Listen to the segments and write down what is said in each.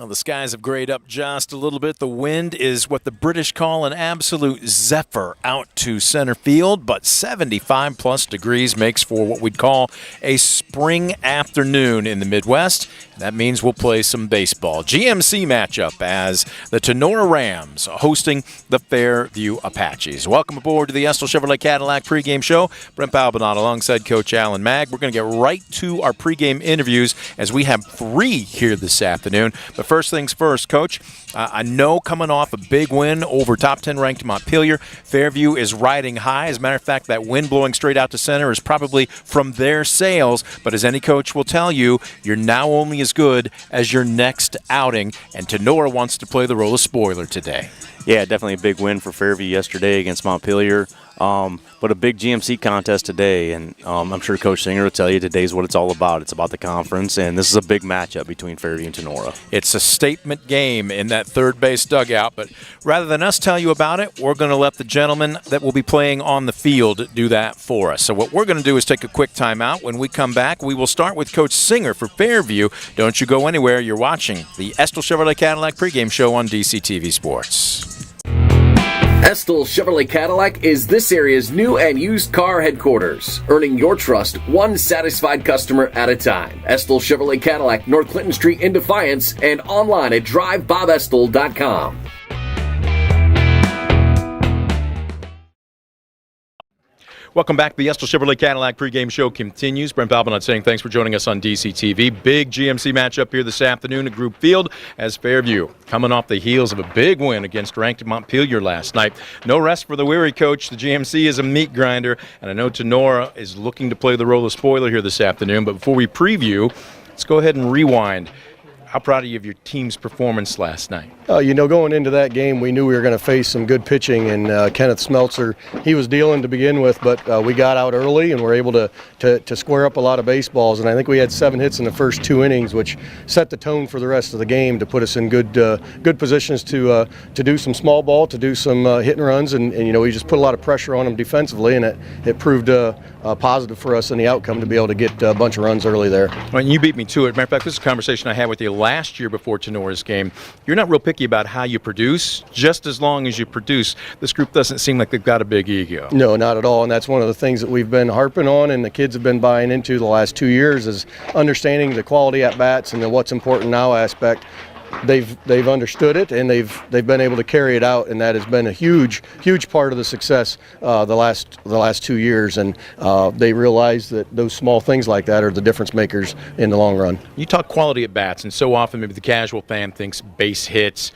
Well, the skies have grayed up just a little bit. The wind is what the British call an absolute zephyr out to center field, but 75-plus degrees makes for what we'd call a spring afternoon in the Midwest. That means we'll play some baseball. GMC matchup as the Tinora Rams hosting the Fairview Apaches. Welcome aboard to the Estill Chevrolet Cadillac pregame show. Brent Balbinot alongside Coach Alan Magg. We're going to get right to our pregame interviews as we have 3 here this afternoon. But first things first, Coach, I know coming off a big win over top 10 ranked Montpelier, Fairview is riding high. As a matter of fact, that wind blowing straight out to center is probably from their sails. But as any coach will tell you, you're now only as good as your next outing. And Tinora wants to play the role of spoiler today. Yeah, definitely a big win for Fairview yesterday against Montpelier. But a big GMC contest today, and I'm sure Coach Singer will tell you today's what it's all about. It's about the conference, and this is a big matchup between Fairview and Tinora. It's a statement game in that third base dugout, but rather than us tell you about it, we're going to let the gentlemen that will be playing on the field do that for us. So what we're going to do is take a quick timeout. When we come back, we will start with Coach Singer for Fairview. Don't you go anywhere. You're watching the Estill Chevrolet Cadillac pregame show on DCTV Sports. Estill Chevrolet Cadillac is this area's new and used car headquarters, earning your trust one satisfied customer at a time. Estill Chevrolet Cadillac, North Clinton Street in Defiance, and online at drivebobestill.com. Welcome back. The Estill Chevrolet Cadillac pregame show continues. Brent Balbinot saying thanks for joining us on DCTV. Big GMC matchup here this afternoon at Group Field as Fairview coming off the heels of a big win against ranked Montpelier last night. No rest for the weary, Coach. The GMC is a meat grinder, and I know Tinora is looking to play the role of spoiler here this afternoon. But before we preview, let's go ahead and rewind. How proud are you of your team's performance last night? Going into that game, we knew we were going to face some good pitching, and Kenneth Smeltzer, he was dealing to begin with, but we got out early and were able to square up a lot of baseballs, and I think we had 7 hits in the first 2 innings, which set the tone for the rest of the game to put us in good positions to do some small ball, to do some hit and runs, and we just put a lot of pressure on them defensively, and it proved positive for us in the outcome to be able to get a bunch of runs early there. Well, you beat me to it. Matter of fact, this is a conversation I had with you last year before Tenora's game. You're not real picky about how you produce, just as long as you produce. This group doesn't seem like they've got a big ego. No, not at all, and that's one of the things that we've been harping on and the kids have been buying into the last 2 years is understanding the quality at bats and the what's important now aspect. They've understood it, and they've been able to carry it out, and that has been a huge part of the success the last 2 years. And they realize that those small things like that are the difference makers in the long run. You talk quality at bats, and so often maybe the casual fan thinks base hits,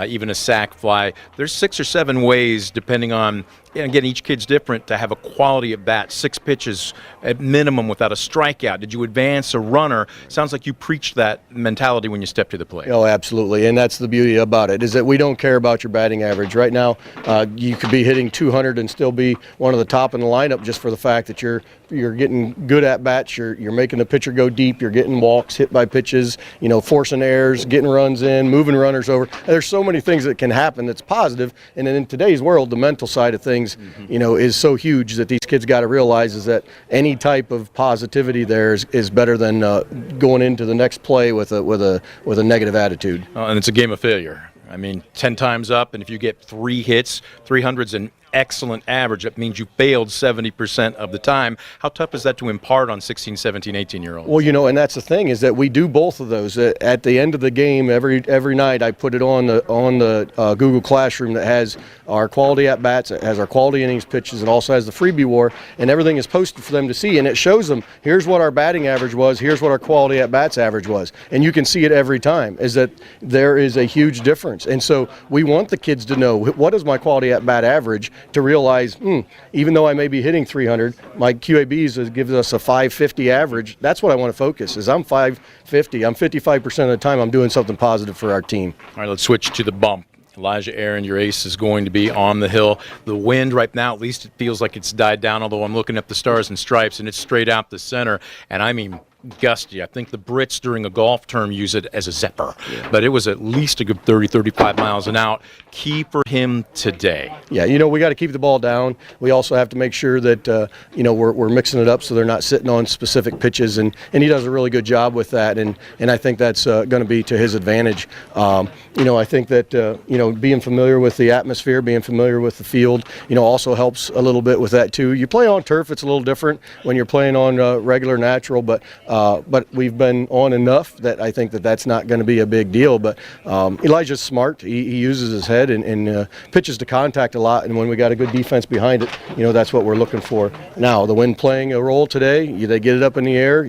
even a sac fly. There's 6 or 7 ways, depending on. And again, each kid's different, to have a quality at bat, 6 pitches at minimum without a strikeout. Did you advance a runner? Sounds like you preached that mentality when you stepped to the plate. Oh, absolutely, and that's the beauty about it, is that we don't care about your batting average. Right now, you could be hitting 200 and still be one of the top in the lineup just for the fact that you're getting good at bats, you're making the pitcher go deep, you're getting walks, hit by pitches, forcing errors, getting runs in, moving runners over. There's so many things that can happen that's positive, and then in today's world, the mental side of things, is so huge that these kids got to realize is that any type of positivity there is better than going into the next play with a negative attitude. And it's a game of failure. I mean, 10 times up, and if you get 3 hits, 300's an excellent average. That means you failed 70% of the time. How tough is that to impart on 16, 17, 18-year-olds? Well, and that's the thing, is that we do both of those. At the end of the game, every night I put it on the Google Classroom that has our quality at-bats, it has our quality innings pitches, and also has the freebie war, and everything is posted for them to see, and it shows them, here's what our batting average was, here's what our quality at-bats average was. And you can see it every time, is that there is a huge difference. And so we want the kids to know, what is my quality at-bat average, to realize, even though I may be hitting 300, my QABs gives us a 550 average. That's what I want to focus, is I'm 550. I'm 55% of the time I'm doing something positive for our team. All right, let's switch to the bump. Elijah Aaron, your ace, is going to be on the hill. The wind right now, at least it feels like it's died down, although I'm looking at the stars and stripes, and it's straight out the center. And I mean, gusty. I think the Brits during a golf term use it as a zephyr, but it was at least a good 30, 35 miles an hour. Key for him today. Yeah, we got to keep the ball down. We also have to make sure that, we're mixing it up so they're not sitting on specific pitches, and he does a really good job with that, and I think that's going to be to his advantage. I think that, being familiar with the atmosphere, being familiar with the field, also helps a little bit with that too. You play on turf, it's a little different when you're playing on regular natural, but we've been on enough that I think that that's not going to be a big deal. But Elijah's smart. He uses his head and pitches to contact a lot, and when we got a good defense behind it, that's what we're looking for. Now, the wind playing a role today, they get it up in the air.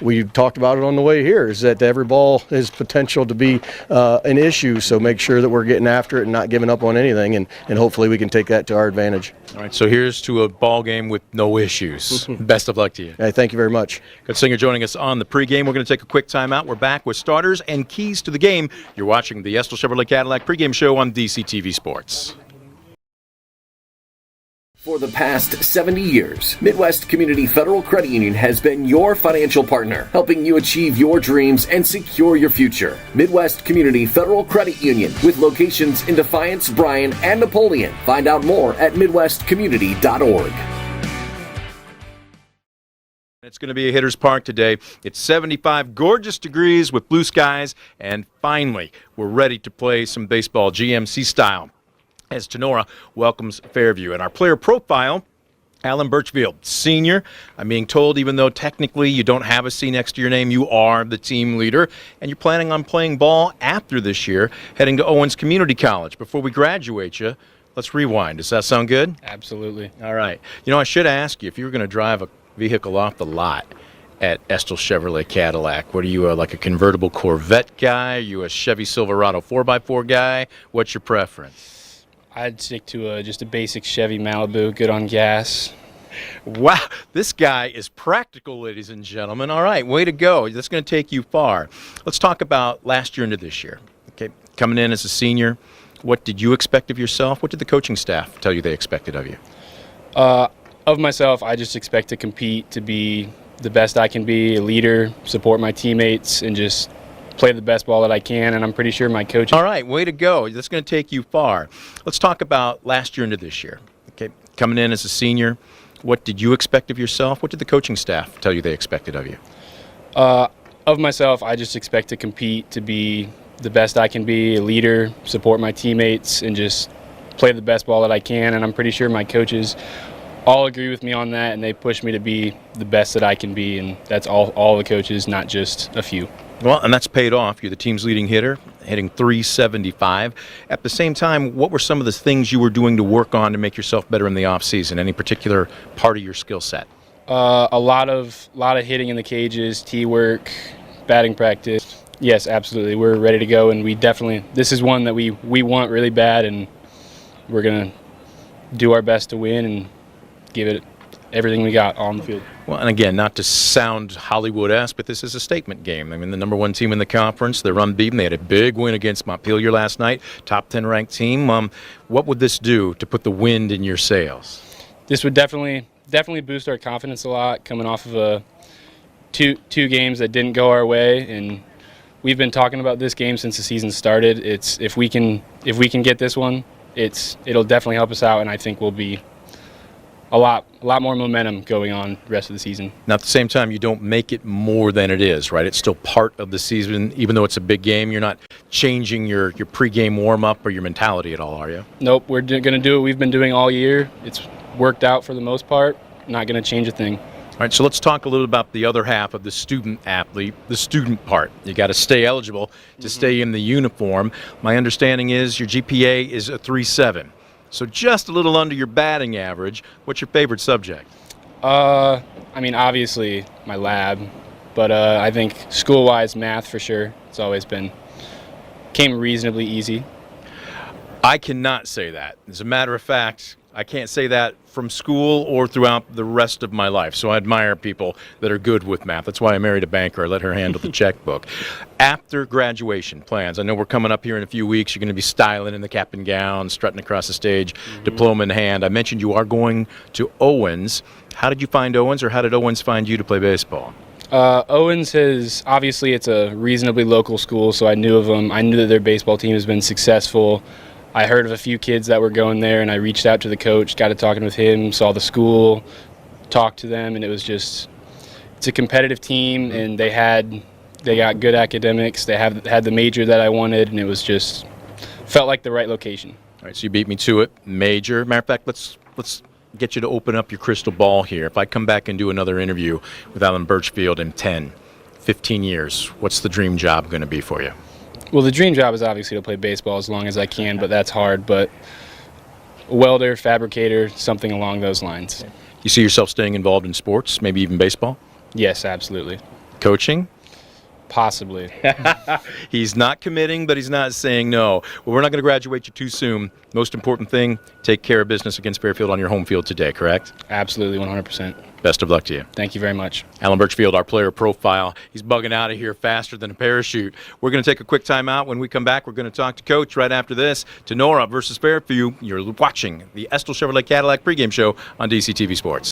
We talked about it on the way here, is that every ball has potential to be an issue, so make sure that we're getting after it and not giving up on anything, and hopefully we can take that to our advantage. All right, so here's to a ball game with no issues. Best of luck to you. Hey, thank you very much. Coach Singer joining us on the pregame. We're going to take a quick timeout. We're back with starters and keys to the game. You're watching the Estill Chevrolet Cadillac pregame show on DCTV Sports. For the past 70 years, Midwest Community Federal Credit Union has been your financial partner, helping you achieve your dreams and secure your future. Midwest Community Federal Credit Union, with locations in Defiance, Bryan, and Napoleon. Find out more at midwestcommunity.org. It's going to be a hitter's park today. It's 75 gorgeous degrees with blue skies, and finally, we're ready to play some baseball GMC style as Tinora welcomes Fairview. And our player profile, Alan Birchfield, senior. I'm being told, even though technically you don't have a C next to your name, you are the team leader, and you're planning on playing ball after this year, heading to Owens Community College. Before we graduate you, let's rewind. Does that sound good? Absolutely. All right. I should ask you, if you were going to drive a vehicle off the lot at Estill Chevrolet Cadillac, what are you, like a convertible Corvette guy? Are you a Chevy Silverado 4x4 guy? What's your preference? I'd stick to just a basic Chevy Malibu, good on gas. Wow, this guy is practical, ladies and gentlemen. All right, way to go. That's going to take you far. Let's talk about last year into this year. Okay, coming in as a senior, what did you expect of yourself? What did the coaching staff tell you they expected of you? Of myself, I just expect to compete, to be the best I can be, a leader, support my teammates, and just play the best ball that I can, and I'm pretty sure my coach. All right, way to go. That's going to take you far. Let's talk about last year into this year. Okay, coming in as a senior, what did you expect of yourself? What did the coaching staff tell you they expected of you? Of myself, I just expect to compete, to be the best I can be, a leader, support my teammates, and just play the best ball that I can, and I'm pretty sure my coaches all agree with me on that, and they push me to be the best that I can be, and that's all the coaches, not just a few. Well, and that's paid off. You're the team's leading hitter, hitting .375. At the same time, what were some of the things you were doing to work on to make yourself better in the offseason? Any particular part of your skill set? A lot of hitting in the cages, tee work, batting practice. Yes, absolutely. We're ready to go, and this is one that we want really bad, and we're going to do our best to win and give it everything we got on the field. Well, and again, not to sound Hollywood-esque, but this is a statement game. I mean, the number one team in the conference, they're unbeaten. They had a big win against Montpelier last night, top 10 ranked team. What would this do to put the wind in your sails? This would definitely boost our confidence a lot, coming off of two games that didn't go our way, and we've been talking about this game since the season started. It's if we can get this one, it'll definitely help us out, and I think we'll be a lot more momentum going on the rest of the season. Now, at the same time, you don't make it more than it is, right? It's still part of the season, even though it's a big game. You're not changing your pregame warm-up or your mentality at all, are you? Nope, we're going to do what we've been doing all year. It's worked out for the most part. Not going to change a thing. All right, so let's talk a little about the other half of the student athlete, the student part. You got to stay eligible to stay in the uniform. My understanding is your GPA is a 3.7. So just a little under your batting average. What's your favorite subject? I mean, obviously my lab, but I think school-wise math for sure. It's always came reasonably easy. I cannot say that. As a matter of fact, I can't say that from school or throughout the rest of my life. So I admire people that are good with math. That's why I married a banker. I let her handle the checkbook. After graduation plans, I know we're coming up here in a few weeks. You're going to be styling in the cap and gown, strutting across the stage, diploma in hand. I mentioned you are going to Owens. How did you find Owens, or how did Owens find you to play baseball? Owens obviously it's a reasonably local school, so I knew of them. I knew that their baseball team has been successful. I heard of a few kids that were going there, and I reached out to the coach, got to talking with him, saw the school, talked to them, and it's a competitive team, and they got good academics. They had the major that I wanted, and it was just felt like the right location. All right, so you beat me to it. Major. Matter of fact, let's get you to open up your crystal ball here. If I come back and do another interview with Alan Birchfield in 10, 15 years, what's the dream job going to be for you? Well, the dream job is obviously to play baseball as long as I can, but that's hard. But welder, fabricator, something along those lines. You see yourself staying involved in sports, maybe even baseball? Yes, absolutely. Coaching? Possibly. He's not committing, but he's not saying no. Well, we're not going to graduate you too soon. Most important thing, take care of business against Fairfield on your home field today, correct? Absolutely, 100%. Best of luck to you. Thank you very much. Alan Birchfield, our player profile. He's bugging out of here faster than a parachute. We're going to take a quick timeout. When we come back, we're going to talk to Coach right after this. Tinora versus Fairview. You're watching the Estill Chevrolet Cadillac pregame show on DCTV Sports.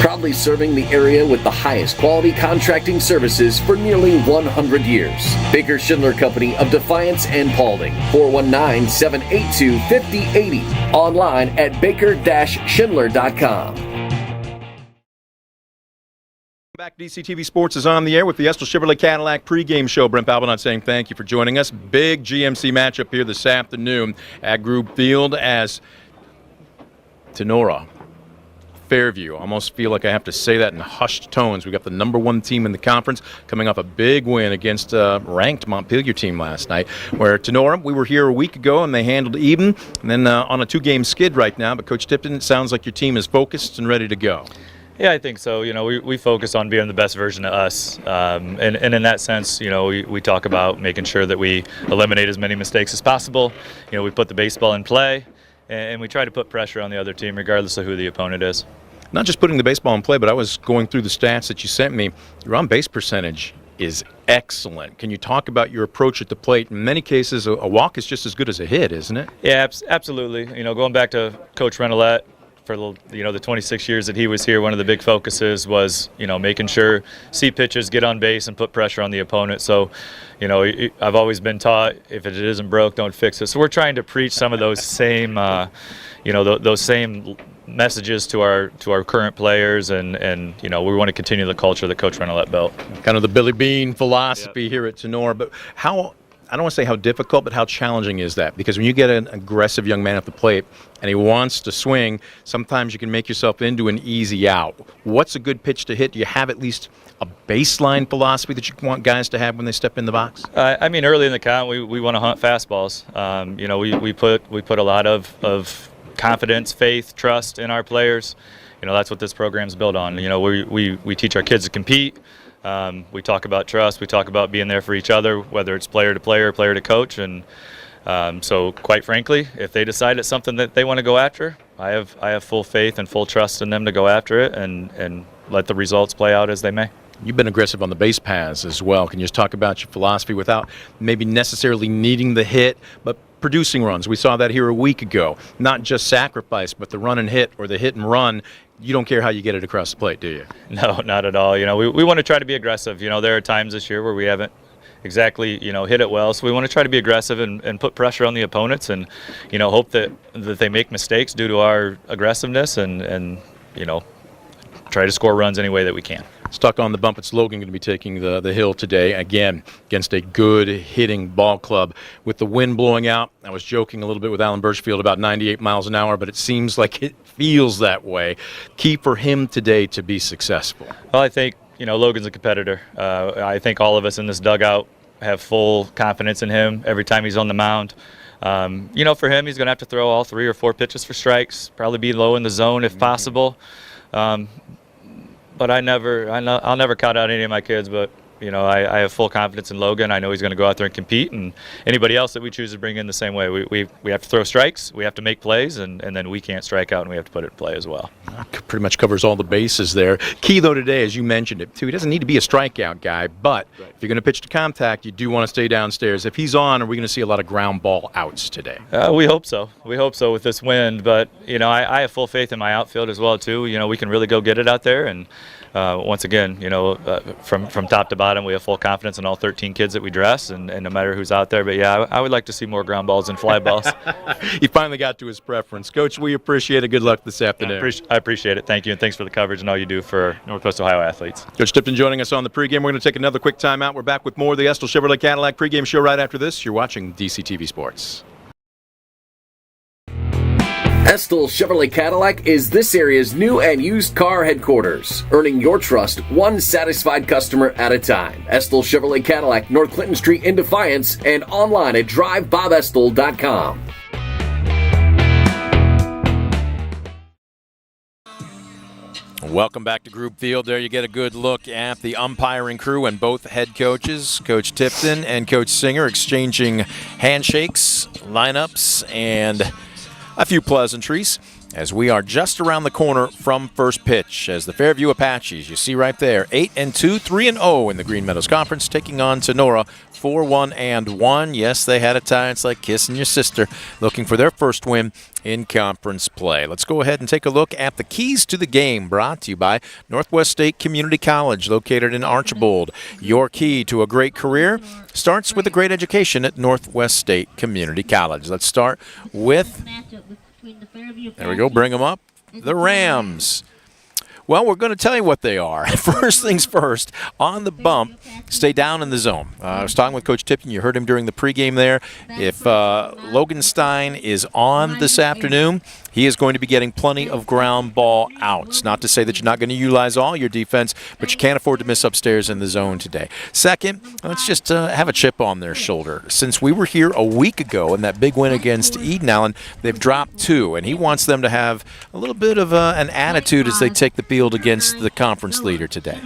Proudly serving the area with the highest quality contracting services for nearly 100 years. Baker Schindler Company of Defiance and Paulding. 419-782-5080. Online at baker-schindler.com. Back, DCTV Sports is on the air with the Estill Chevrolet Cadillac pregame show. Brent Balbinot saying thank you for joining us. Big GMC matchup here this afternoon at Group Field as Tinora, Fairview. I almost feel like I have to say that in hushed tones. We got the #1 team in the conference coming off a big win against a ranked Montpelier team last night, where Tinora, we were here a week ago and they handled even, and then on a 2-game skid right now. But Coach Tipton, it sounds like your team is focused and ready to go. Yeah, I think so. We focus on being the best version of us. And in that sense, we talk about making sure that we eliminate as many mistakes as possible. We put the baseball in play, and we try to put pressure on the other team regardless of who the opponent is. Not just putting the baseball in play, but I was going through the stats that you sent me. Your on-base percentage is excellent. Can you talk about your approach at the plate? In many cases, a walk is just as good as a hit, isn't it? Yeah, absolutely. Going back to Coach Renolette, for the 26 years that he was here, one of the big focuses was making sure see pitches, get on base, and put pressure on the opponent. So, I've always been taught if it isn't broke, don't fix it. So we're trying to preach some of those same, those same messages to our current players, and we want to continue the culture that Coach Renolette built. Kind of the Billy Bean philosophy here at Tinora, but I don't want to say how difficult, but how challenging is that? Because when you get an aggressive young man at the plate and he wants to swing, sometimes you can make yourself into an easy out. What's a good pitch to hit? Do you have at least a baseline philosophy that you want guys to have when they step in the box? Early in the count, we want to hunt fastballs. We put a lot of confidence, faith, trust in our players. That's what this program's built on. We teach our kids to compete. We talk about trust. We talk about being there for each other, whether it's player to player, player to coach. And so, quite frankly, if they decide it's something that they want to go after, I have full faith and full trust in them to go after it and let the results play out as they may. You've been aggressive on the base paths as well. Can you just talk about your philosophy without maybe necessarily needing the hit, but producing runs? We saw that here a week ago. Not just sacrifice, but the run and hit or the hit and run. You don't care how you get it across the plate, do you? No, not at all. We want to try to be aggressive. There are times this year where we haven't exactly, hit it well. So we want to try to be aggressive and put pressure on the opponents and, hope that they make mistakes due to our aggressiveness and try to score runs any way that we can. Stuck on the bump. It's Logan going to be taking the hill today, again, against a good hitting ball club. With the wind blowing out, I was joking a little bit with Alan Birchfield about 98 miles an hour, but it seems like it feels that way. Key for him today to be successful? Well, I think, Logan's a competitor. I think all of us in this dugout have full confidence in him every time he's on the mound. For him, he's going to have to throw all 3 or 4 pitches for strikes, probably be low in the zone if possible. But I'll never count out any of my kids, but I have full confidence in Logan. I know he's going to go out there and compete, and anybody else that we choose to bring in the same way. We have to throw strikes, we have to make plays, and then we can't strike out, and we have to put it in play as well. Pretty much covers all the bases there. Key, though, today, as you mentioned it, too, he doesn't need to be a strikeout guy, but if you're going to pitch to contact, you do want to stay downstairs. If he's on, are we going to see a lot of ground ball outs today? We hope so. We hope so with this wind, but, I have full faith in my outfield as well, too. We can really go get it out there, and once again, from top to bottom, we have full confidence in all 13 kids that we dress, and no matter who's out there. But yeah, I would like to see more ground balls and fly balls. He finally got to his preference. Coach, we appreciate it. Good luck this afternoon. I appreciate it. Thank you, and thanks for the coverage and all you do for Northwest Ohio athletes. Coach Tipton joining us on the pregame. We're going to take another quick timeout. We're back with more of the Estill Chevrolet Cadillac pregame show right after this. You're watching DCTV Sports. Estill Chevrolet Cadillac is this area's new and used car headquarters, earning your trust one satisfied customer at a time. Estill Chevrolet Cadillac, North Clinton Street in Defiance, and online at drivebobestill.com. Welcome back to Group Field. There you get a good look at the umpiring crew and both head coaches, Coach Tipton and Coach Singer, exchanging handshakes, lineups, and a few pleasantries as we are just around the corner from first pitch as the Fairview Apaches, you see right there, 8-2, 3-0 in the Green Meadows Conference, taking on Tinora, 4-1-1. Yes, they had a tie. It's like kissing your sister, looking for their first win in conference play. Let's go ahead and take a look at the keys to the game, brought to you by Northwest State Community College, located in Archbold. Your key to a great career starts with a great education at Northwest State Community College. Let's start with, there we go, bring them up, the Rams. Well, we're going to tell you what they are. First things first, on the bump, stay down in the zone. I was talking with Coach Tipton. You heard him during the pregame there. If Logan Stein is on this afternoon, he is going to be getting plenty of ground ball outs. Not to say that you're not going to utilize all your defense, but you can't afford to miss upstairs in the zone today. Second, let's just have a chip on their shoulder. Since we were here a week ago in that big win against Eden Allen, they've dropped 2, and he wants them to have a little bit of an attitude as they take the field against the conference leader today.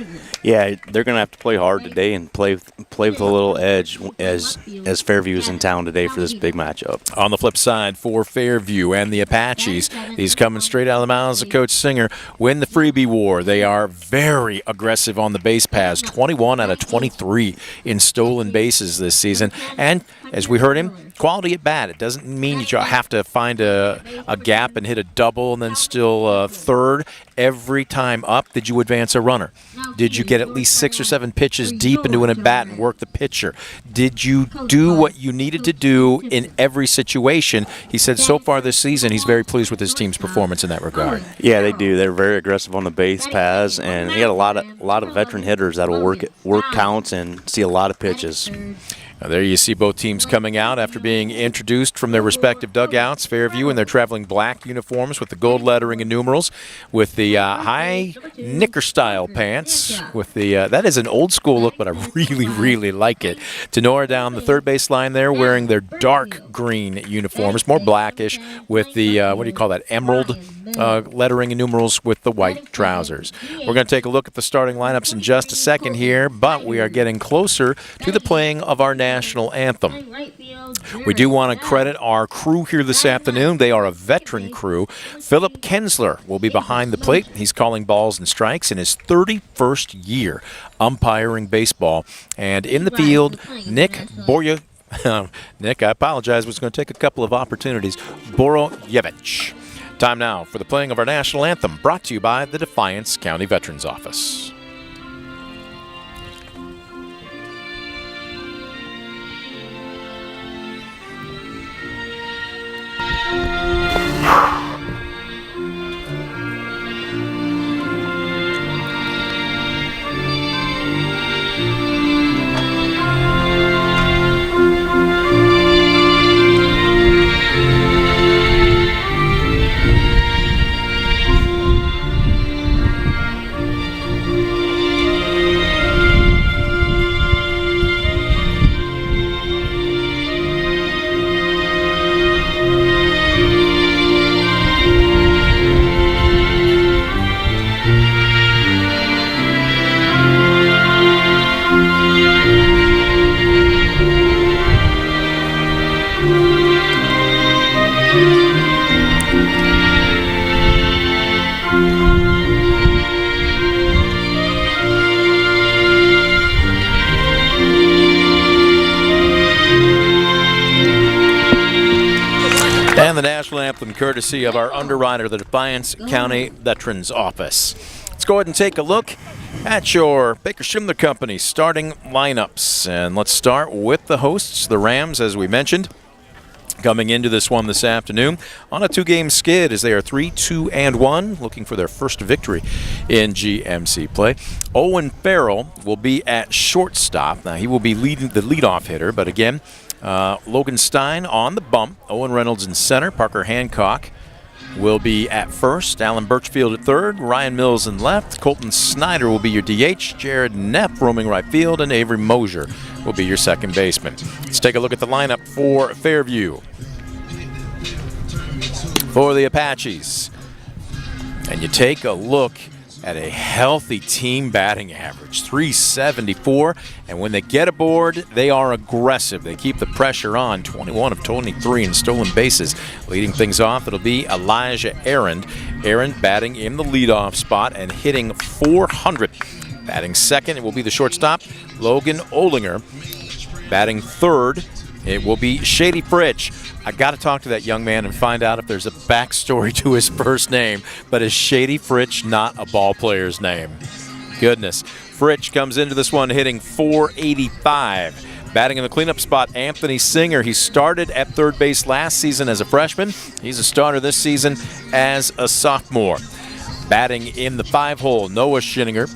Yeah, they're going to have to play hard today and play with a little edge as Fairview is in town today for this big matchup. On the flip side, for Fairview and the Apaches, these coming straight out of the mouths of Coach Singer, win the freebie war. They are very aggressive on the base paths, 21 out of 23 in stolen bases this season. And as we heard him, quality at bat. It doesn't mean you have to find a gap and hit a double and then still third every time up. Did you advance a runner? Did you get at least 6 or 7 pitches deep into an at bat and work the pitcher? Did you do what you needed to do in every situation? He said so far this season he's very pleased with his team's performance in that regard. Yeah, they do. They're very aggressive on the base paths, and he had a lot of veteran hitters that will work counts and see a lot of pitches. Now there you see both teams coming out after being introduced from their respective dugouts. Fairview in their traveling black uniforms with the gold lettering and numerals, with the high knicker-style pants. With the that is an old-school look, but I really like it. Tinora down the third base line there, wearing their dark green uniforms, more blackish, with the what do you call that, emerald lettering and numerals with the white trousers. We're going to take a look at the starting lineups in just a second here, but we are getting closer to the playing of our national anthem. We do want to credit our crew here this afternoon. They are a veteran crew. Philip Kensler will be behind the plate. He's calling balls and strikes in his 31st year umpiring baseball. And in the field, Nick Borya. Nick, I apologize, was going to take a couple of opportunities. Boroyevich. Time now for the playing of our national anthem, brought to you by the Defiance County Veterans Office. And the national anthem courtesy of our underwriter, the Defiance County Veterans Office. Let's go ahead and take a look At your Baker Schindler Company starting lineups. And let's start with the hosts, the Rams, as we mentioned, coming into this one this afternoon on a 2-game skid as they are 3-2-1, looking for their first victory in GMC play. Owen Farrell will be at shortstop. Now, he will be leading the leadoff hitter, but again, Logan Stein on the bump, Owen Reynolds in center, Parker Hancock will be at first, Alan Birchfield at third, Ryan Mills in left, Colton Snyder will be your DH, Jared Neff roaming right field, and Avery Mosier will be your second baseman. Let's take a look at the lineup for Fairview. For the Apaches, and you take a look at a healthy team batting average, 374, and when they get aboard, they are aggressive. They keep the pressure on, 21 of 23 in stolen bases. Leading things off, it'll be Elijah Aaron. Aaron batting in the leadoff spot and hitting .400. Batting second, it will be the shortstop, Logan Olinger. Batting third, it will be Shady Fritch. I got to talk to that young man and find out if there's a backstory to his first name. But is Shady Fritch not a ball player's name? Goodness. Fritch comes into this one hitting .485. Batting in the cleanup spot, Anthony Singer. He started at third base last season as a freshman. He's a starter this season as a sophomore. Batting in the 5-hole, Noah Schinninger.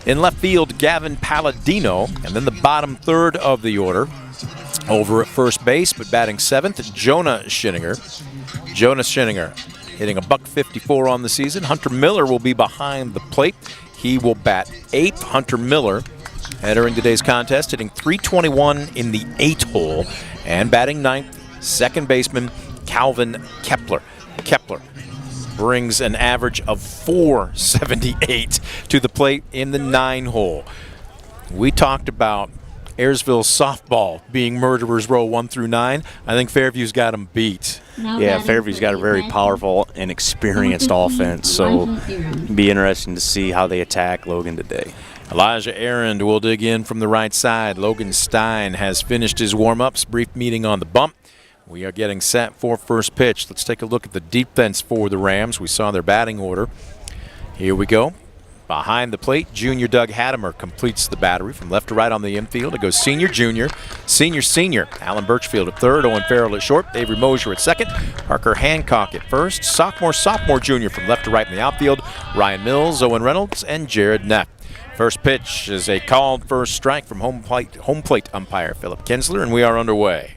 In left field, Gavin Palladino. And then the bottom third of the order, over at first base, but batting seventh, Jonah Schinninger. Jonas Schinninger hitting a .154 on the season. Hunter Miller will be behind the plate. He will bat eighth. Hunter Miller entering today's contest, hitting .321 in the 8-hole. And batting ninth, second baseman Calvin Kepler. Kepler brings an average of .478 to the plate in the 9-hole. We talked about Ayersville softball being murderers row 1 through 9. I think Fairview's got them beat. Yeah, Fairview's got a very powerful and experienced offense, so it'll be interesting to see how they attack Logan today. Elijah Aaron will dig in from the right side. Logan Stein has finished his warm-ups. Brief meeting on the bump. We are getting set for first pitch. Let's take a look at the defense for the Rams. We saw their batting order. Here we go. Behind the plate, junior Doug Hattemer completes the battery from left to right on the infield. It goes senior, junior, senior. Alan Birchfield at third, Owen Farrell at short, Avery Mosier at second, Parker Hancock at first, sophomore, junior from left to right in the outfield, Ryan Mills, Owen Reynolds, and Jared Neff. First pitch is a called first strike from home plate umpire Philip Kinsler, and we are underway.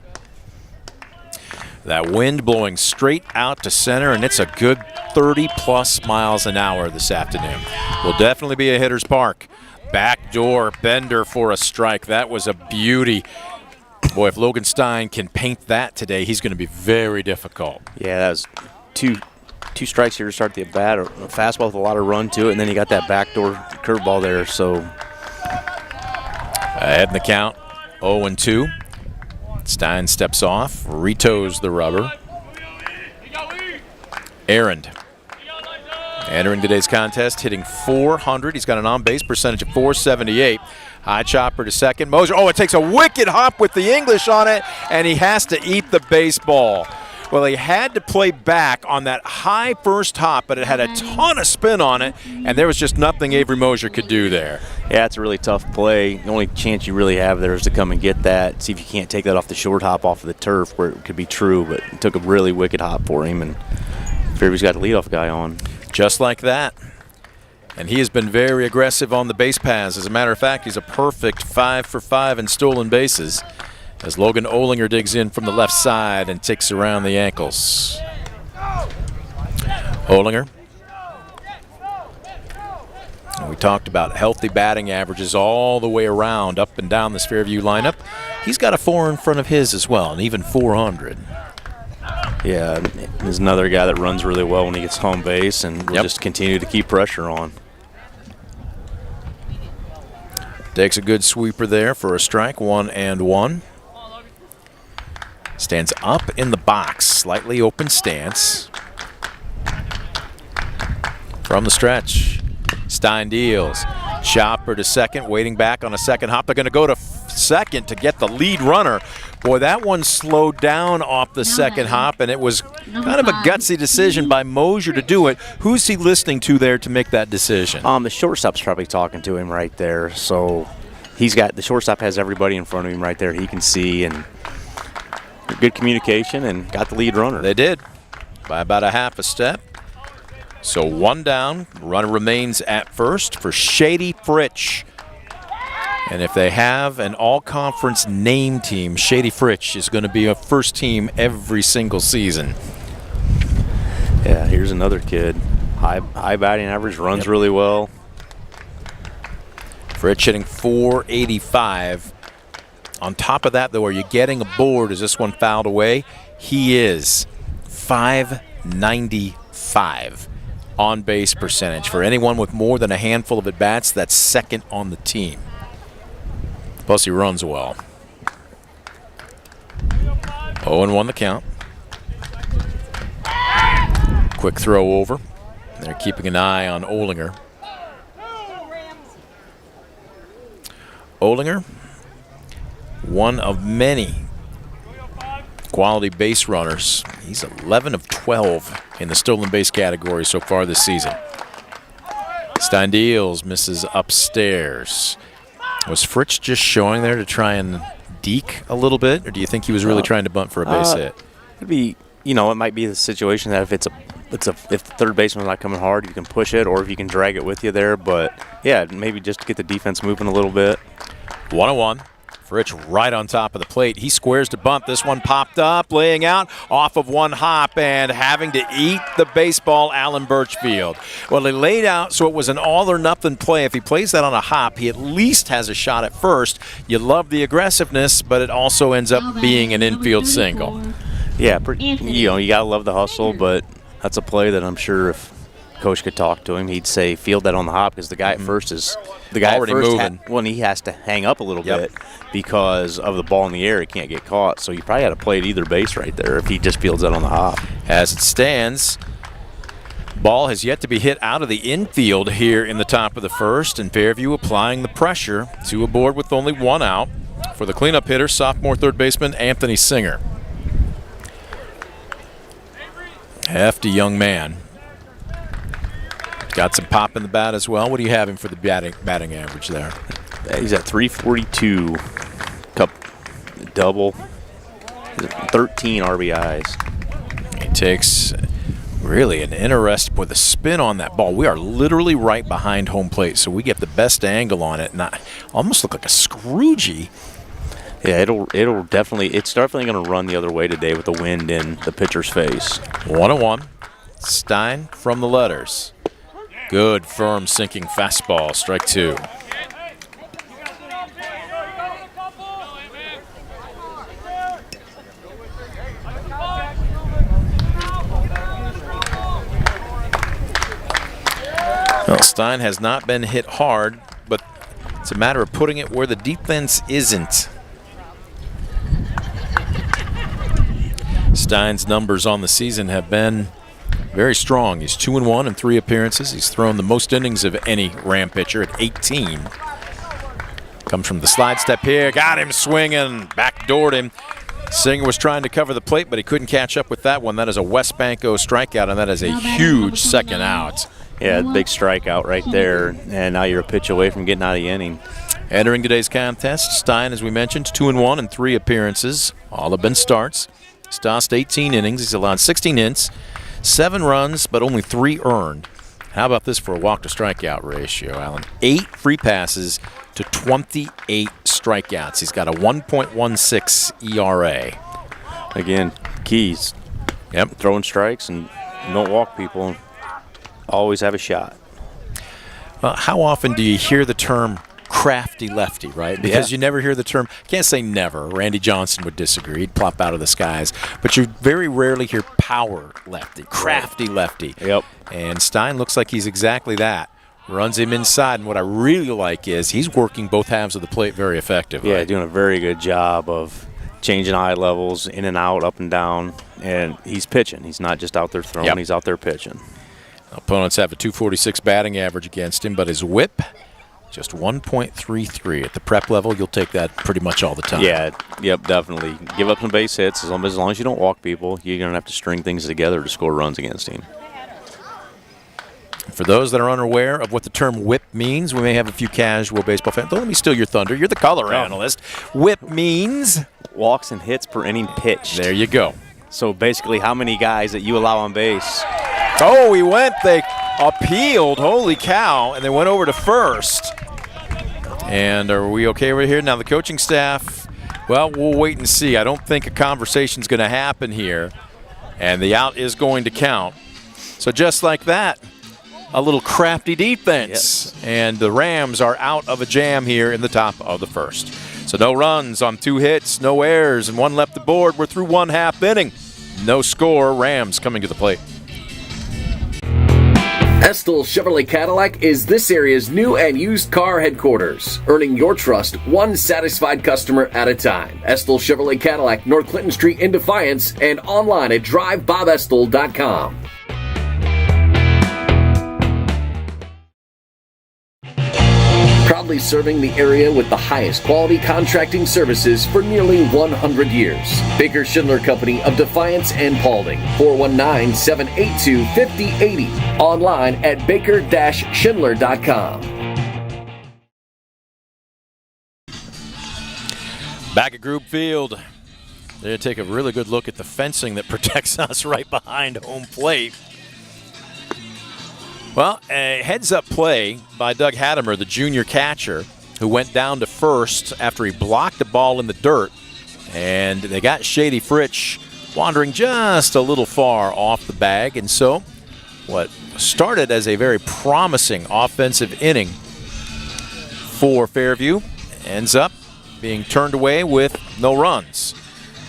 That wind blowing straight out to center, and it's a good 30-plus miles an hour this afternoon. Will definitely be a hitter's park. Backdoor bender for a strike. That was a beauty. Boy, if Logan Stein can paint that today, he's going to be very difficult. Yeah, that was two strikes here to start the at-bat. A fastball with a lot of run to it, and then you got that backdoor curveball there. So ahead in the count, 0-2. Stein steps off, retoes the rubber. Aaron entering today's contest, hitting .400. He's got an on-base percentage of .478. High chopper to second. Mosier, it takes a wicked hop with the English on it, and he has to eat the baseball. Well, he had to play back on that high first hop, but it had a ton of spin on it, and there was just nothing Avery Mosier could do there. Yeah, it's a really tough play. The only chance you really have there is to come and get that, see if you can't take that off the short hop off of the turf where it could be true, but it took a really wicked hop for him, and Fairview's got a leadoff guy on. Just like that. And he has been very aggressive on the base paths. As a matter of fact, he's a perfect 5 for 5 in stolen bases, as Logan Olinger digs in from the left side and ticks around the ankles. Olinger. And we talked about healthy batting averages all the way around, up and down this Fairview lineup. He's got a 4 in front of his as well, and even .400. Yeah, there's another guy that runs really well when he gets home base, and we'll just continue to keep pressure on. Takes a good sweeper there for a strike, 1-1. Stands up in the box, slightly open stance. From the stretch, Stein deals. Chopper to second, waiting back on a second hop. They're going to go to second to get the lead runner. Boy, that one slowed down off the second hop, and it was kind of a gutsy decision by Mosier to do it. Who's he listening to there to make that decision? The shortstop's probably talking to him right there. So the shortstop has everybody in front of him right there. He can see, and good communication, and got the lead runner. They did by about a half a step. So one down, runner remains at first for Shady Fritsch. And if they have an all-conference name team, Shady Fritsch is going to be a first team every single season. Yeah, here's another kid. High batting average, runs really well. Fritsch hitting .485. On top of that, though, are you getting a board? Is this one fouled away? He is. .595 on-base percentage. For anyone with more than a handful of at-bats, that's second on the team. Plus, he runs well. 0-1 the count. Quick throw over. They're keeping an eye on Olinger. Olinger, one of many quality base runners. He's 11 of 12 in the stolen base category so far this season. Stein deals, misses upstairs. Was Fritsch just showing there to try and deke a little bit, or do you think he was really trying to bunt for a base hit? It'd be, it might be the situation that if if the third baseman's not coming hard, you can push it, or if you can drag it with you there. But yeah, maybe just to get the defense moving a little bit. 1-1. Fritsch right on top of the plate. He squares to bunt. This one popped up, laying out off of one hop and having to eat the baseball, Alan Birchfield. Well, he laid out, so it was an all-or-nothing play. If he plays that on a hop, he at least has a shot at first. You love the aggressiveness, but it also ends up being an infield single. Yeah, you got to love the hustle, but that's a play that I'm sure if Coach could talk to him, he'd say field that on the hop, because the guy at first is the guy already at first moving. He has to hang up a little bit because of the ball in the air. He can't get caught, so you probably had to play at either base right there if he just fields that on the hop. As it stands, ball has yet to be hit out of the infield here in the top of the first, and Fairview applying the pressure to a board with only one out for the cleanup hitter, sophomore third baseman Anthony Singer. Hefty young man. Got some pop in the bat as well. What do you have him for the batting average there? He's at 342, cup double, 13 RBIs. He takes really an interest with a spin on that ball. We are literally right behind home plate, so we get the best angle on it. And almost look like a Scroogey. Yeah, it's definitely going to run the other way today with the wind in the pitcher's face. 1-1. Stein from the letters. Good, firm, sinking fastball, strike two. Well, Stein has not been hit hard, but it's a matter of putting it where the defense isn't. Stein's numbers on the season have been very strong. He's 2-1 in 3 appearances. He's thrown the most innings of any Ram pitcher at 18. Comes from the slide step here. Got him swinging. Backdoored him. Singer was trying to cover the plate, but he couldn't catch up with that one. That is a West Banco strikeout, and that is a huge second out. Yeah, big strikeout right there, and now you're a pitch away from getting out of the inning. Entering today's contest, Stein, as we mentioned, 2-1 in 3 appearances. All have been starts. He's tossed 18 innings. He's allowed 16 hits. 7 runs, but only 3 earned. How about this for a walk-to-strikeout ratio, Alan? 8 free passes to 28 strikeouts. He's got a 1.16 ERA. Again, keys. Yep. Throwing strikes and don't walk people. Always have a shot. Well, how often do you hear the term crafty lefty, right? Because you never hear the term, can't say never. Randy Johnson would disagree. He'd plop out of the skies. But you very rarely hear power lefty, crafty lefty. Yep. And Stein looks like he's exactly that. Runs him inside, and what I really like is he's working both halves of the plate very effectively. Yeah, doing a very good job of changing eye levels, in and out, up and down, and he's pitching. He's not just out there throwing, he's out there pitching. Opponents have a .246 batting average against him, but his whip Just 1.33 at the prep level. You'll take that pretty much all the time. Yeah, yep, definitely. Give up some base hits. As long as you don't walk people, you're going to have to string things together to score runs against him. For those that are unaware of what the term whip means, we may have a few casual baseball fans. Don't let me steal your thunder. You're the color analyst. Whip means? Walks and hits per inning pitched. There you go. So basically how many guys that you allow on base. Oh, he went. They appealed. Holy cow. And they went over to first. And are we okay over here? Now the coaching staff, well, we'll wait and see. I don't think a conversation's going to happen here. And the out is going to count. So just like that, a little crafty defense. Yes. And the Rams are out of a jam here in the top of the first. So no runs on 2 hits, no errors, and 1 left the board. We're through 1/2 inning. No score. Rams coming to the plate. Estill Chevrolet Cadillac is this area's new and used car headquarters, earning your trust one satisfied customer at a time. Estill Chevrolet Cadillac, North Clinton Street in Defiance, and online at drivebobestill.com. Proudly serving the area with the highest quality contracting services for nearly 100 years. Baker Schindler Company of Defiance and Paulding, 419-782-5080. Online at baker-schindler.com. Back at Group Field, they're going to take a really good look at the fencing that protects us right behind home plate. Well, a heads-up play by Doug Hattemer, the junior catcher, who went down to first after he blocked the ball in the dirt. And they got Shady Fritsch wandering just a little far off the bag. And so what started as a very promising offensive inning for Fairview ends up being turned away with no runs.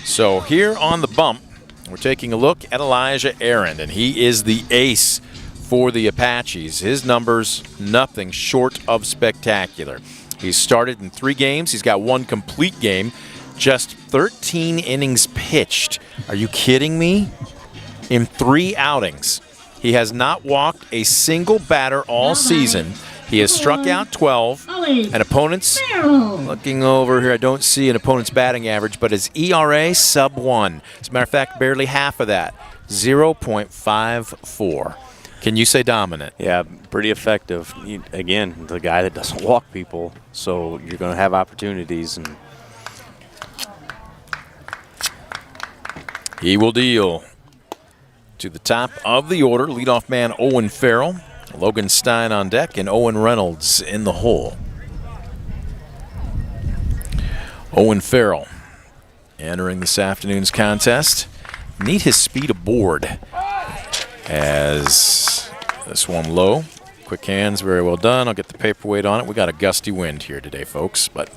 So here on the bump, we're taking a look at Elijah Aaron, and he is the ace for the Apaches. His numbers, nothing short of spectacular. He's started in 3 games. He's got 1 complete game, just 13 innings pitched. Are you kidding me? In 3 outings. He has not walked a single batter all season. He has struck out 12, and opponents, looking over here, I don't see an opponent's batting average, but his ERA sub-1. As a matter of fact, barely half of that, 0.54. Can you say dominant? Yeah, pretty effective. Again, the guy that doesn't walk people, so you're going to have opportunities. And he will deal to the top of the order. Leadoff man Owen Farrell, Logan Stein on deck, and Owen Reynolds in the hole. Owen Farrell entering this afternoon's contest. Need his speed aboard as this one low. Quick hands, very well done. I'll get the paperweight on it. We got a gusty wind here today, folks. But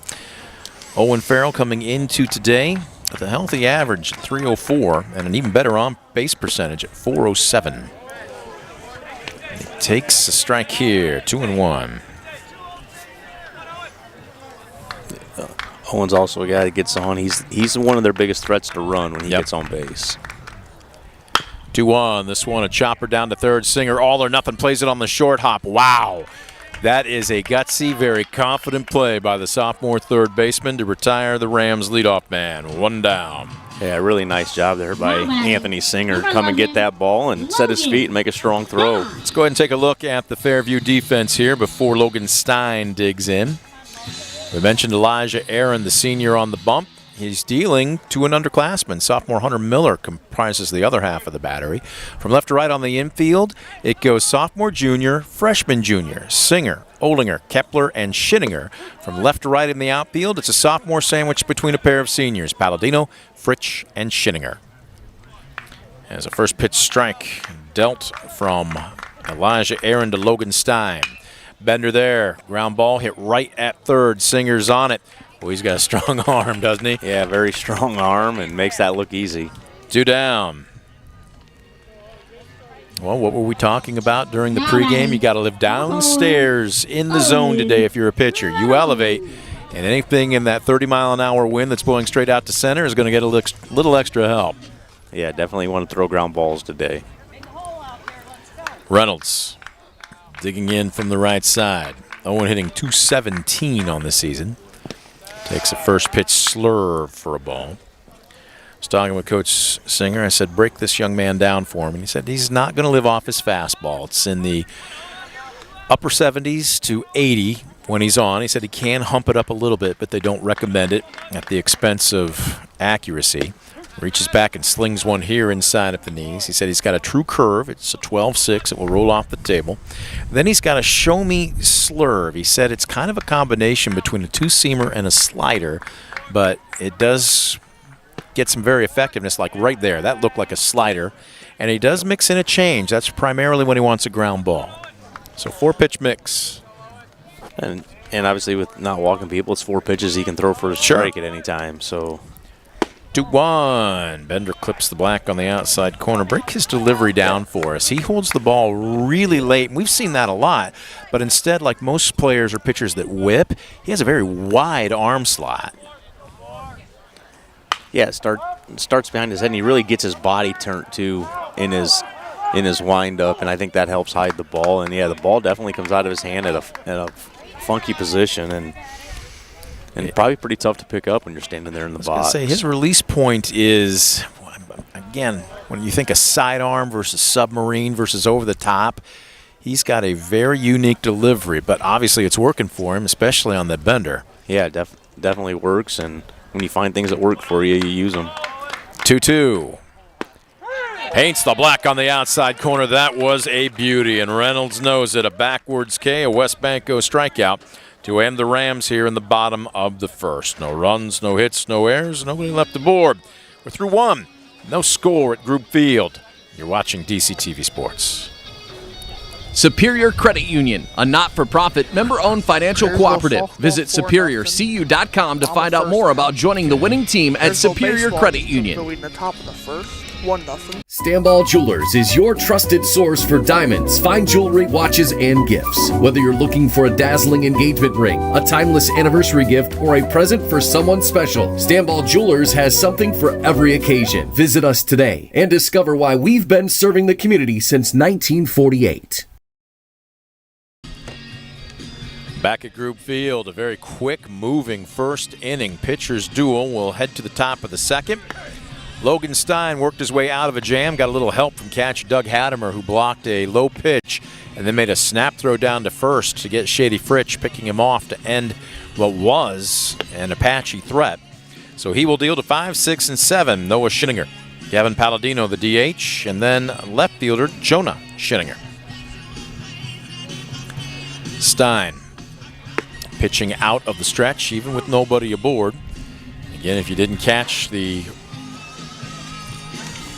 Owen Farrell coming into today with a healthy average at 304 and an even better on-base percentage at 407. He takes a strike here, 2-1. Owen's also a guy that gets on. He's one of their biggest threats to run when he gets on base. 2-1. This one, a chopper down to third. Singer, all or nothing, plays it on the short hop. Wow. That is a gutsy, very confident play by the sophomore third baseman to retire the Rams leadoff man. 1 down. Yeah, really nice job there by Anthony Singer. Come and get that ball and set his feet and make a strong throw. Let's go ahead and take a look at the Fairview defense here before Logan Stein digs in. We mentioned Elijah Aaron, the senior, on the bump. He's dealing to an underclassman. Sophomore Hunter Miller comprises the other half of the battery. From left to right on the infield, it goes sophomore junior, freshman junior, Singer, Olinger, Kepler, and Schinninger. From left to right in the outfield, it's a sophomore sandwich between a pair of seniors, Palladino, Fritsch, and Schinninger. As a first pitch strike dealt from Elijah Aaron to Logan Stein. Bender there, ground ball hit right at third. Singer's on it. Well, he's got a strong arm, doesn't he? Yeah, very strong arm and makes that look easy. 2 down. Well, what were we talking about during the pregame? You got to live downstairs in the zone today if you're a pitcher. You elevate, and anything in that 30-mile-an-hour wind that's blowing straight out to center is going to get a little extra help. Yeah, definitely want to throw ground balls today. Reynolds digging in from the right side. Owen hitting .217 on the season. Takes a first pitch slurve for a ball. I was talking with Coach Singer. I said, break this young man down for him. And he said he's not going to live off his fastball. It's in the upper 70s to 80 when he's on. He said he can hump it up a little bit, but they don't recommend it at the expense of accuracy. Reaches back and slings one here inside of the knees. He said he's got a true curve. It's a 12-6. It will roll off the table. Then he's got a show-me slurve. He said it's kind of a combination between a two-seamer and a slider, but it does get some very effectiveness, like right there. That looked like a slider. And he does mix in a change. That's primarily when he wants a ground ball. So 4-pitch mix. And obviously with not walking people, it's 4 pitches he can throw for a strike at any time. So 2-1. Bender clips the black on the outside corner. Break his delivery down for us. He holds the ball really late, and we've seen that a lot. But instead, like most players or pitchers that whip, he has a very wide arm slot. yeah, starts behind his head, and he really gets his body turned to in his windup, and I think that helps hide the ball. And yeah, the ball definitely comes out of his hand at a funky position, and probably pretty tough to pick up when you're standing there in the box. I was going to say, his release point is, again, when you think of sidearm versus submarine versus over the top, he's got a very unique delivery, but obviously it's working for him, especially on the bender. Yeah, definitely works, and when you find things that work for you, you use them. 2-2. Paints the black on the outside corner. That was a beauty, and Reynolds knows it. A backwards K, a West Banco strikeout to end the Rams here in the bottom of the first. No runs, no hits, no errors, nobody left aboard. We're through one. No score at Group Field. You're watching DCTV Sports. Superior Credit Union, a not-for-profit, member-owned financial cooperative. Visit SuperiorCU.com to find out more about joining the winning team at Superior Credit Union. Stanball Jewelers is your trusted source for diamonds, fine jewelry, watches, and gifts. Whether you're looking for a dazzling engagement ring, a timeless anniversary gift, or a present for someone special, Stanball Jewelers has something for every occasion. Visit us today and discover why we've been serving the community since 1948. Back at Group Field, a very quick moving first inning. Pitchers duel will head to the top of the second. Logan Stein worked his way out of a jam, got a little help from catcher Doug Hattemer, who blocked a low pitch and then made a snap throw down to first to get Shady Fritsch, picking him off to end what was an Apache threat. So he will deal to 5, 6, and 7. Noah Schinninger, Gavin Palladino, the DH, and then left fielder Jonah Schinninger. Stein pitching out of the stretch, even with nobody aboard. Again, if you didn't catch the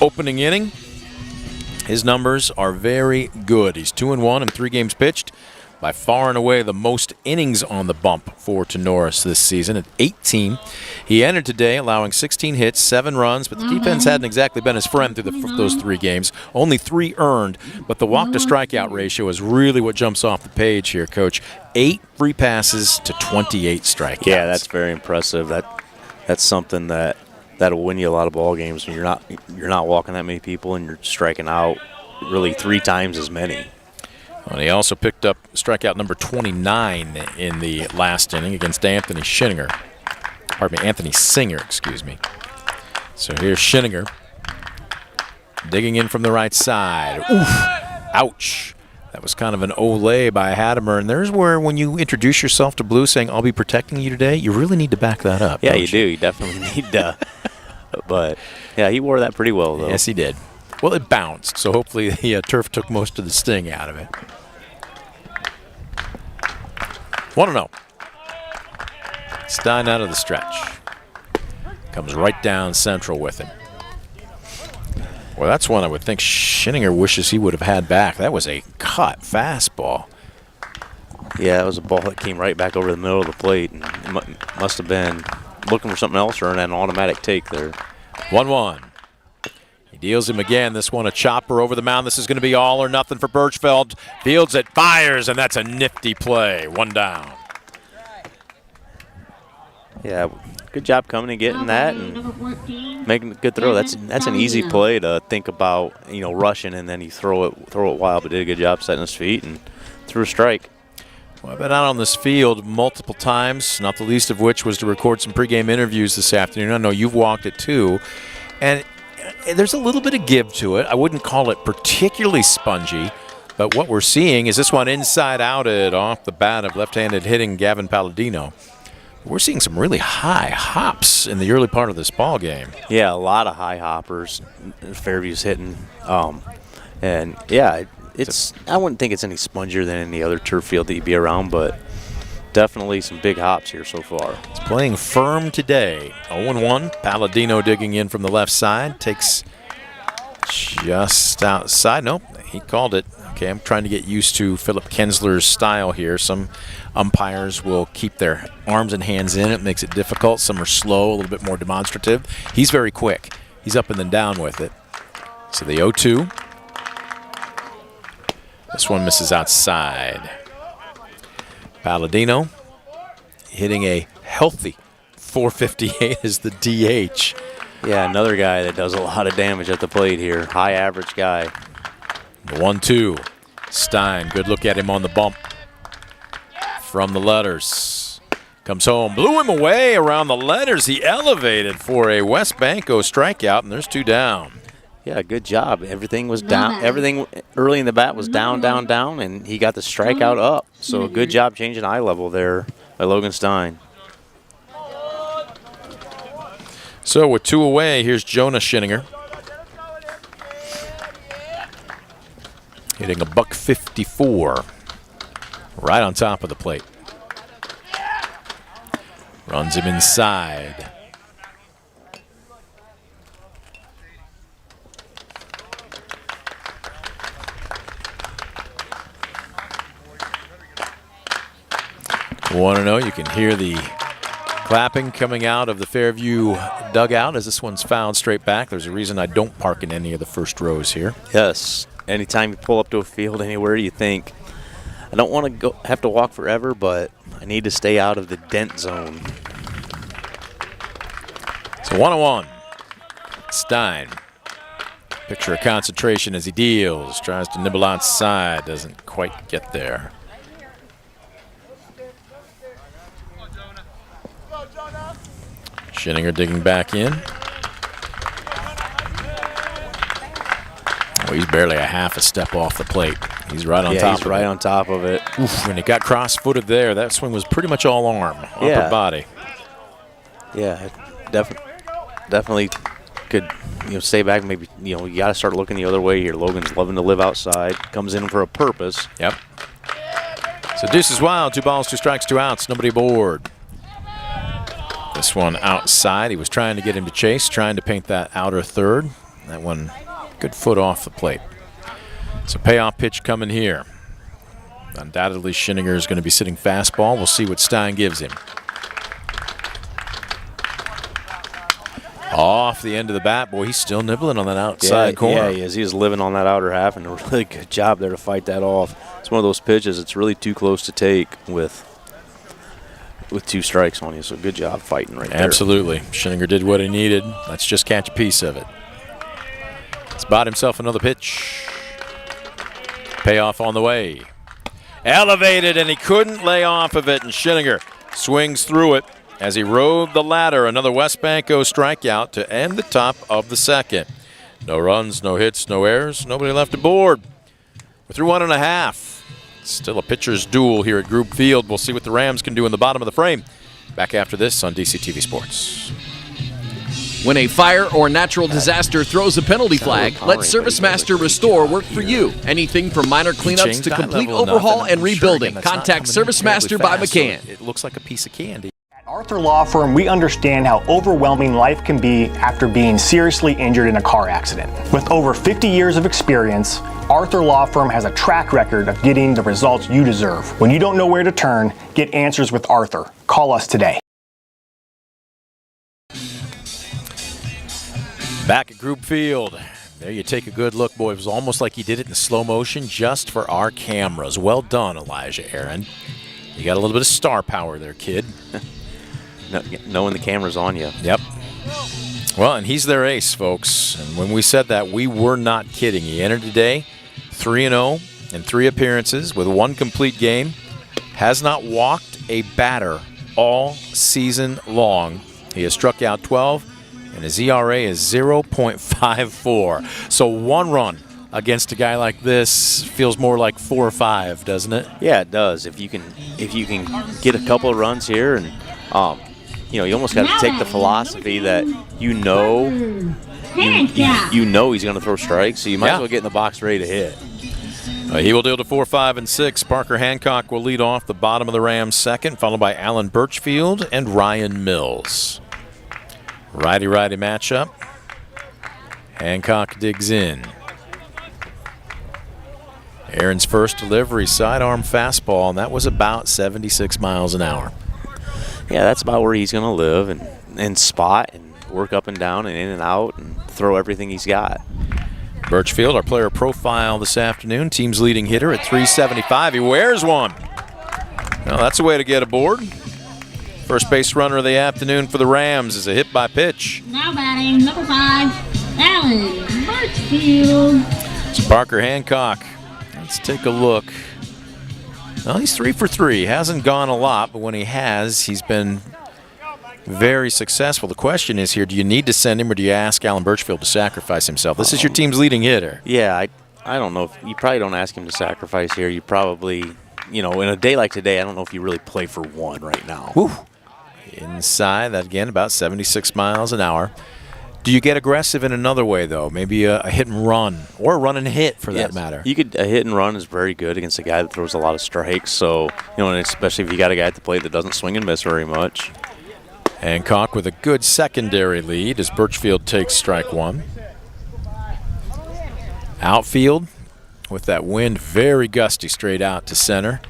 opening inning, his numbers are very good. He's 2-1 in 3 games pitched. By far and away the most innings on the bump for Tinora this season at 18. He entered today allowing 16 hits, 7 runs, but the defense hadn't exactly been his friend through those 3 games. Only 3 earned, but the walk-to-strikeout ratio is really what jumps off the page here, Coach. 8 free passes to 28 strikeouts. Yeah, that's very impressive. That's something that'll win you a lot of ball games when you're not walking that many people and you're striking out really 3 times as many. And he also picked up strikeout number 29 in the last inning against Anthony Singer, excuse me. So here's Schinninger digging in from the right side. Oof! Ouch! That was kind of an ole by Hattemer, and there's where when you introduce yourself to Blue saying, "I'll be protecting you today," you really need to back that up. Yeah, you do. You definitely need to. But, yeah, he wore that pretty well, though. Yes, he did. Well, it bounced, so hopefully the turf took most of the sting out of it. 1-0. Stein out of the stretch. Comes right down central with him. Well, that's one I would think Schinninger wishes he would have had back. That was a cut fastball. Yeah, it was a ball that came right back over the middle of the plate, and it must have been looking for something else or an automatic take there. 1-1. He deals him again. This one a chopper over the mound. This is going to be all or nothing for Birchfeld. Fields it, fires, and that's a nifty play. 1 down. Yeah, good job coming and getting that and making a good throw. That's an easy play to think about, rushing and then he throw it wild, but did a good job setting his feet and threw a strike. Well, I've been out on this field multiple times, not the least of which was to record some pregame interviews this afternoon. I know you've walked it too. And there's a little bit of give to it. I wouldn't call it particularly spongy, but what we're seeing is this one inside outed off the bat of left-handed hitting Gavin Palladino. We're seeing some really high hops in the early part of this ball game. Yeah, a lot of high hoppers. Fairview's hitting. And, yeah, I wouldn't think it's any spongier than any other turf field that you'd be around, but definitely some big hops here so far. It's playing firm today. 0-1. Palladino digging in from the left side. Takes just outside. Nope, he called it. Okay, I'm trying to get used to Philip Kensler's style here. Some umpires will keep their arms and hands in. It makes it difficult. Some are slow, a little bit more demonstrative. He's very quick. He's up and then down with it. So the 0-2. This one misses outside. Palladino hitting a healthy 458 as the DH. Yeah, another guy that does a lot of damage at the plate here. High average guy. The 1-2. Stein, good look at him on the bump. From the letters. Comes home, blew him away around the letters. He elevated for a West Banco strikeout, and there's 2 down. Yeah, good job. Everything was down. Everything early in the bat was down, down, down, and he got the strikeout up. So good job changing eye level there by Logan Stein. So with 2 away, here's Jonah Schinninger. Hitting a $154 right on top of the plate. Runs him inside. Want to know, you can hear the clapping coming out of the Fairview dugout as this one's fouled straight back. There's a reason I don't park in any of the first rows here. Yes. Anytime you pull up to a field anywhere, you think, I don't want to have to walk forever, but I need to stay out of the dent zone. So 1-1. Stein. Picture of concentration as he deals. Tries to nibble outside. Doesn't quite get there. Schinninger digging back in. Oh, he's barely a half a step off the plate. He's right on top of it. He's right on top of it. Oof, when it got cross-footed there, that swing was pretty much all arm, upper body. Yeah, definitely could stay back. Maybe you got to start looking the other way here. Logan's loving to live outside. Comes in for a purpose. Yep. So deuce is wild. 2 balls, 2 strikes, 2 outs. Nobody aboard. This one outside. He was trying to get him to chase, trying to paint that outer third. That one, good foot off the plate. So payoff pitch coming here. Undoubtedly, Schinninger is going to be sitting fastball. We'll see what Stein gives him. Off the end of the bat. Boy, he's still nibbling on that outside corner. Yeah, he is. He is living on that outer half, and a really good job there to fight that off. It's one of those pitches it's really too close to take with 2 strikes on you, so good job fighting right there. Absolutely. Schinninger did what he needed. Let's just catch a piece of it. He's bought himself another pitch. Payoff on the way. Elevated, and he couldn't lay off of it, and Schinninger swings through it as he rode the ladder. Another West Banco strikeout to end the top of the second. No runs, no hits, no errors, nobody left aboard. We're through 1.5. Still a pitcher's duel here at Group Field. We'll see what the Rams can do in the bottom of the frame. Back after this on DCTV Sports. When a fire or natural disaster throws a penalty flag, let ServiceMaster Restore work for you. Anything from minor cleanups to complete overhaul and rebuilding. Contact ServiceMaster by McCann. It looks like a piece of candy. At Arthur Law Firm, we understand how overwhelming life can be after being seriously injured in a car accident. With over 50 years of experience, Arthur Law Firm has a track record of getting the results you deserve. When you don't know where to turn, get answers with Arthur. Call us today. Back at Group Field. There you take a good look, boy. It was almost like he did it in slow motion just for our cameras. Well done, Elijah Aaron. You got a little bit of star power there, kid. Knowing the camera's on you. Yep. Well, and he's their ace, folks. And when we said that, we were not kidding. He entered today 3-0 in 3 appearances with 1 complete game. has not walked a batter all season long. He has struck out 12, and his ERA is 0.54. So 1 run against a guy like this feels more like 4 or 5, doesn't it? Yeah, it does. If you can get a couple of runs here, and you almost got to take the philosophy that you know he's going to throw strikes, so you might as well get in the box ready to hit. He will deal to 4, 5, and 6. Parker Hancock will lead off the bottom of the Rams second, followed by Alan Birchfield and Ryan Mills. Righty-righty matchup. Hancock digs in. Aaron's first delivery, sidearm fastball, and that was about 76 miles an hour. Yeah, that's about where he's going to live and spot and work up and down and in and out and throw everything he's got. Birchfield, our player profile this afternoon, team's leading hitter at 375. He wears one. Well, that's a way to get aboard. First base runner of the afternoon for the Rams is a hit by pitch. Now batting, number 5, Alan Birchfield. It's Parker Hancock. Let's take a look. Well, he's 3 for 3. Hasn't gone a lot, but when he has, he's been very successful. The question is here, do you need to send him or do you ask Alan Birchfield to sacrifice himself? This is your team's leading hitter. Yeah, I don't know. You probably don't ask him to sacrifice here. You probably, in a day like today, I don't know if you really play for 1 right now. Woo. Inside, that again, about 76 miles an hour. Do you get aggressive in another way, though? Maybe a hit and run or a run and hit, for that matter. A hit and run is very good against a guy that throws a lot of strikes. So, and especially if you got a guy at the plate that doesn't swing and miss very much. Hancock with a good secondary lead as Birchfield takes strike 1. Outfield with that wind very gusty straight out to center.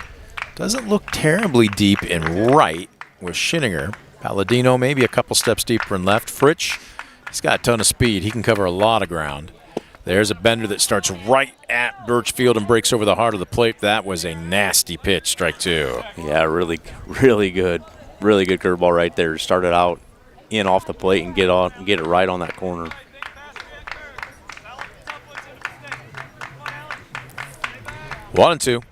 Doesn't look terribly deep in right with Schinninger. Palladino maybe a couple steps deeper in left. Fritsch, he's got a ton of speed. He can cover a lot of ground. There's a bender that starts right at Birchfield and breaks over the heart of the plate. That was a nasty pitch, strike 2. Yeah, really, really good. Really good curveball right there. Started out in off the plate and get it right on that corner. One and 2.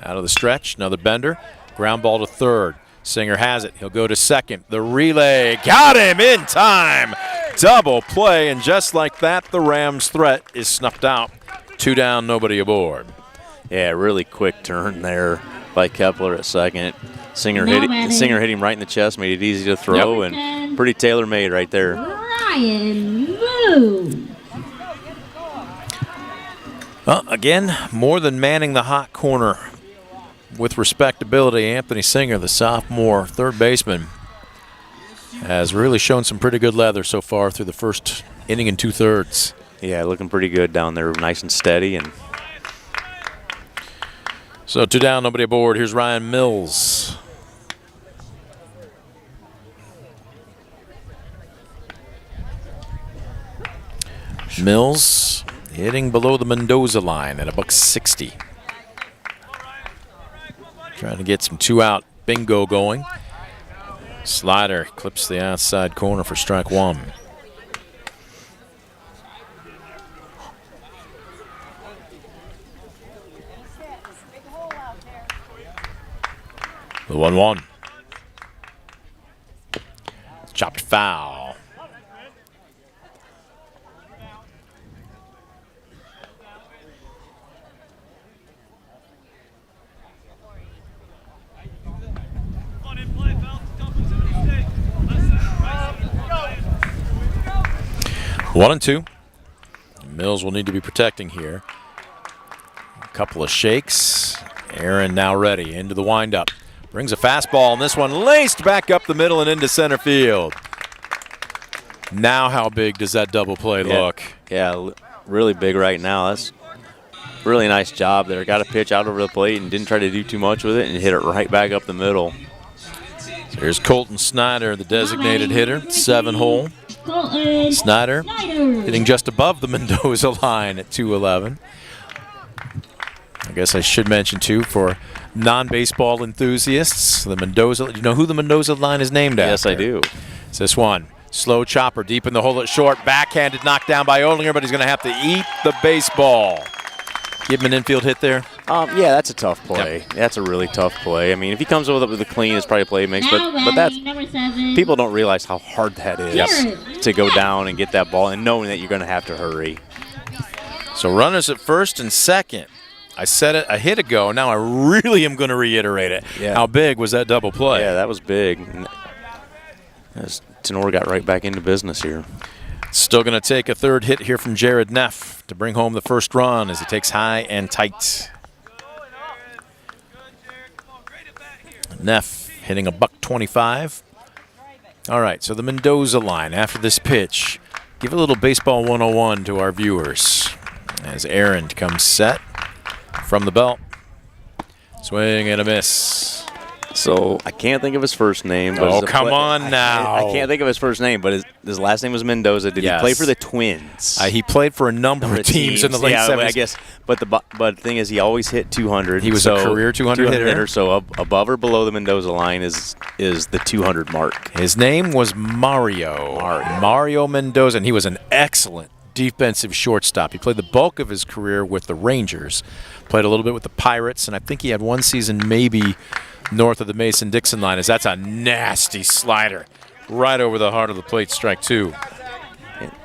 Out of the stretch, another bender. Ground ball to third. Singer has it. He'll go to second. The relay got him in time. Double play, and just like that, the Rams' threat is snuffed out. 2 down, nobody aboard. Yeah, really quick turn there by Kepler at second. Singer hit him right in the chest, made it easy to throw, and pretty tailor-made right there. Ryan Mills. Well, again, more than manning the hot corner with respectability, Anthony Singer, the sophomore third baseman, has really shown some pretty good leather so far through the first inning and 2/3. Yeah, looking pretty good down there, nice and steady. And so 2 down, nobody aboard. Here's Ryan Mills. Mills hitting below the Mendoza line at $160. Trying to get some 2-out bingo going. Slider clips the outside corner for strike 1. The 1-1. Chopped foul. One and 2. Mills will need to be protecting here. A couple of shakes. Aaron now ready into the windup. Brings a fastball, and this one laced back up the middle and into center field. Now how big does that double play look? Yeah, really big right now. That's really nice job there. Got a pitch out over the plate and didn't try to do too much with it and hit it right back up the middle. So here's Colton Snyder, the designated hitter, 7-hole. Snyder hitting just above the Mendoza line at 211. I guess I should mention, too, for non-baseball enthusiasts, the Mendoza. Do you know who the Mendoza line is named after? Yes, I do. It's this one. Slow chopper deep in the hole at short. Backhanded knocked down by Olinger, but he's going to have to eat the baseball. Give him an infield hit there. Yeah, that's a tough play. That's a really tough play. I mean, if he comes up with a clean, it's probably a play he makes. But that's number 7. people don't realize how hard that is to go down and get that ball and knowing that you're going to have to hurry. So runners at first and second. I said it a hit ago. Now I really am going to reiterate it. Yeah. How big was that double play? Yeah, that was big. As Tinora got right back into business here. Still going to take a third hit here from Jared Neff to bring home the first run as he takes high and tight. Neff hitting a $125. All right, so the Mendoza line after this pitch. Give a little baseball 101 to our viewers as Aaron comes set from the belt. Swing and a miss. So I can't think of his first name. But come on now. I can't think of his first name, but his last name was Mendoza. Did he play for the Twins? He played for a number of teams in the late 70s. I guess. But the thing is, he always hit 200. He was a career 200 hitter. So above or below the Mendoza line is the 200 mark. His name was Mario Mendoza, and he was an excellent defensive shortstop. He played the bulk of his career with the Rangers, played a little bit with the Pirates, and I think he had one season maybe north of the Mason-Dixon line, as that's a nasty slider right over the heart of the plate, strike 2.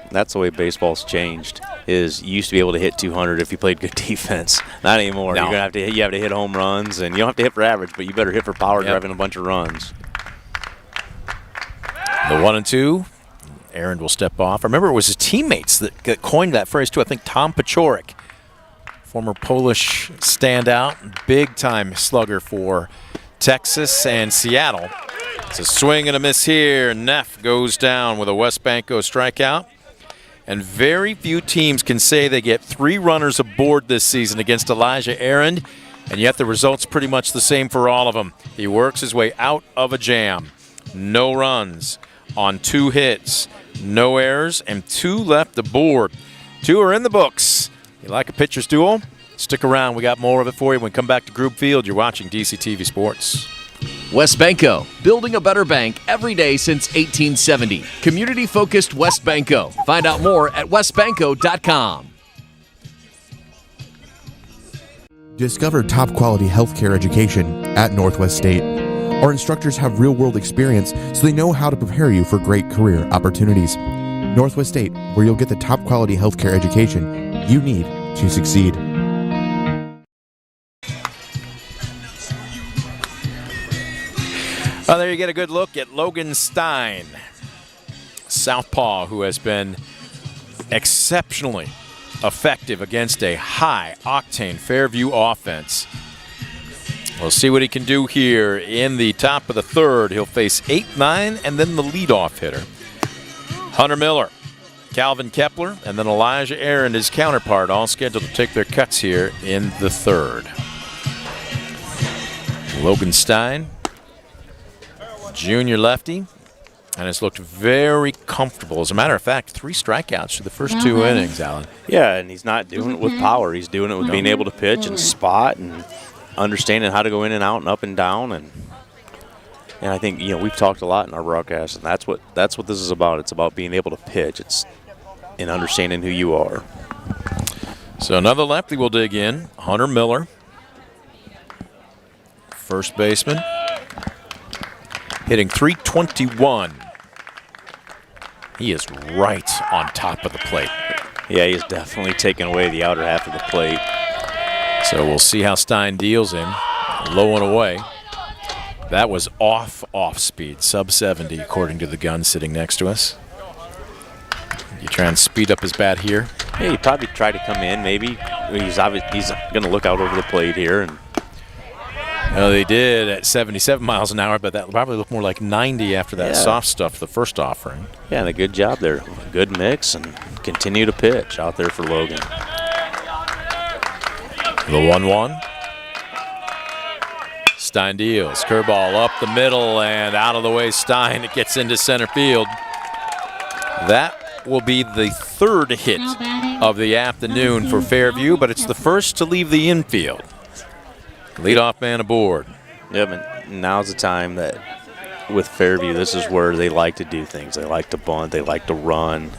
That's the way baseball's changed. Is you used to be able to hit 200 if you played good defense. Not anymore. No. You're gonna have to hit home runs, and you don't have to hit for average, but you better hit for power driving a bunch of runs. The 1-2. Aaron will step off. I remember it was his teammates that coined that phrase too. I think Tom Paciorek, former Polish standout, big-time slugger for Texas and Seattle. It's a swing and a miss here. Neff goes down with a West Banco strikeout. And very few teams can say they get 3 runners aboard this season against Elijah Aaron, and yet the result's pretty much the same for all of them. He works his way out of a jam. No runs on 2 hits, no errors, and 2 left aboard. 2 are in the books. You like a pitcher's duel? Stick around. We got more of it for you when we come back to Group Field. You're watching DCTV Sports. West Banco, building a better bank every day since 1870. Community-focused West Banco. Find out more at westbanco.com. Discover top-quality healthcare education at Northwest State. Our instructors have real-world experience, so they know how to prepare you for great career opportunities. Northwest State, where you'll get the top-quality healthcare education you need to succeed. Well, there you get a good look at Logan Stein, southpaw, who has been exceptionally effective against a high-octane Fairview offense. We'll see what he can do here in the top of the third. He'll face 8-9 and then the leadoff hitter, Hunter Miller, Calvin Kepler, and then Elijah Aaron, his counterpart, all scheduled to take their cuts here in the third. Logan Stein, junior lefty, and has looked very comfortable. As a matter of fact, 3 strikeouts through the first 2 innings, Alan. Yeah, and he's not doing it with power. He's doing it with being able to pitch and spot and understanding how to go in and out and up and down. And I think, we've talked a lot in our broadcast, and that's what this is about. It's about being able to pitch. It's in understanding who you are. So another lefty will dig in, Hunter Miller, first baseman, hitting .321. He is right on top of the plate. Yeah, he's definitely taken away the outer half of the plate. So we'll see how Stein deals him. Low and away. That was off speed, sub 70, according to the gun sitting next to us. You try and speed up his bat here. Yeah, he probably tried to come in, maybe. He's going to look out over the plate here. And well, they did at 77 miles an hour, but that probably looked more like 90 after that soft stuff, the first offering. Yeah, and a good job there. Good mix, and continue to pitch out there for Logan. The 1-1. Stein deals. Curveball up the middle and out of the way. Stein, it gets into center field. That will be the 3rd hit of the afternoon for Fairview, but it's the first to leave the infield. Leadoff man aboard. Yeah, but now's the time that with Fairview, this is where they like to do things. They like to bunt. They like to run.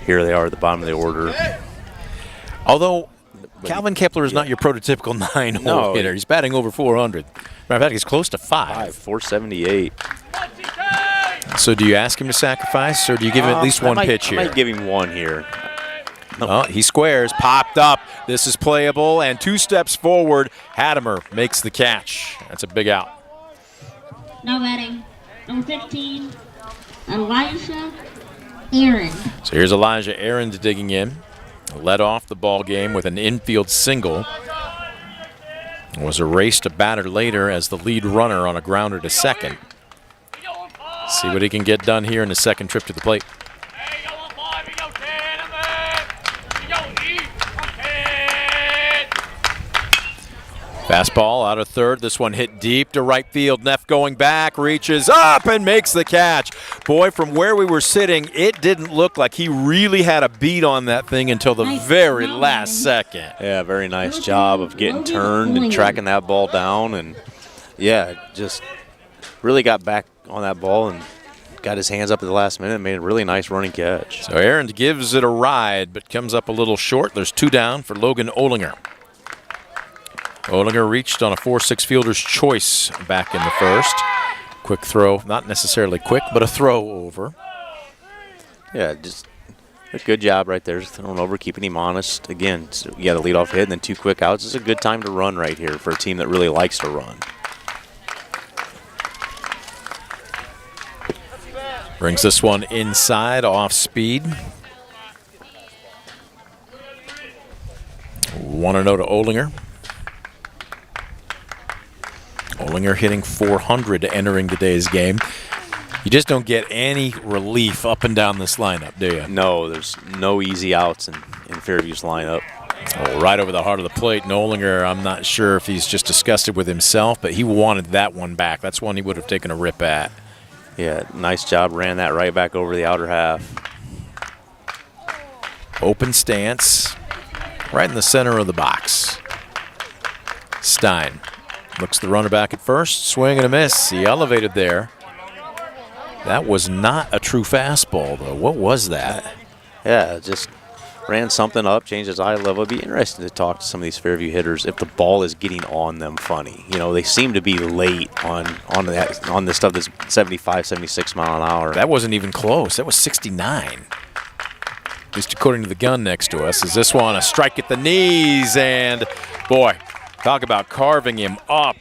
Here they are at the bottom of the order. Although Calvin Kepler is not your prototypical 9-hole hitter. He's batting over 400. Matter of fact, he's close to 5. 478. So do you ask him to sacrifice, or do you give him at least one pitch here? I might give him one here. Oh, he squares, popped up. This is playable, and 2 steps forward. Hattemer makes the catch. That's a big out. Now batting, number 15, Elijah Aaron. So here's Elijah Aaron digging in. Led off the ball game with an infield single. Was erased a batter later as the lead runner on a grounder to second. See what he can get done here in his second trip to the plate. Fastball out of third. This one hit deep to right field. Neff going back, reaches up and makes the catch. Boy, from where we were sitting, it didn't look like he really had a beat on that thing until the very last second. Yeah, very nice job of getting turned and tracking that ball down. And, yeah, just really got back on that ball and got his hands up at the last minute and made a really nice running catch. So Aaron gives it a ride, but comes up a little short. There's 2 down for Logan Olinger. Olinger reached on a 4-6 fielder's choice back in the first. Quick throw, not necessarily quick, but a throw over. Yeah, just a good job right there, just throwing over, keeping him honest. Again, so you got a leadoff hit and then 2 quick outs. It's a good time to run right here for a team that really likes to run. Brings this one inside, off speed. 1-0 to Olinger. Olinger hitting 400 entering today's game. You just don't get any relief up and down this lineup, do you? No, there's no easy outs in Fairview's lineup. Oh, right over the heart of the plate. And Olinger, I'm not sure if he's just disgusted with himself, but he wanted that one back. That's one he would have taken a rip at. Yeah, nice job. Ran that right back over the outer half. Open stance, right in the center of the box. Stein looks the runner back at first. Swing and a miss. He elevated there. That was not a true fastball, though. What was that? Yeah, just ran something up, changed his eye level. It'd be interesting to talk to some of these Fairview hitters if the ball is getting on them funny. You know, they seem to be late on this stuff that's 75, 76 mile an hour. That wasn't even close. That was 69. At least according to the gun next to us. Is this one a strike at the knees? And, boy, talk about carving him up.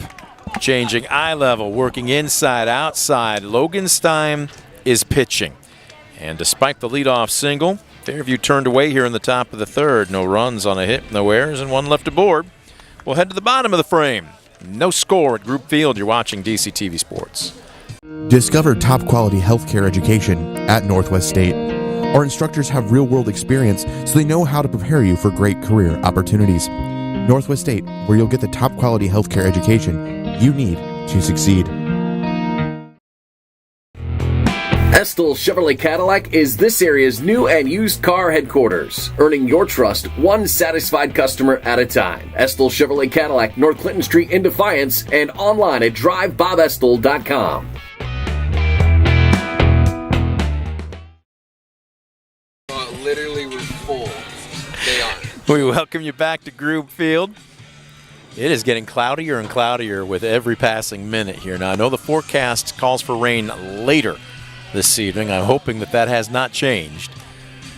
Changing eye level, working inside, outside. Logan Stein is pitching. And despite the leadoff single, Fairview turned away here in the top of the third. No runs on a hit, no errors, and 1 left aboard. We'll head to the bottom of the frame. No score at Group Field. You're watching DCTV Sports. Discover top-quality healthcare education at Northwest State. Our instructors have real-world experience, so they know how to prepare you for great career opportunities. Northwest State, where you'll get the top-quality healthcare education you need to succeed. Estill Chevrolet Cadillac is this area's new and used car headquarters, earning your trust one satisfied customer at a time. Estill Chevrolet Cadillac, North Clinton Street in Defiance, and online at drivebobestill.com. Literally was full. They aren't. We welcome you back to Group Field. It is getting cloudier and cloudier with every passing minute here. Now, I know the forecast calls for rain later this evening. I'm hoping that has not changed.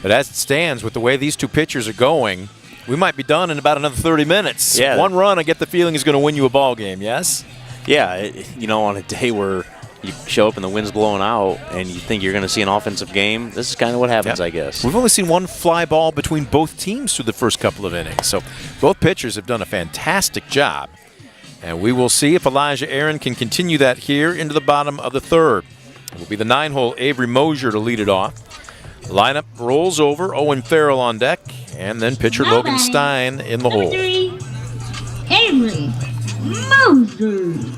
But as it stands, with the way these two pitchers are going, we might be done in about another 30 minutes. Yeah. 1 run, I get the feeling, is going to win you a ball game, yes? Yeah, on a day where you show up and the wind's blowing out and you think you're going to see an offensive game, this is kind of what happens, I guess. We've only seen 1 fly ball between both teams through the first couple of innings. So both pitchers have done a fantastic job. And we will see if Elijah Aaron can continue that here into the bottom of the third. It will be the 9-hole Avery Mosier to lead it off. Lineup rolls over, Owen Farrell on deck, and then pitcher Logan Stein in the hole. 3, Avery Mosier.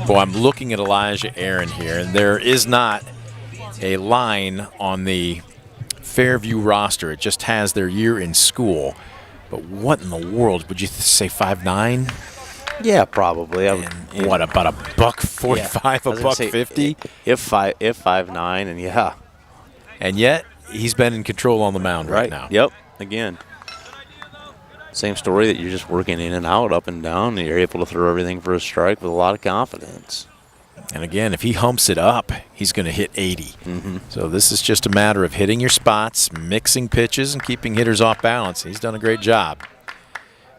Boy, I'm looking at Elijah Aaron here, and there is not a line on the Fairview roster. It just has their year in school. But what in the world? Would you say 5'9"? Yeah, probably. What, about $145, $150? If 5'9", and yeah. And yet, he's been in control on the mound right now. Yep, again. Same story that you're just working in and out, up and down, and you're able to throw everything for a strike with a lot of confidence. And again, if he humps it up, he's going to hit 80. So this is just a matter of hitting your spots, mixing pitches, and keeping hitters off balance. He's done a great job.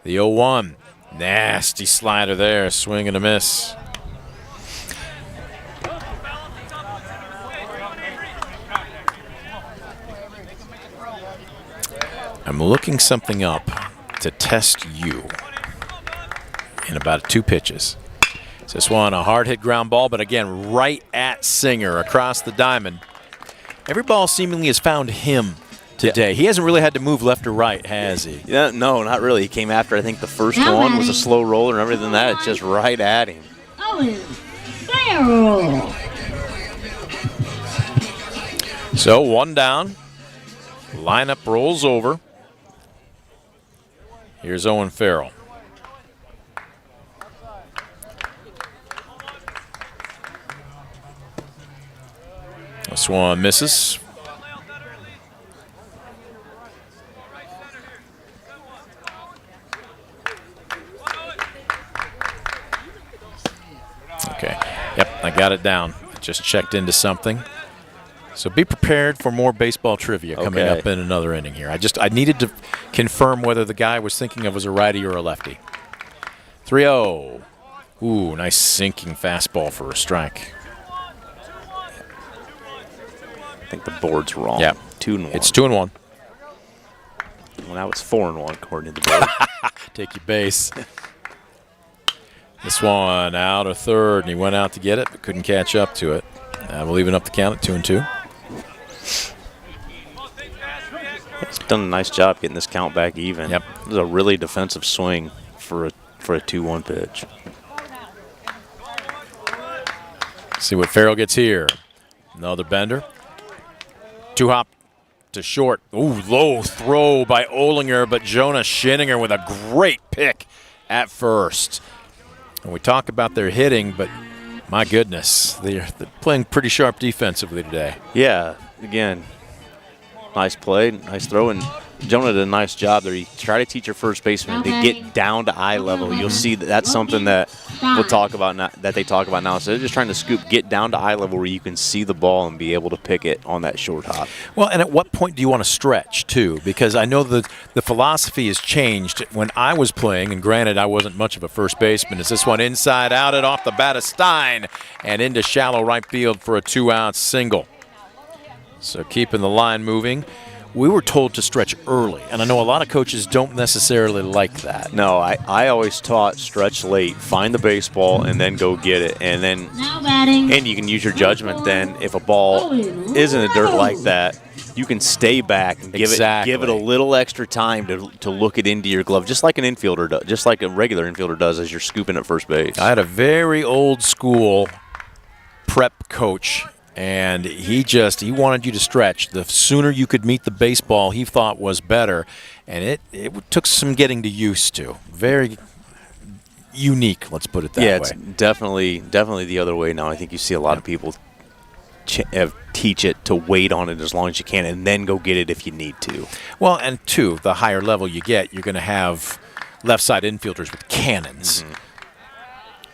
The 0-1, nasty slider there, swing and a miss. I'm looking something up to test you in about 2 pitches. This one, a hard hit ground ball, but again, right at Singer across the diamond. Every ball seemingly has found him today. He hasn't really had to move left or right, has he? Yeah, no, not really. He came after, I think the first one was a slow roller, and other than that, it's just right at him. Farrell. So 1 down. Lineup rolls over. Here's Owen Farrell. This one misses. Okay. Yep, I got it down. I just checked into something. So be prepared for more baseball trivia coming up in another inning here. I needed to confirm whether the guy I was thinking of was a righty or a lefty. 3-0. Ooh, nice sinking fastball for a strike. I think the board's wrong. Yeah. 2-1. It's 2-1. Well, now it's 4-1 according to the board. Take your base. This one out of third, and he went out to get it, but couldn't catch up to it. We'll even up the count at 2-2. He's done a nice job getting this count back even. Yep. It was a really defensive swing for a 2-1 pitch. See what Farrell gets here. Another bender. 2-hop to short. Ooh, low throw by Olinger, but Jonah Schinninger with a great pick at first. And we talk about their hitting, but my goodness, they're playing pretty sharp defensively today. Yeah, again, nice play, nice throw, and Jonah did a nice job there. You try to teach your first baseman to get down to eye level. You'll see that's something that we'll talk about now, that they talk about now. So they're just trying to scoop, get down to eye level where you can see the ball and be able to pick it on that short hop. Well, and at what point do you want to stretch, too? Because I know the philosophy has changed. When I was playing, and granted I wasn't much of a first baseman, is this one inside out and off the bat of Stein and into shallow right field for a 2-out single. So keeping the line moving. We were told to stretch early, and I know a lot of coaches don't necessarily like that. No, I always taught stretch late, find the baseball, and then go get it. And then and you can use your judgment then. If a ball is in the dirt like that, you can stay back and give it a little extra time to look it into your glove, just like an infielder does, just like a regular infielder does as you're scooping at first base. I had a very old school prep coach, and he wanted you to stretch. The sooner you could meet the baseball, he thought was better. And it took some getting to used to. Very unique, let's put it that way. Yeah, it's definitely the other way now. I think you see a lot of people teach it to wait on it as long as you can and then go get it if you need to. Well, and two, the higher level you get, you're going to have left side infielders with cannons. Mm-hmm.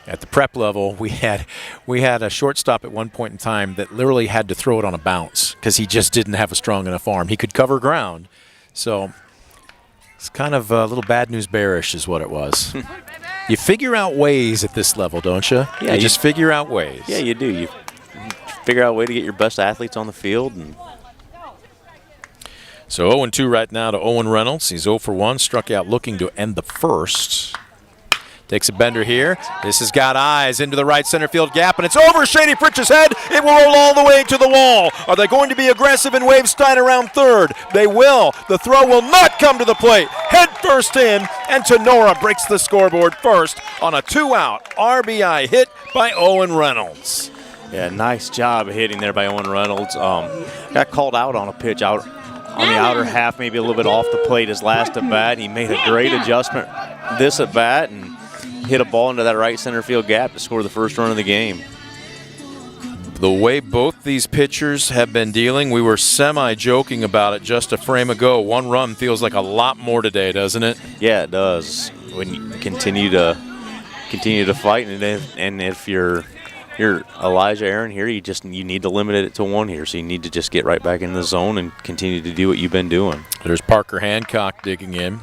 At the prep level, we had a shortstop at one point in time that literally had to throw it on a bounce because he just didn't have a strong enough arm. He could cover ground. So it's kind of a little bad news bearish is what it was. You figure out ways at this level, don't you? Yeah, you just figure out ways. Yeah, you do. You figure out a way to get your best athletes on the field. And so 0-2 right now to Owen Reynolds. He's 0 for 1, struck out looking to end the first. Takes a bender here. This has got eyes into the right center field gap, and it's over Shady Fritch's head. It will roll all the way to the wall. Are they going to be aggressive and wave Stein around third? They will. The throw will not come to the plate. Head first in, and Tinora breaks the scoreboard first on a 2-out RBI hit by Owen Reynolds. Yeah, nice job hitting there by Owen Reynolds. Got called out on a pitch out on the outer half, maybe a little bit off the plate his last at bat. He made a great adjustment this at bat and hit a ball into that right center field gap to score the first run of the game. The way both these pitchers have been dealing, we were semi-joking about it just a frame ago. 1 run feels like a lot more today, doesn't it? Yeah, it does. When you continue to fight, and if you're Elijah Aaron here, you need to limit it to 1 here. So you need to just get right back in the zone and continue to do what you've been doing. There's Parker Hancock digging in.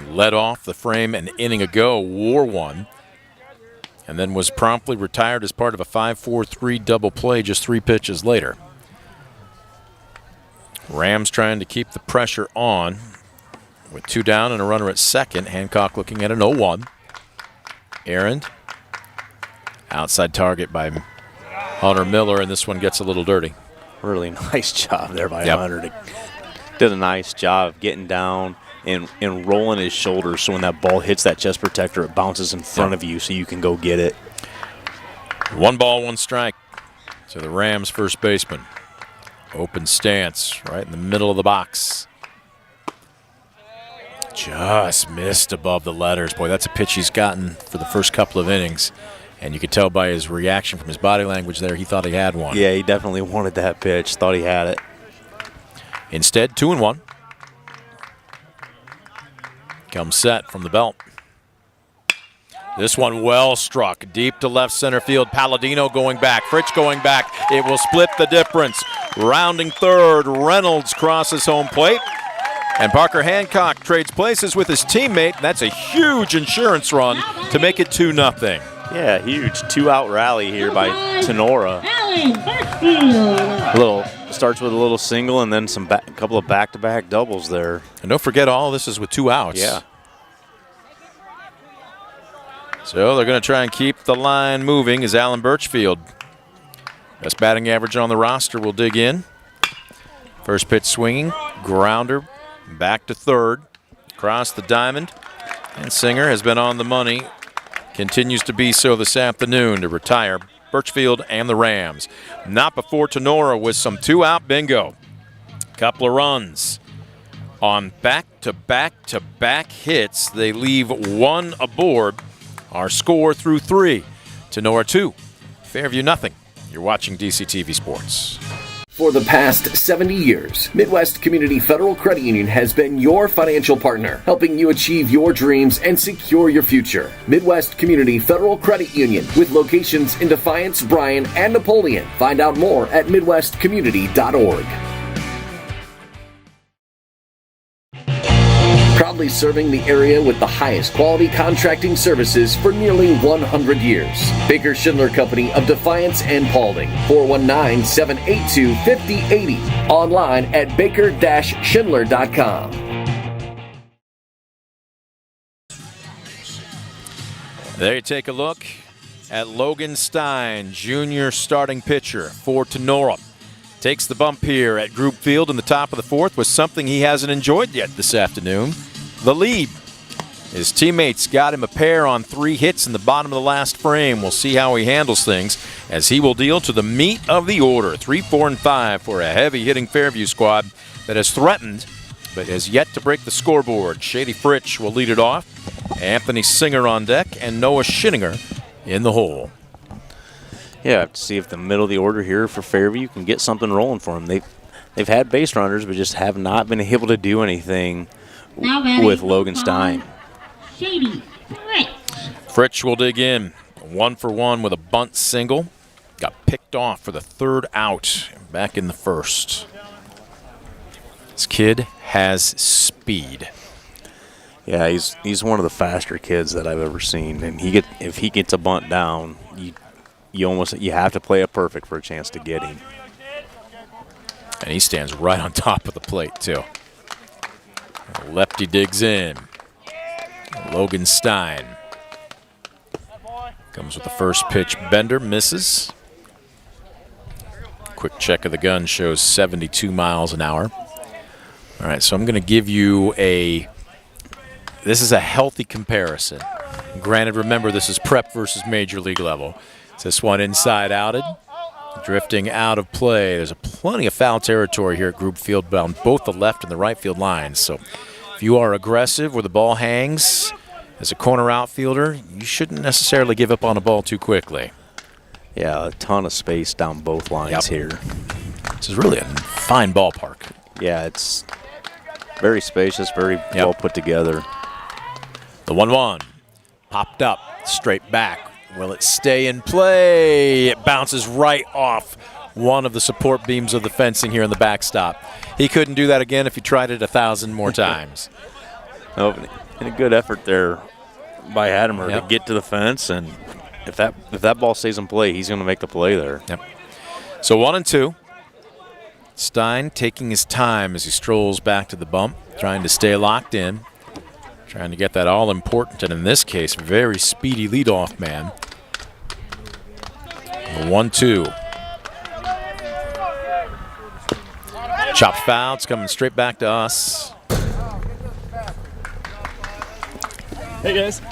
Led off the frame an inning ago, wore 1. And then was promptly retired as part of a 5-4-3 double play just 3 pitches later. Rams trying to keep the pressure on with 2 down and a runner at second. Hancock looking at an 0-1. Aaron, outside target by Hunter Miller, and this one gets a little dirty. Really nice job there by Hunter. Did a nice job of getting down and rolling his shoulders, so when that ball hits that chest protector, it bounces in front of you so you can go get it. 1 ball, 1 strike to the Rams first baseman. Open stance right in the middle of the box. Just missed above the letters. Boy, that's a pitch he's gotten for the first couple of innings. And you could tell by his reaction from his body language there, he thought he had one. Yeah, he definitely wanted that pitch, thought he had it. Instead, 2-1. Comes set from the belt. This one well struck, deep to left center field. Palladino going back, Fritsch going back. It will split the difference. Rounding third, Reynolds crosses home plate. And Parker Hancock trades places with his teammate. That's a huge insurance run to make it 2-0. Yeah, huge 2-out rally here by Tinora. Starts with a little single and then a couple of back-to-back doubles there. And don't forget, all this is with 2 outs. Yeah. So they're going to try and keep the line moving as Alan Birchfield, best batting average on the roster, will dig in. First pitch swinging, grounder, back to third, across the diamond. And Singer has been on the money, continues to be so this afternoon to retire Birchfield and the Rams. Not before Tinora with some 2-out bingo. Couple of runs on back-to-back-to-back hits. They leave 1 aboard. Our score through 3. Tinora 2, Fairview nothing. You're watching DCTV Sports. For the past 70 years, Midwest Community Federal Credit Union has been your financial partner, helping you achieve your dreams and secure your future. Midwest Community Federal Credit Union, with locations in Defiance, Bryan, and Napoleon. Find out more at midwestcommunity.org. Proudly serving the area with the highest quality contracting services for nearly 100 years. Baker Schindler Company of Defiance and Paulding. 419-782-5080. Online at baker-schindler.com. There you take a look at Logan Stein, junior starting pitcher for Tinora. Takes the bump here at Group Field in the top of the 4th with something he hasn't enjoyed yet this afternoon, the lead. His teammates got him a pair on 3 hits in the bottom of the last frame. We'll see how he handles things as he will deal to the meat of the order. 3, 4, and 5 for a heavy-hitting Fairview squad that has threatened but has yet to break the scoreboard. Shady Fritsch will lead it off. Anthony Singer on deck and Noah Schinninger in the hole. Yeah, I have to see if the middle of the order here for Fairview can get something rolling for them. They've had base runners, but just have not been able to do anything with Logan Stein. Shady Fritsch will dig in. 1 for 1 with a bunt single. Got picked off for the 3rd out back in the 1st. This kid has speed. Yeah, he's one of the faster kids that I've ever seen, and if he gets a bunt down, you have to play it perfect for a chance to get him. And he stands right on top of the plate, too. Lefty digs in. Logan Stein comes with the first pitch. Bender misses. Quick check of the gun shows 72 miles an hour. All right, so I'm going to give you this is a healthy comparison. Granted, remember, this is prep versus major league level. Is this one inside outed? Drifting out of play. There's plenty of foul territory here at Group Field on both the left and the right field lines. So if you are aggressive where the ball hangs as a corner outfielder, you shouldn't necessarily give up on a ball too quickly. Yeah, a ton of space down both lines here. This is really a fine ballpark. Yeah, it's very spacious, very well put together. The 1-1 popped up, straight back. Will it stay in play? It bounces right off one of the support beams of the fencing here in the backstop. He couldn't do that again if he tried it 1,000 more times. And a good effort there by Hadamar to get to the fence, and if that ball stays in play, he's going to make the play there. Yep. So 1-2. Stein taking his time as he strolls back to the bump, trying to stay locked in, trying to get that all-important, and in this case, very speedy leadoff man. The 1-2. Chopped foul. It's coming straight back to us. Hey, guys.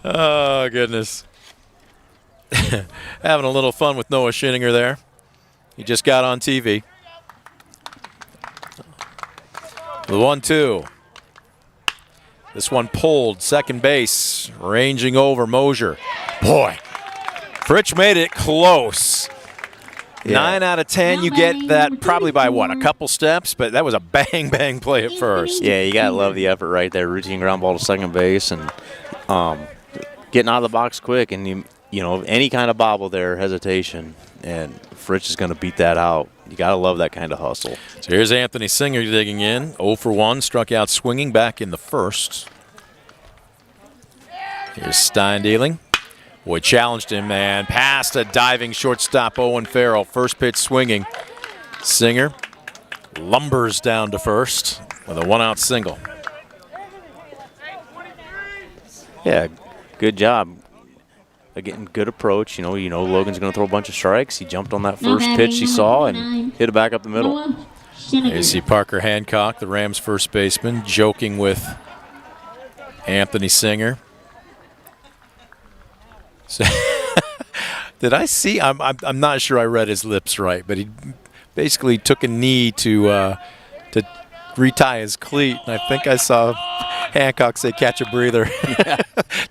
Oh, goodness. Having a little fun with Noah Schinninger there. He just got on TV. The 1-2. This one pulled, second base, ranging over Mosier. Boy, Fritch made it close. 9 out of 10, you get that probably by what, a couple steps, but that was a bang play at first. Yeah, you gotta love the effort right there. Routine ground ball to second base and getting out of the box quick, and you know any kind of bobble there, hesitation, and Fritch is going to beat that out. You gotta love that kind of hustle. So here's Anthony Singer digging in, 0 for 1, struck out swinging back in the first. Here's Stein dealing. Boy, challenged him, man. Past a diving shortstop, Owen Farrell. First pitch swinging. Singer lumbers down to first with a 1-out single. Yeah, good job. Again, good approach. You know, Logan's going to throw a bunch of strikes. He jumped on that first pitch he saw and hit it back up the middle. There you see Parker Hancock, the Rams' first baseman, joking with Anthony Singer. So did I see? I'm not sure I read his lips right, but he basically took a knee to retie his cleat, and I think I saw Hancock say, "Catch a breather." Yeah.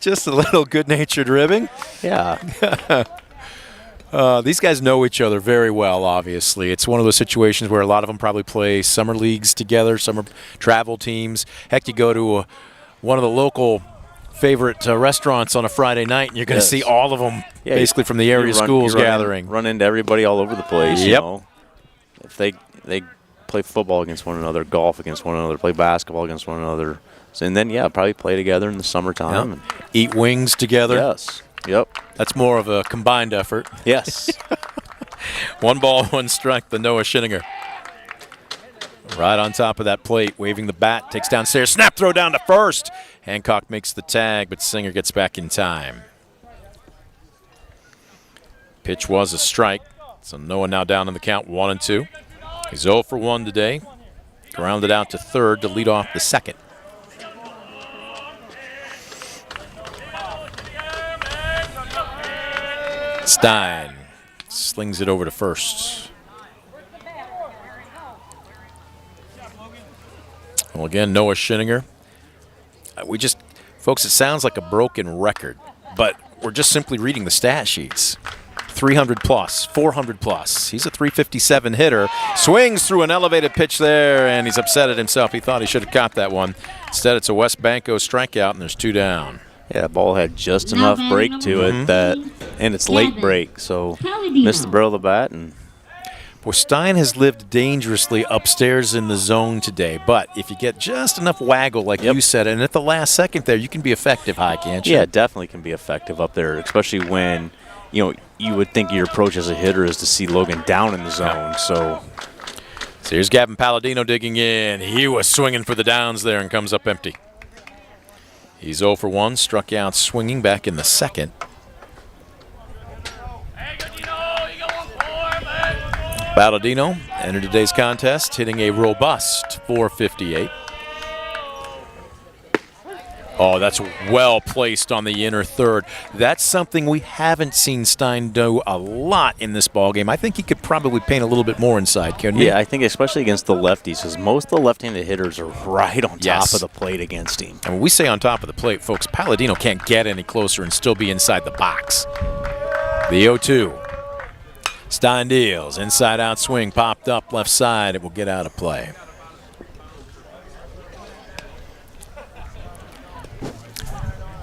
Just a little good-natured ribbing. Yeah. These guys know each other very well, obviously. It's one of those situations where a lot of them probably play summer leagues together, summer travel teams. Heck, you go to one of the local favorite restaurants on a Friday night, and you're going to see all of them basically from the area schools gathering. Run into everybody all over the place. Yep. You know, if they play football against one another, golf against one another, play basketball against one another, and then probably play together in the summertime. Yep. And eat wings together. Yes. Yep. That's more of a combined effort. Yes. 1 ball, 1 strike, the Noah Schinninger. Right on top of that plate, waving the bat, takes downstairs, snap throw down to first. Hancock makes the tag, but Singer gets back in time. Pitch was a strike, so Noah now down in the count, 1-2. He's 0 for 1 today. Grounded out to third to lead off the second. Stein slings it over to first. Well, again, Noah Schinninger. Folks, it sounds like a broken record, but we're just simply reading the stat sheets. 300 plus, 400 plus. He's a 357 hitter. Swings through an elevated pitch there, and he's upset at himself. He thought he should have caught that one. Instead, it's a Wes Banco strikeout, and there's 2 down. Yeah, that ball had just enough break to it and it's late break, so missed the barrel of the bat. And boy, Stein has lived dangerously upstairs in the zone today, but if you get just enough waggle, like you said, and at the last second there, you can be effective high, can't you? Yeah, definitely can be effective up there, especially when, you would think your approach as a hitter is to see Logan down in the zone. So here's Gavin Palladino digging in. He was swinging for the downs there and comes up empty. He's 0 for 1, struck out swinging back in the second. Palladino entered today's contest hitting a robust .458. Oh, that's well placed on the inner third. That's something we haven't seen Stein do a lot in this ballgame. I think he could probably paint a little bit more inside, couldn't he? Yeah, I think especially against the lefties, because most of the left-handed hitters are right on top of the plate against him. And when we say on top of the plate, folks, Palladino can't get any closer and still be inside the box. The 0-2. Stein deals. Inside-out swing popped up left side. It will get out of play.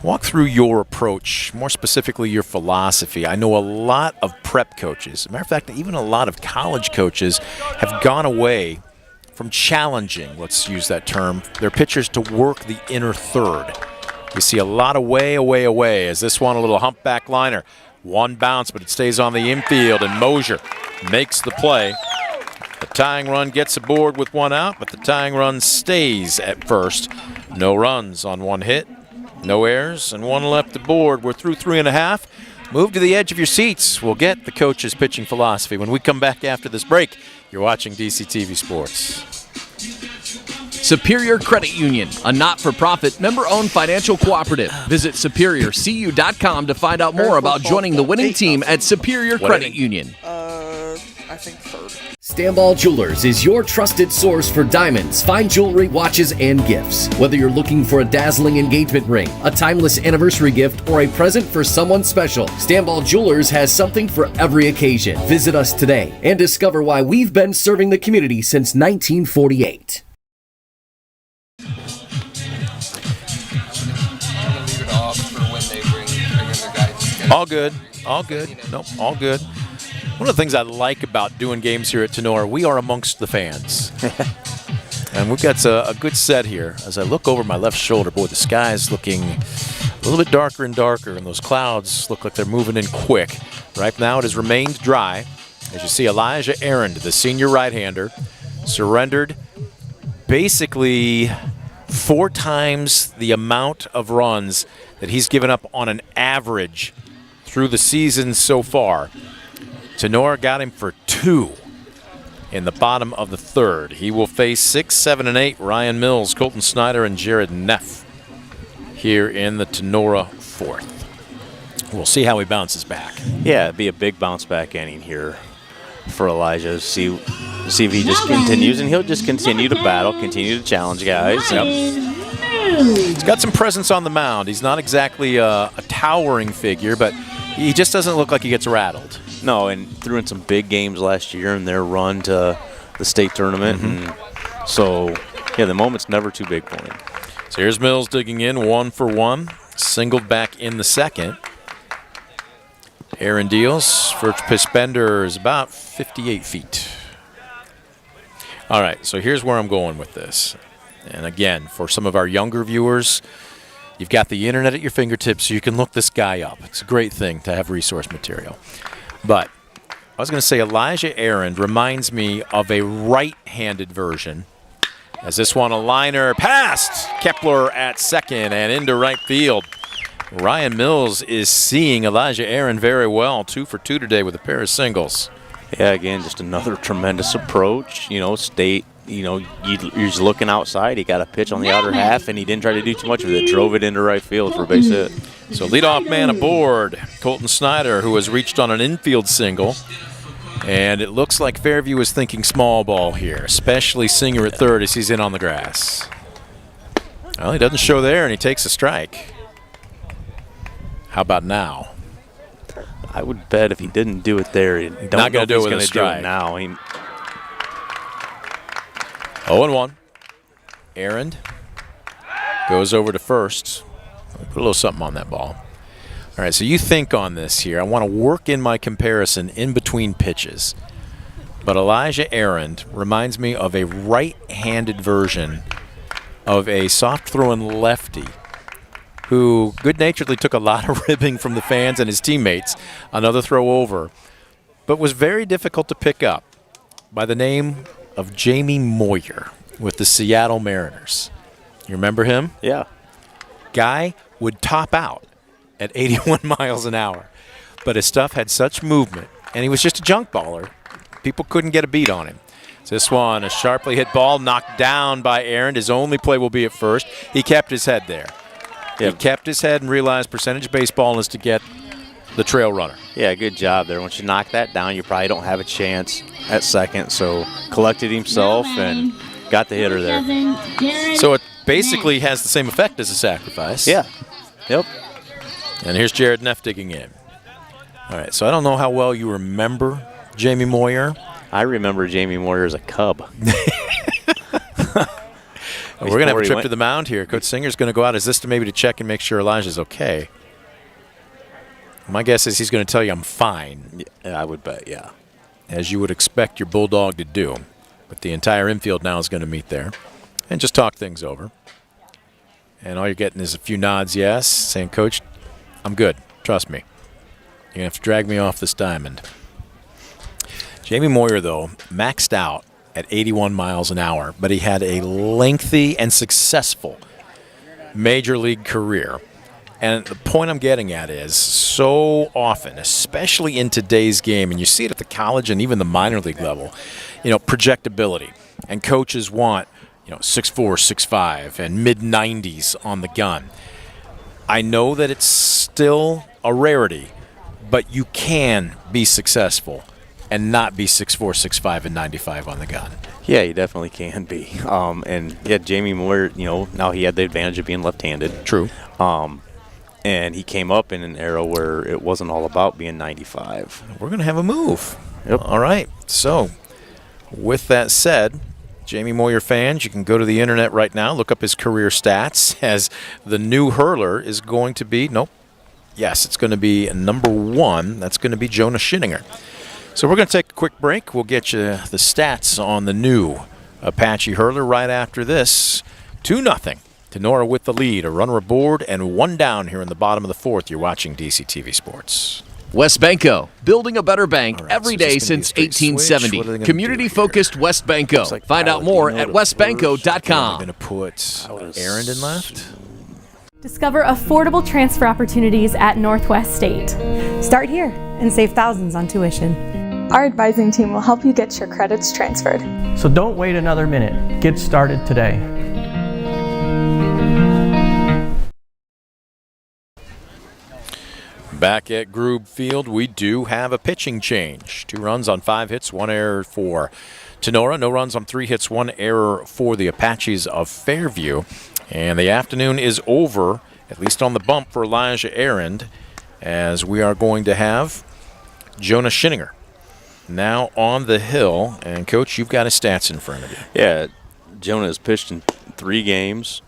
Walk through your approach, more specifically your philosophy. I know a lot of prep coaches, as a matter of fact, even a lot of college coaches have gone away from challenging, let's use that term, their pitchers to work the inner third. You see a lot of away, as this one, a little humpback liner. One bounce, but it stays on the infield, and Mosier makes the play. The tying run gets aboard with one out, but the tying run stays at first. No runs on one hit. No errors and one left aboard. We're through 3.5. Move to the edge of your seats. We'll get the coach's pitching philosophy when we come back after this break. You're watching DCTV Sports. Superior Credit Union, a not-for-profit, member-owned financial cooperative. Visit SuperiorCU.com to find out more about joining the winning team at Superior Credit Union. I think third. Stanball Jewelers is your trusted source for diamonds, fine jewelry, watches, and gifts. Whether you're looking for a dazzling engagement ring, a timeless anniversary gift, or a present for someone special, Stanball Jewelers has something for every occasion. Visit us today and discover why we've been serving the community since 1948. All good. Nope, all good. One of the things I like about doing games here at Tinora, we are amongst the fans. And we've got a good set here. As I look over my left shoulder, boy, the sky is looking a little bit darker and darker, and those clouds look like they're moving in quick. Right now it has remained dry. As you see, Elijah Arend, the senior right-hander, surrendered basically 4 times the amount of runs that he's given up on an average through the season so far. Tinora got him for 2 in the bottom of the third. He will face 6, 7, and 8 Ryan Mills, Colton Snyder, and Jared Neff here in the Tinora fourth. We'll see how he bounces back. Yeah, it'd be a big bounce back inning here for Elijah. See if he just continues, and he'll just continue to battle, continue to challenge guys. He's got some presence on the mound. He's not exactly a towering figure, but he just doesn't look like he gets rattled. No, and threw in some big games last year in their run to the state tournament. And so, yeah, the moment's never too big for him. So here's Mills digging in, 1 for 1. Singled back in the second. Aaron deals. First pitch bender is about 58 feet. All right, so here's where I'm going with this. And again, for some of our younger viewers, you've got the internet at your fingertips, so you can look this guy up. It's a great thing to have resource material. But I was going to say Elijah Arend reminds me of a right-handed version. As this one, a liner past Kepler at second and into right field. Ryan Mills is seeing Elijah Arend very well. 2 for 2 today with a pair of singles. Yeah, again, just another tremendous approach. You're just looking outside. He got a pitch on the outer half, and he didn't try to do too much of it. Drove it into right field for a base hit. So leadoff man aboard, Colton Snyder, who has reached on an infield single. And it looks like Fairview is thinking small ball here, especially Singer at third as he's in on the grass. Well, he doesn't show there, and he takes a strike. How about now? I would bet if he didn't do it there, he's not going to do it with a strike. Now. 0-1. Arend goes over to first. Put a little something on that ball. All right, so you think on this here. I want to work in my comparison in between pitches. But Elijah Arend reminds me of a right-handed version of a soft-throwing lefty who good-naturedly took a lot of ribbing from the fans and his teammates, another throw over, but was very difficult to pick up, by the name of Jamie Moyer with the Seattle Mariners. You remember him? Yeah. Guy would top out at 81 miles an hour, but his stuff had such movement, and he was just a junk baller. People couldn't get a beat on him. So this one, a sharply hit ball knocked down by Arend. His only play will be at first. He kept his head there. He kept his head and realized percentage baseball is to get the trail runner. Yeah, good job there. Once you knock that down, you probably don't have a chance at second. So collected himself and got the hitter there. So it basically has the same effect as a sacrifice. Yeah. Yep. And here's Jared Neff digging in. All right, so I don't know how well you remember Jamie Moyer. I remember Jamie Moyer as a Cub. We're going to have a trip to the mound here. Coach Singer's going to go out. Is this to maybe to check and make sure Elijah's okay? My guess is he's going to tell you I'm fine. Yeah, I would bet, yeah. As you would expect your Bulldog to do. But the entire infield now is going to meet there and just talk things over. And all you're getting is a few nods, yes, saying, Coach, I'm good. Trust me. You're going to have to drag me off this diamond. Jamie Moyer, though, maxed out at 81 miles an hour, but he had a lengthy and successful major league career. And the point I'm getting at is so often, especially in today's game, and you see it at the college and even the minor league level, projectability. And coaches want, 6'4", 6'5", and mid-90s on the gun. I know that it's still a rarity, but you can be successful and not be 6'4", 6'5", and 95 on the gun. Yeah, you definitely can be. And yeah, Jamie Moyer, now he had the advantage of being left-handed. True. And he came up in an era where it wasn't all about being 95. We're going to have a move. Yep. All right. So, with that said, Jamie Moyer fans, you can go to the internet right now, look up his career stats, as the new hurler is going to be, yes, it's going to be number 1. That's going to be Jonah Schinninger. So we're going to take a quick break. We'll get you the stats on the new Apache hurler right after this. 2-0. Tinora with the lead, a runner aboard, and 1 down here in the bottom of the 4th. You're watching DCTV Sports. West Banco, building a better bank every day since 1870. Community-focused West Banco. Find out more at westbanco.com. We're going to put Aaron in left. Discover affordable transfer opportunities at Northwest State. Start here and save thousands on tuition. Our advising team will help you get your credits transferred. So don't wait another minute. Get started today. Back at Grube Field, we do have a pitching change. 2 runs on 5 hits, 1 error for Tinora. No runs on 3 hits, 1 error for the Apaches of Fairview. And the afternoon is over, at least on the bump for Elijah Arend, as we are going to have Jonah Schinninger now on the hill. And, Coach, you've got his stats in front of you. Yeah, Jonah has pitched in 3 games,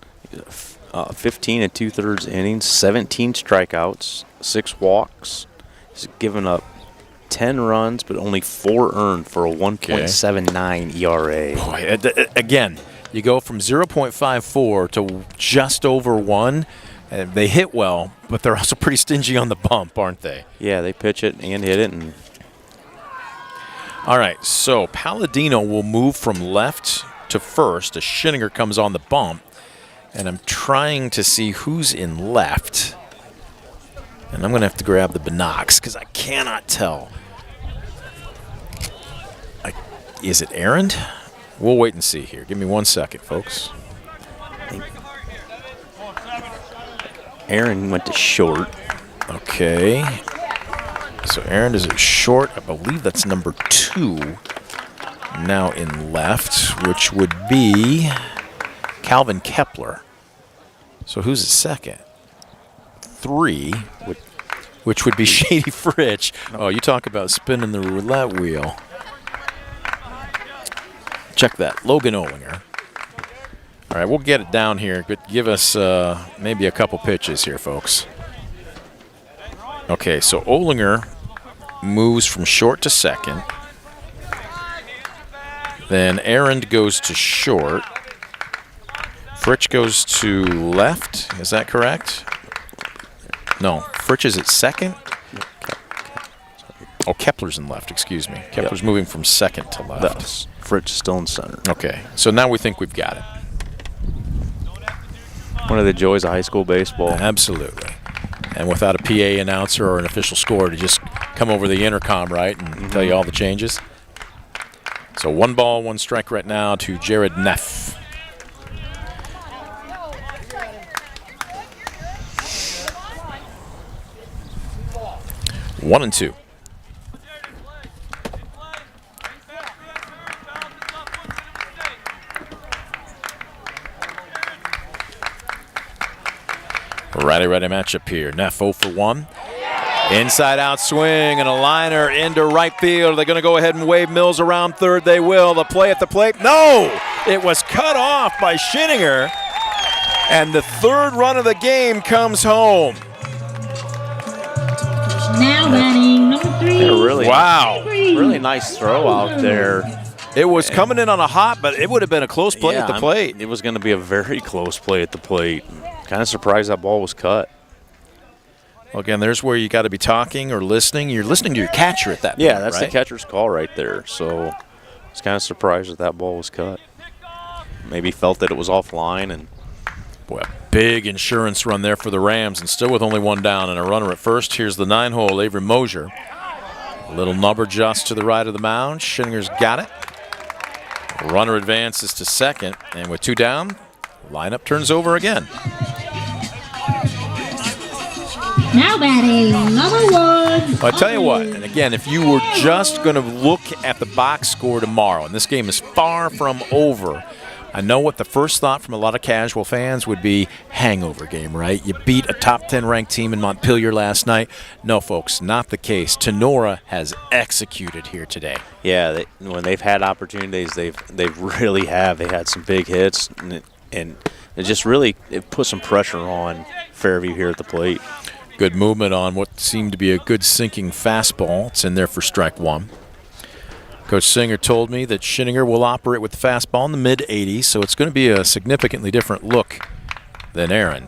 15 and 2/3 innings, 17 strikeouts, 6 walks. He's given up 10 runs, but only 4 earned for a 1.79 ERA. Boy, again, you go from 0.54 to just over 1. They hit well, but they're also pretty stingy on the bump, aren't they? Yeah, they pitch it and hit it. And all right, so Palladino will move from left to first as Schinninger comes on the bump. And I'm trying to see who's in left. And I'm going to have to grab the binocs because I cannot tell. Is it Arend? We'll wait and see here. Give me 1 second, folks. Aaron went to short. Okay. So Arend is at short. I believe that's number 2 now in left, which would be Calvin Kepler. So who's at second? 3, which would be Shady Fritch. Oh, you talk about spinning the roulette wheel. Check that. Logan Olinger. All right, we'll get it down here, but give us maybe a couple pitches here, folks. Okay, so Olinger moves from short to second. Then Arend goes to short. Fritch goes to left. Is that correct? No, Fritch is at second. Oh, Kepler's in left, excuse me. Kepler's moving from second to left. Fritch still in center. Okay, so now we think we've got it. One of the joys of high school baseball. Absolutely. And without a PA announcer or an official score to just come over the intercom, right, and tell you all the changes. So 1 ball, 1 strike right now to Jared Neff. 1-2. Righty matchup here. Neff 0 for 1. Inside out swing and a liner into right field. They're going to go ahead and wave Mills around third. They will. The play at the plate. No! It was cut off by Schinninger. And the third run of the game comes home. Now batting number 3. Really nice throw out there. It was coming in on a hop, but it would have been a close play at the plate. It was going to be a very close play at the plate. Kind of surprised that ball was cut. Well, again, there's where you got to be talking or listening. You're listening to your catcher at that point, Yeah, that's right? the catcher's call right there. So I was kind of surprised that ball was cut. Maybe felt that it was offline. And boy, a big insurance run there for the Rams, and still with only one down and a runner at first. Here's the 9-hole, Avery Mosier. A little number just to the right of the mound. Schinninger's got it. Runner advances to second, and with 2 down, lineup turns over again. Now batting number 1. Well, I tell you what, and again, if you were just going to look at the box score tomorrow, and this game is far from over, I know what the first thought from a lot of casual fans would be hangover game, right? You beat a top 10 ranked team in Montpelier last night. No, folks, not the case. Tinora has executed here today. yeah, when they've had opportunities, they really have. They had some big hits, and it just really put some pressure on Fairview here at the plate. Good movement on what seemed to be a good sinking fastball. It's in there for strike 1. Coach Singer told me that Schinninger will operate with the fastball in the mid-80s, so it's going to be a significantly different look than Aaron.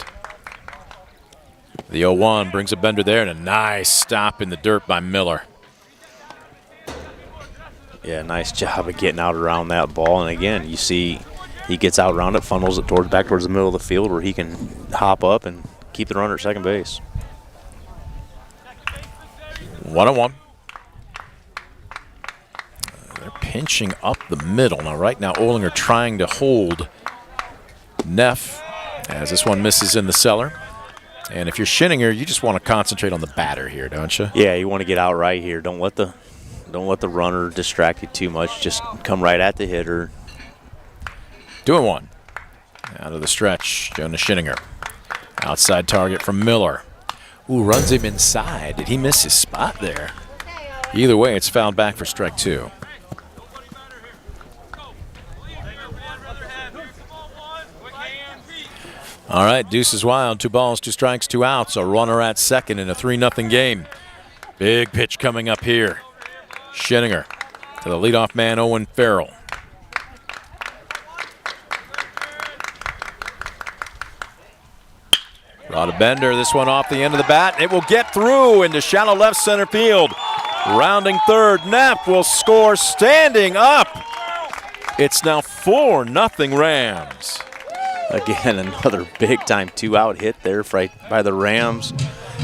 The 0-1 brings a bender there, and a nice stop in the dirt by Miller. Yeah, nice job of getting out around that ball. And again, you see he gets out around it, funnels it back towards the middle of the field where he can hop up and keep the runner at second base. 1-1. They're pinching up the middle. Now, right now, Olinger trying to hold Neff as this one misses in the cellar. And if you're Schinninger, you just want to concentrate on the batter here, don't you? Yeah, you want to get out right here. Don't let the runner distract you too much. Just come right at the hitter. 2-1. Out of the stretch, Jonas Schinninger. Outside target from Miller. Ooh, runs him inside. Did he miss his spot there? Either way, it's fouled back for strike 2. All right, deuce is wild. 2 balls, 2 strikes, 2 outs. A runner at second in a 3-0 game. Big pitch coming up here. Schinninger to the leadoff man, Owen Farrell. Rod a bender, this one off the end of the bat. It will get through into shallow left center field. Rounding third, Neff will score standing up. It's now 4-0 Rams. Again, another big-time 2-out hit there by the Rams.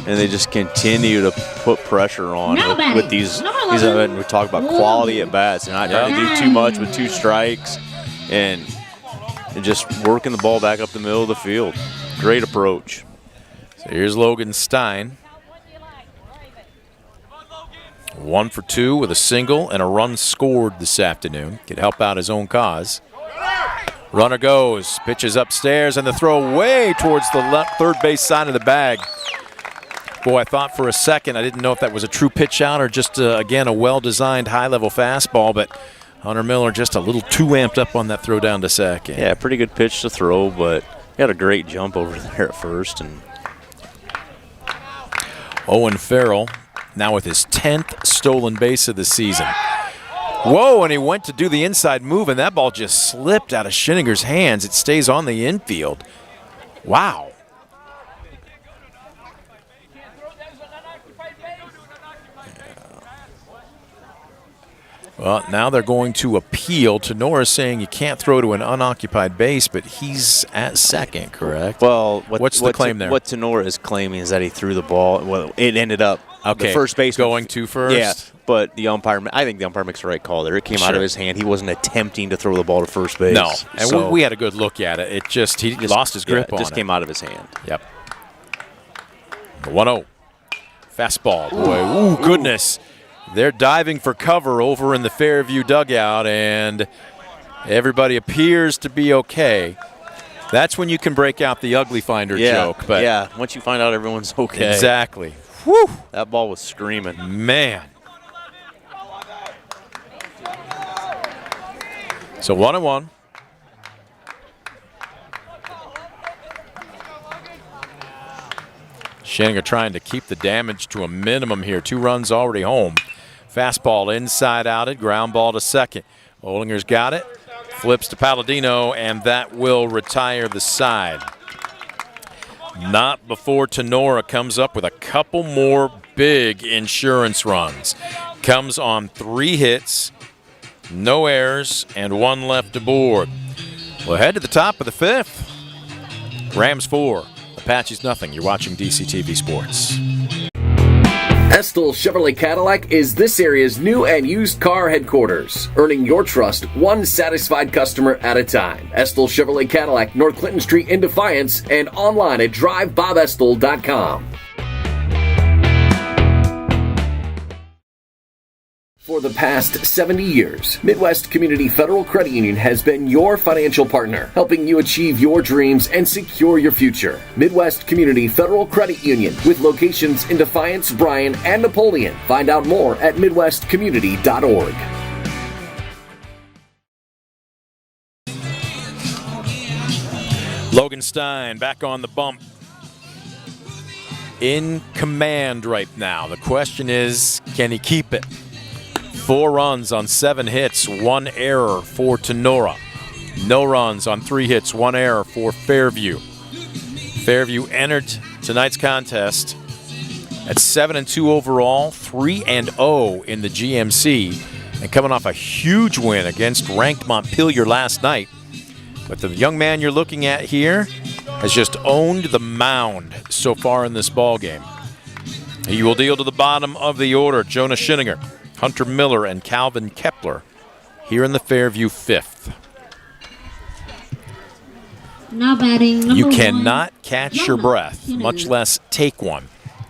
And they just continue to put pressure on with these we talk about quality at bats. They're not trying to do too much with 2 strikes and just working the ball back up the middle of the field. Great approach. So here's Logan Stein. 1 for 2 with a single and a run scored this afternoon. Could help out his own cause. Runner goes, pitches upstairs, and the throw way towards the third base side of the bag. Boy, I thought for a second, I didn't know if that was a true pitch out or just, again, a well-designed high-level fastball, but Hunter Miller just a little too amped up on that throw down to second. Yeah, pretty good pitch to throw, but he had a great jump over there at first. And Owen Farrell now with his 10th stolen base of the season. Whoa, and he went to do the inside move, and that ball just slipped out of Schinninger's hands. It stays on the infield. Wow. Well, now they're going to appeal. Tinora saying you can't throw to an unoccupied base, but he's at second, correct? Well, what's the claim there? What Tinora is claiming is that he threw the ball. Well, it ended up the first base going to first. Yeah, but the umpire, I think the umpire makes the right call there. It came out of his hand. He wasn't attempting to throw the ball to first base. No, and we had a good look at it. He just lost his grip on it. It just came out of his hand. Yep. 1-0. Fastball, boy, ooh, goodness. They're diving for cover over in the Fairview dugout, and everybody appears to be okay. That's when you can break out the ugly finder joke. But yeah, once you find out everyone's okay. Exactly. Whew. That ball was screaming. Man. So 1-1. Shanninger trying to keep the damage to a minimum here. 2 runs already home. Fastball inside outed, ground ball to second. Olinger's got it, flips to Palladino, and that will retire the side. Not before Tinora comes up with a couple more big insurance runs. Comes on 3 hits, no errors, and 1 left aboard. We'll head to the top of the 5th. Rams 4, Apaches nothing. You're watching DCTV Sports. Estill Chevrolet Cadillac is this area's new and used car headquarters, earning your trust one satisfied customer at a time. Estill Chevrolet Cadillac, North Clinton Street in Defiance, and online at drivebobestill.com. For the past 70 years, Midwest Community Federal Credit Union has been your financial partner, helping you achieve your dreams and secure your future. Midwest Community Federal Credit Union, with locations in Defiance, Bryan, and Napoleon. Find out more at midwestcommunity.org. Logan Stein back on the bump. In command right now. The question is, can he keep it? 4 runs on 7 hits, 1 error for Tinora. No runs on 3 hits, 1 error for Fairview. Fairview entered tonight's contest at 7-2 overall, 3-0 in the GMC, and coming off a huge win against ranked Montpelier last night. But the young man you're looking at here has just owned the mound so far in this ballgame. He will deal to the bottom of the order. Jonah Shinninger, Hunter Miller, and Calvin Kepler here in the Fairview 5th. Now batting You number cannot 1, catch your breath, much less take one,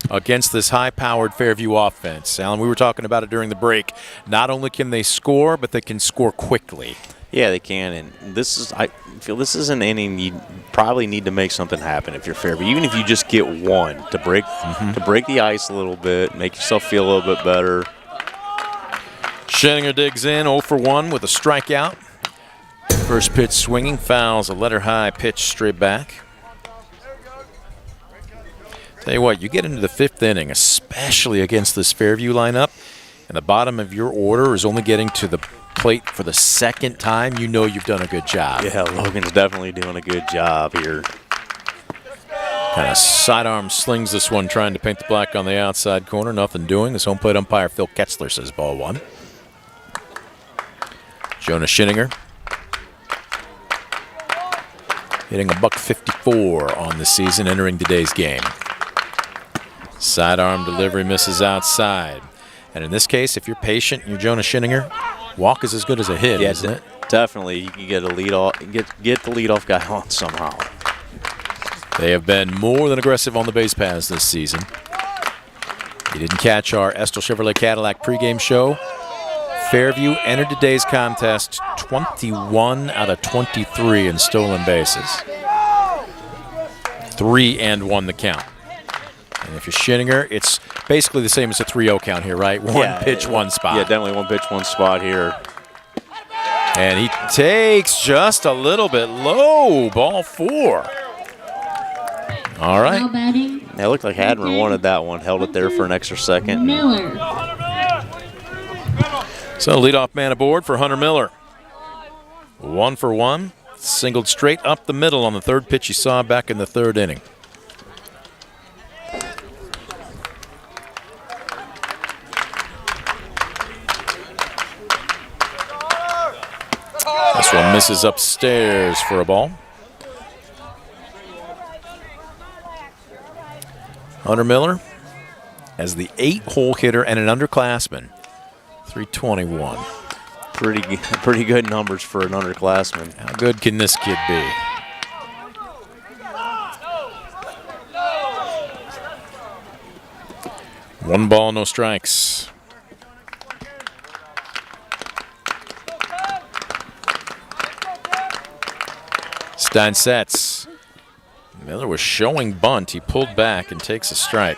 against this high-powered Fairview offense. Alan, we were talking about it during the break. Not only can they score, but they can score quickly. Yeah, they can, and I feel this is an inning you probably need to make something happen if you're Fairview. Even if you just get one to break the ice a little bit, make yourself feel a little bit better. Shinninger digs in 0 for 1 with a strikeout. First pitch swinging, fouls a letter high pitch straight back. Tell you what, you get into the 5th inning, especially against this Fairview lineup, and the bottom of your order is only getting to the plate for the 2nd time, you know you've done a good job. Yeah, Logan's definitely doing a good job here. Kind of sidearm slings this one, trying to paint the black on the outside corner. Nothing doing. This home plate umpire, Phil Ketzler, says ball 1. Jonah Shinninger hitting a $154 on the season, entering today's game. Sidearm delivery misses outside. And in this case, if you're patient and you're Jonah Shinninger, walk is as good as a hit, isn't it? Definitely. You can get a lead off, get the leadoff guy on somehow. They have been more than aggressive on the base paths this season. You didn't catch our Estill Chevrolet Cadillac pregame show. Fairview entered today's contest 21 out of 23 in stolen bases. 3-1 the count. And if you're Shinninger, it's basically the same as a 3-0 count here, right? One pitch, one spot. Yeah, definitely 1 pitch, 1 spot here. And he takes just a little bit low, ball 4. All right. Now batting. It looked like Hadmer wanted that one, held it there for an extra second. Miller. So leadoff man aboard for Hunter Miller. 1 for 1, singled straight up the middle on the 3rd pitch you saw back in the 3rd inning. This one misses upstairs for a ball. Hunter Miller as the 8-hole hitter and an underclassman. 321. Pretty good numbers for an underclassman. How good can this kid be? 1 ball, no strikes. Stein sets. Miller was showing bunt. He pulled back and takes a strike.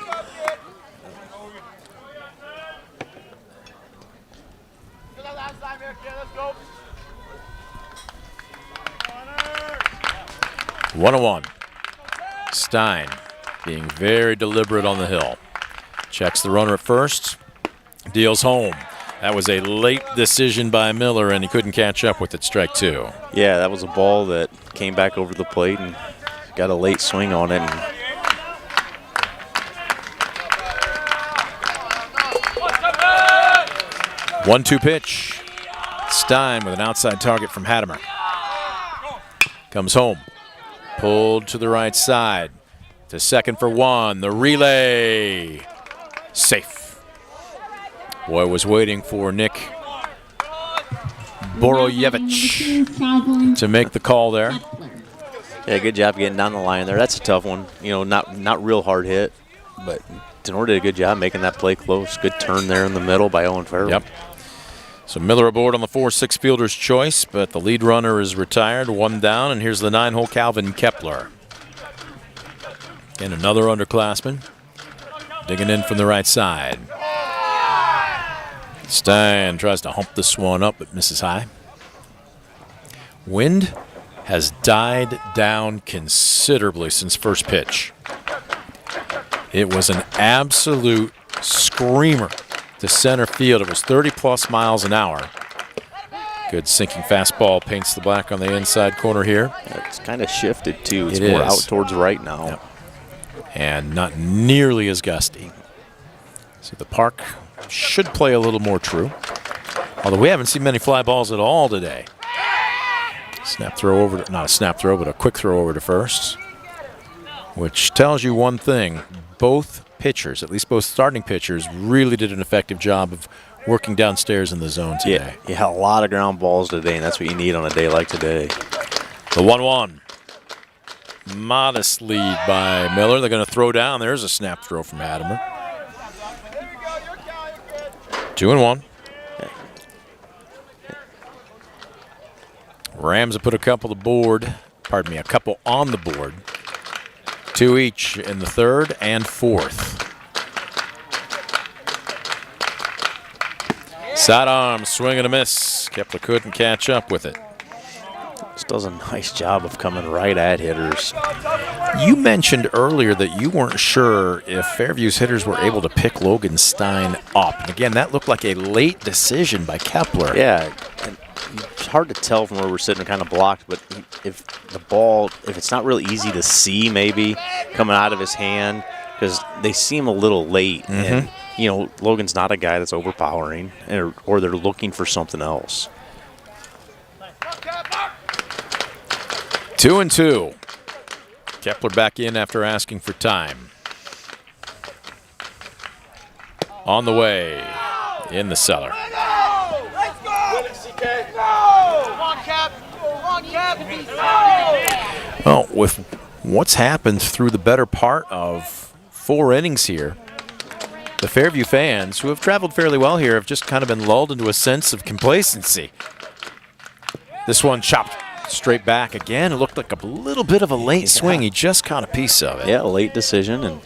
One-on-one. Stein being very deliberate on the hill. Checks the runner at first. Deals home. That was a late decision by Miller, and he couldn't catch up with it. Strike 2. Yeah, that was a ball that came back over the plate and got a late swing on it. And 1-2 pitch. Stein with an outside target from Hattemer. Comes home. Pulled to the right side. To second for 1. The relay. Safe. Boy was waiting for Nick Boroyevich to make the call there. yeah, good job getting down the line there. That's a tough one. You know, not real hard hit, but Tinora did a good job making that play close. Good turn there in the middle by Owen Fairview. Yep. So Miller aboard on the 4-6 fielder's choice, but the lead runner is retired, 1 down, and here's the 9-hole Calvin Kepler. And another underclassman digging in from the right side. Stein tries to hump this one up, but misses high. Wind has died down considerably since first pitch. It was an absolute screamer to center field. It was 30-plus miles an hour. Good sinking fastball paints the black on the inside corner here. It's kind of shifted, too. It's more out towards right now. Yep. And not nearly as gusty. So the park should play a little more true. Although we haven't seen many fly balls at all today. Snap throw over to, not a snap throw, but a quick throw over to first. Which tells you one thing. Both pitchers, at least both starting pitchers, really did an effective job of working downstairs in the zone today. Yeah, a lot of ground balls today, and that's what you need on a day like today. The 1-1. Modest lead by Miller. They're going to throw down. There's a snap throw from Hattemer. 2-1. Rams have put a couple on the board. 2 each in the third and fourth. Sidearm swing and a miss. Kepler couldn't catch up with it. Just does a nice job of coming right at hitters. You mentioned earlier that you weren't sure if Fairview's hitters were able to pick Logan Stein up. And again, that looked like a late decision by Kepler. Yeah, and it's hard to tell from where we're sitting, kind of blocked, but if the ball, if it's not really easy to see maybe coming out of his hand, because they seem a little late. And, you know, Logan's not a guy that's overpowering, or they're looking for something else. 2-2. Kepler back in after asking for time. On the way in the cellar. Well, with what's happened through the better part of 4 innings here, the Fairview fans, who have traveled fairly well here, have just kind of been lulled into a sense of complacency. This one chopped straight back again. It looked like a little bit of a late swing. He just caught a piece of it. Yeah, a late decision. And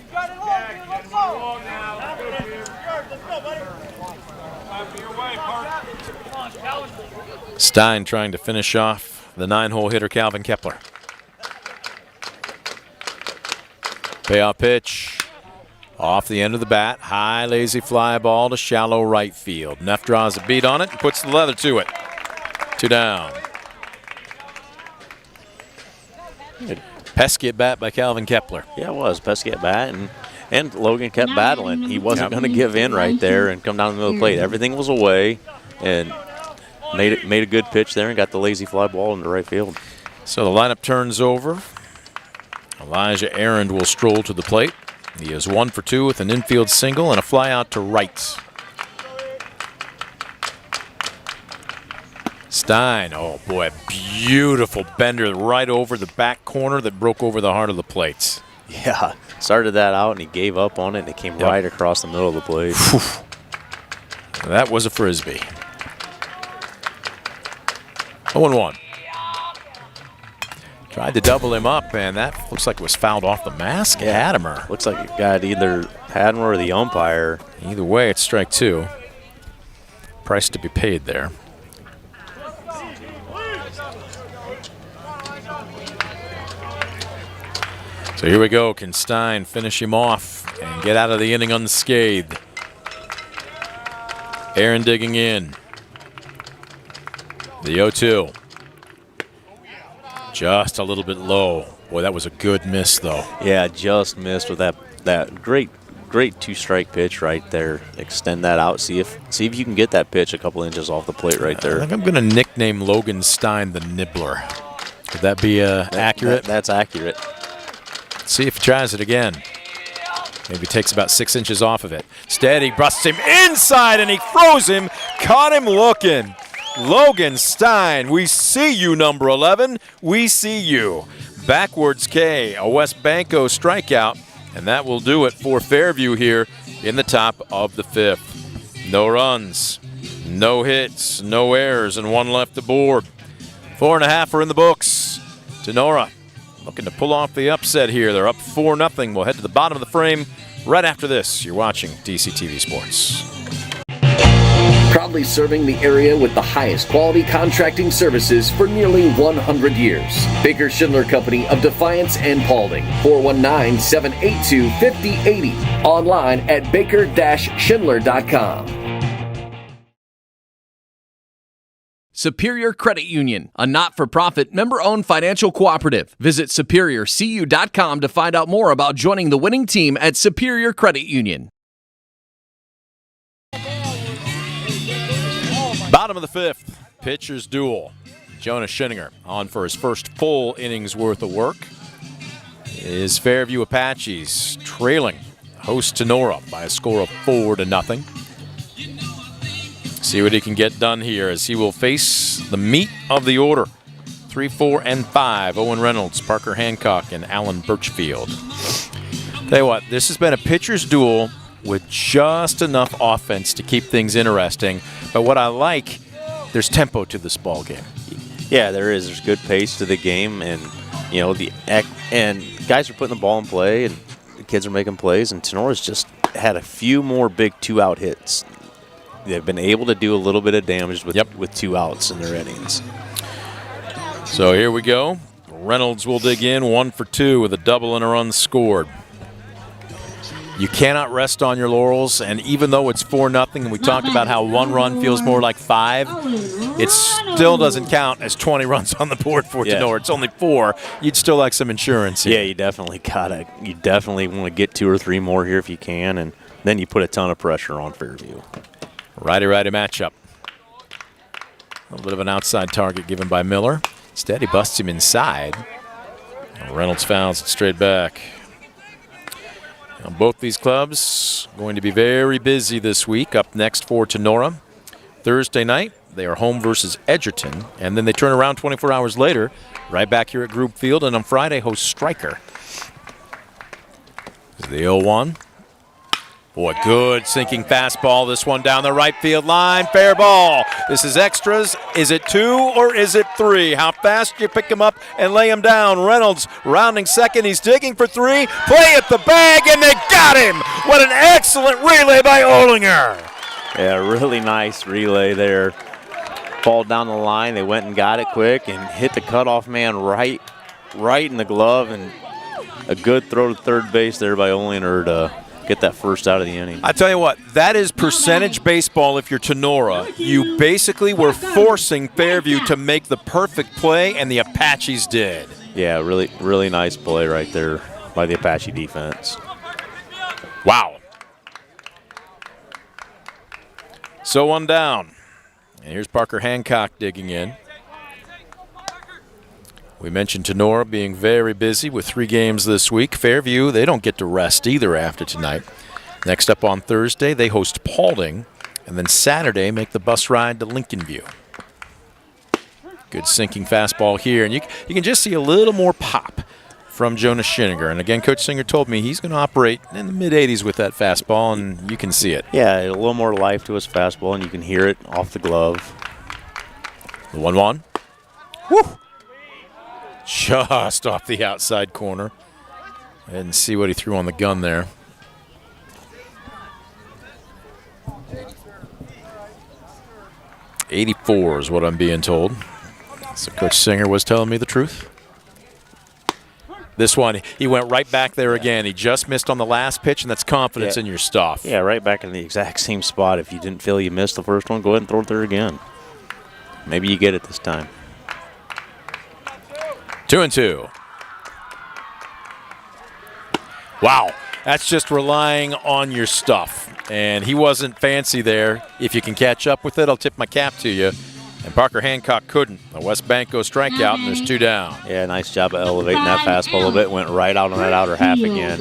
Stein trying to finish off the 9-hole hitter Calvin Kepler. Payoff pitch. Off the end of the bat. High, lazy fly ball to shallow right field. Neff draws a beat on it and puts the leather to it. 2 down. Pesky at bat by Calvin Kepler. Yeah, it was. Pesky at bat, and Logan kept battling. He wasn't going to give in right there and come down the middle of the plate. Everything was away, and made a good pitch there and got the lazy fly ball into right field. So the lineup turns over. Elijah Arend will stroll to the plate. He is 1 for 2 with an infield single and a fly out to right. Stein, oh boy, a beautiful bender right over the back corner that broke over the heart of the plate. Yeah, Started that out, and he gave up on it, and it came right across the middle of the plate. That was a Frisbee. 0-1. Tried to double him up, and that looks like it was fouled off the mask. Yeah. Hadimer. Looks like it got either Hadimer or the umpire. Either way, it's strike two. Price to be paid there. So here we go. Can Stein finish him off and get out of the inning unscathed? Aaron digging in. The 0-2. Just a little bit low. Boy, that was a good miss, though. Yeah, just missed with that great two-strike pitch right there. Extend that out. See if you can get that pitch a couple inches off the plate right there. I think I'm going to nickname Logan Stein the Nibbler. Would that be accurate? That's accurate. Let's see if he tries it again. Maybe takes about 6 inches off of it. Steady, busts him inside, and he throws him. Caught him looking. Logan Stein, we see you, number 11. We see you. Backwards K, a West Banco strikeout, and that will do it for Fairview here in the top of the 5th. No runs, no hits, no errors, and 1 left to board. 4.5 are in the books. Tinora looking to pull off the upset here. They're up 4-0. We'll head to the bottom of the frame right after this. You're watching DCTV Sports. Proudly serving the area with the highest quality contracting services for nearly 100 years. Baker Schindler Company of Defiance and Paulding. 419-782-5080. Online at baker-schindler.com. Superior Credit Union, a not-for-profit, member-owned financial cooperative. Visit superiorcu.com to find out more about joining the winning team at Superior Credit Union. Bottom of the 5th, pitcher's duel. Jonas Schinninger on for his first full innings worth of work. Is Fairview Apaches trailing host Tinora by a score of 4-0. See what he can get done here as he will face the meat of the order. 3, 4, and 5. Owen Reynolds, Parker Hancock, and Alan Birchfield. Tell you what, this has been a pitcher's duel with just enough offense to keep things interesting. But what I like, there's tempo to this ball game. Yeah, there is. There's good pace to the game, and and guys are putting the ball in play, and the kids are making plays. And Tenora's just had a few more big 2-out hits. They've been able to do a little bit of damage with 2 outs in their innings. So here we go. Reynolds will dig in 1 for 2 with a double and a run scored. You cannot rest on your laurels, and even though it's 4-0, and we talked about how 1 run feels more like 5, it still doesn't count as 20 runs on the board for Tinora. It's only 4. You'd still like some insurance here. Yeah, you definitely want to get 2 or 3 more here if you can, and then you put a ton of pressure on Fairview. Righty-righty matchup. A little bit of an outside target given by Miller. Instead, he busts him inside. Reynolds fouls it straight back. Now, both these clubs going to be very busy this week. Up next for Tinora. Thursday night, they are home versus Edgerton. And then they turn around 24 hours later, right back here at Group Field. And on Friday, host Stryker. This is the 0-1. Boy, good sinking fastball. This one down the right field line. Fair ball. This is extras. Is it 2 or is it 3? How fast you pick him up and lay him down. Reynolds rounding second. He's digging for 3. Play at the bag, and they got him. What an excellent relay by Olinger. Yeah, really nice relay there. Ball down the line. They went and got it quick and hit the cutoff man right in the glove. And a good throw to third base there by Olinger to get that first out of the inning. I tell you what, that is percentage baseball if you're Tinora. You basically were forcing Fairview to make the perfect play, and the Apaches did. Yeah, really, really nice play right there by the Apache defense. Wow. So 1 down. And here's Parker Hancock digging in. We mentioned Tinora being very busy with 3 games this week. Fairview, they don't get to rest either after tonight. Next up on Thursday, they host Paulding. And then Saturday, make the bus ride to Lincoln View. Good sinking fastball here. And you can just see a little more pop from Jonas Schinninger. And again, Coach Singer told me he's going to operate in the mid-80s with that fastball, and you can see it. Yeah, a little more life to his fastball, and you can hear it off the glove. The 1-1. Woo! Just off the outside corner. I didn't see what he threw on the gun there. .84 is what I'm being told. So Coach Singer was telling me the truth. This one, he went right back there again. He just missed on the last pitch, and that's confidence in your stuff. Yeah, right back in the exact same spot. If you didn't feel you missed the first one, go ahead and throw it there again. Maybe you get it this time. 2-2. Wow, that's just relying on your stuff. And he wasn't fancy there. If you can catch up with it, I'll tip my cap to you. And Parker Hancock couldn't. A West Banco strikeout, and there's 2 down. Yeah, nice job of elevating that fastball a little bit. Went right out on that outer half again.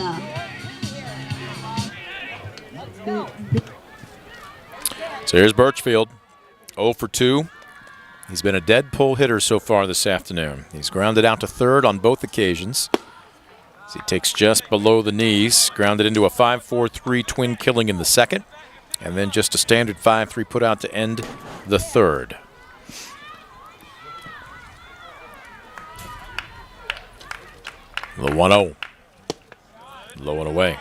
So here's Birchfield, 0 for 2. He's been a dead pull hitter so far this afternoon. He's grounded out to third on both occasions. As he takes just below the knees, grounded into a 5-4-3 twin killing in the second, and then just a standard 5-3 put out to end the third. The 1-0. Low and away.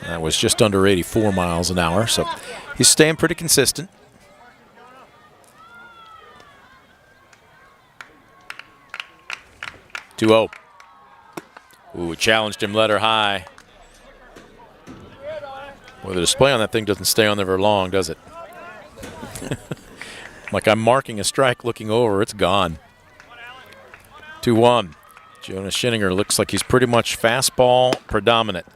That was just under 84 miles an hour, so he's staying pretty consistent. .20. Ooh, challenged him, let her high. Well, the display on that thing doesn't stay on there very long, does it? Like I'm marking a strike, looking over, it's gone. 2-1. Jonas Schinninger looks like he's pretty much fastball predominant,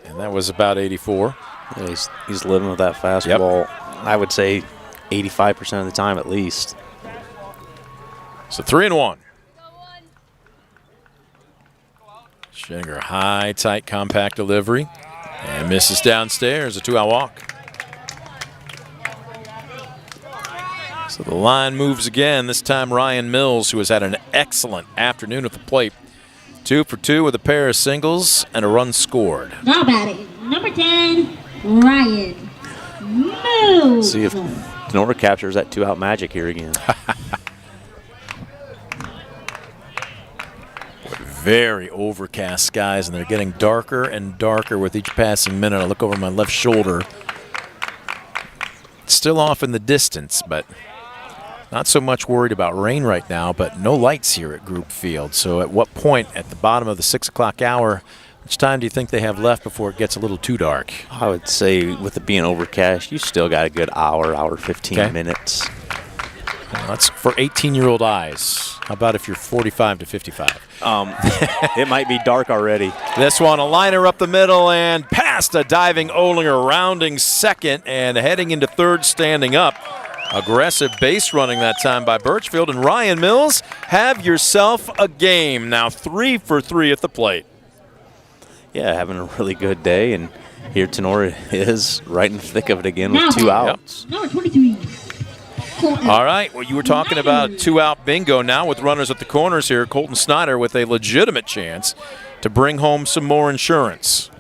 and that was about 84. Yeah, he's living with that fastball, yep. I would say 85% of the time at least. So 3-1. Schinninger, high, tight, compact delivery, and misses downstairs, a 2-out walk. So the line moves again, this time Ryan Mills, who has had an excellent afternoon at the plate. 2 for 2 with a pair of singles and a run scored. Now batting, number 10, Ryan Mills. See if Tinora captures that 2-out magic here again. Very overcast skies, and they're getting darker and darker with each passing minute. I look over my left shoulder. It's still off in the distance, but not so much worried about rain right now, but no lights here at Group Field. So at what point at the bottom of the 6 o'clock hour, which time do you think they have left before it gets a little too dark? I would say with it being overcast, you still got a good hour 15 minutes. Well, that's for 18-year-old eyes. How about if you're 45 to 55? It might be dark already. This one, a liner up the middle and past a diving Olinger, rounding second and heading into third, standing up. Aggressive base running that time by Birchfield, and Ryan Mills, have yourself a game. Now 3 for 3 at the plate. Yeah, having a really good day, and here Tinora is right in the thick of it again with 2 outs. Number 23. All right, well, you were talking about a 2-out bingo now with runners at the corners here. Colton Snyder with a legitimate chance to bring home some more insurance.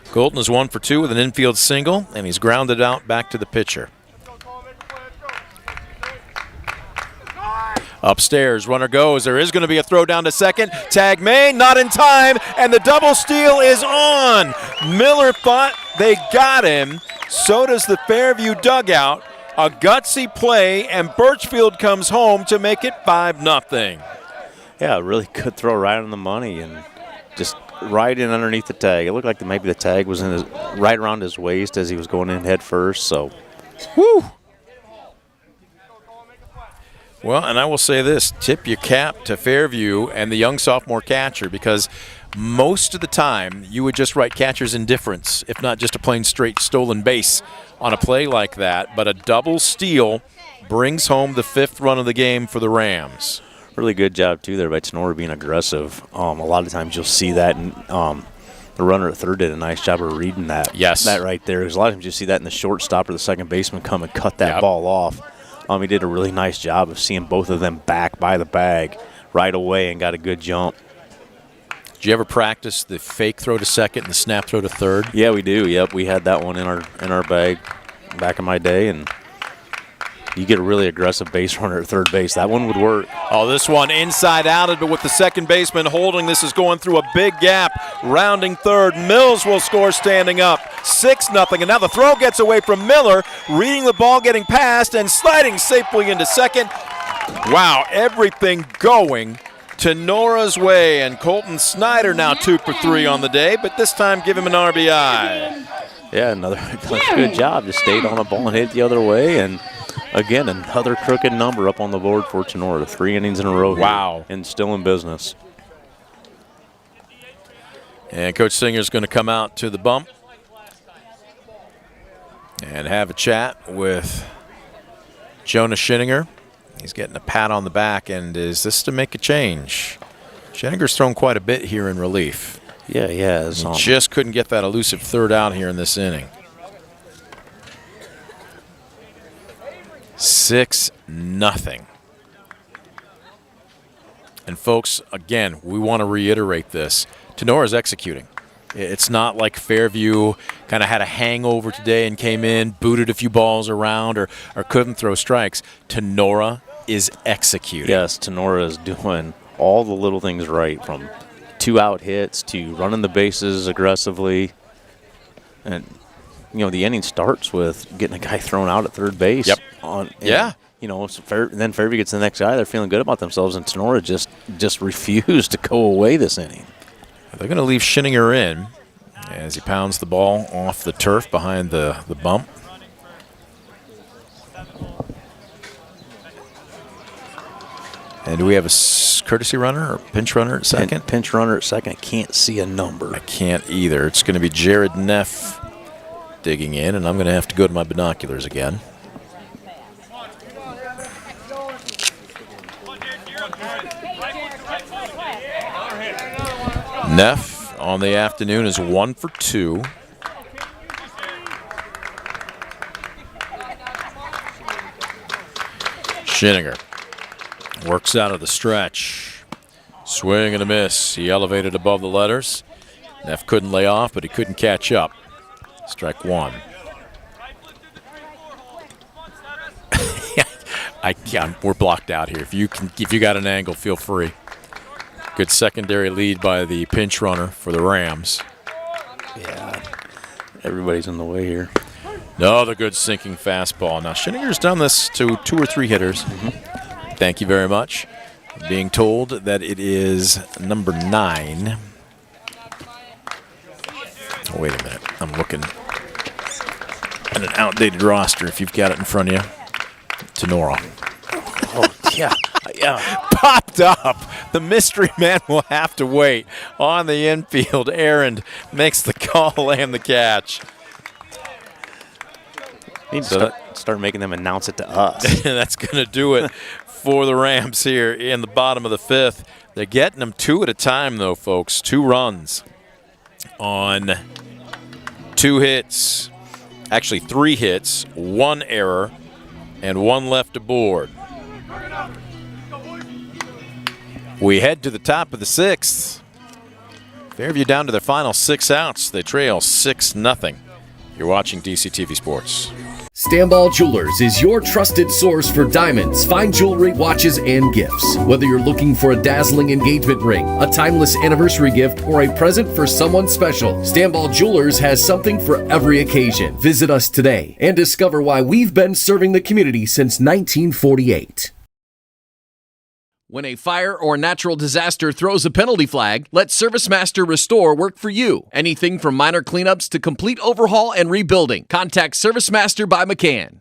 Colton is 1 for 2 with an infield single, and he's grounded out back to the pitcher. Upstairs, runner goes. There is going to be a throw down to second. Tag made, not in time, and the double steal is on. Miller thought they got him. So does the Fairview dugout. A gutsy play, and Birchfield comes home to make it 5-0. Yeah, a really good throw right on the money and just right in underneath the tag. It looked like maybe the tag was in right around his waist as he was going in head first. So, whoo! Well, and I will say this, tip your cap to Fairview and the young sophomore catcher, because most of the time you would just write catcher's indifference, if not just a plain straight stolen base on a play like that. But a double steal brings home the 5th run of the game for the Rams. Really good job, too, there by Tinora being aggressive. A lot of times you'll see that, and the runner at third did a nice job of reading that. Yes. That right there. Because a lot of times you see that in the shortstop or the second baseman come and cut that ball off. He did a really nice job of seeing both of them back by the bag, right away and got a good jump. Did you ever practice the fake throw to second and the snap throw to third? Yeah, we do. Yep, we had that one in our bag back in my day, and you get a really aggressive base runner at third base. That one would work. Oh, this one inside outed, but with the second baseman holding, this is going through a big gap. Rounding third, Mills will score standing up. 6-0, and now the throw gets away from Miller, reading the ball, getting past, and sliding safely into second. Wow, everything going Tinora's way, and Colton Snyder now 2 for 3 on the day, but this time give him an RBI. Yeah, another good job. Just stayed on a ball and hit it the other way, and again, another crooked number up on the board for Tinora. 3 innings in a row. Wow. And still in business. And Coach Singer's going to come out to the bump and have a chat with Jonah Schinninger. He's getting a pat on the back, and is this to make a change? Schinninger's thrown quite a bit here in relief. Yeah, he has. He just couldn't get that elusive third out here in this inning. 6-0. And folks, again, we want to reiterate this. Tinora's executing. It's not like Fairview kind of had a hangover today and came in, booted a few balls around, or couldn't throw strikes. Tinora is executing. Yes, Tinora is doing all the little things right, from 2-out hits to running the bases aggressively. And, you know, the inning starts with getting a guy thrown out at third base. Yep. Yeah. You know, then Fairview gets the next guy. They're feeling good about themselves, and Tinora just refused to go away this inning. They're going to leave Schinninger in as he pounds the ball off the turf behind the bump. And do we have a courtesy runner or pinch runner at second? Pinch runner at second. Can't see a number. I can't either. It's going to be Jared Neff digging in, and I'm going to have to go to my binoculars again. Neff on the afternoon is 1 for 2. Schinninger works out of the stretch. Swing and a miss. He elevated above the letters. Neff couldn't lay off, but he couldn't catch up. Strike one. We're blocked out here. If you got an angle, feel free. Good secondary lead by the pinch runner for the Rams. Yeah, everybody's in the way here. Another good sinking fastball. Now, Schinninger's done this to 2 or 3 hitters. Thank you very much. Being told that it is number 9. Oh, wait a minute. I'm looking at an outdated roster if you've got it in front of you. Tinora. Oh, yeah. Popped up. The mystery man will have to wait. On the infield, Aaron makes the call and the catch. Need to start making them announce it to us. That's going to do it for the Rams here in the bottom of the 5th. They're getting them 2 at a time, though, folks. 2 runs on 2 hits. Actually, 3 hits, 1 error, and 1 left aboard. We head to the top of the 6th. Fairview down to their final 6 outs. They trail 6-0. You're watching DCTV Sports. Stanball Jewelers is your trusted source for diamonds, fine jewelry, watches, and gifts. Whether you're looking for a dazzling engagement ring, a timeless anniversary gift, or a present for someone special, Stanball Jewelers has something for every occasion. Visit us today and discover why we've been serving the community since 1948. When a fire or natural disaster throws a penalty flag, let ServiceMaster Restore work for you. Anything from minor cleanups to complete overhaul and rebuilding. Contact ServiceMaster by McCann.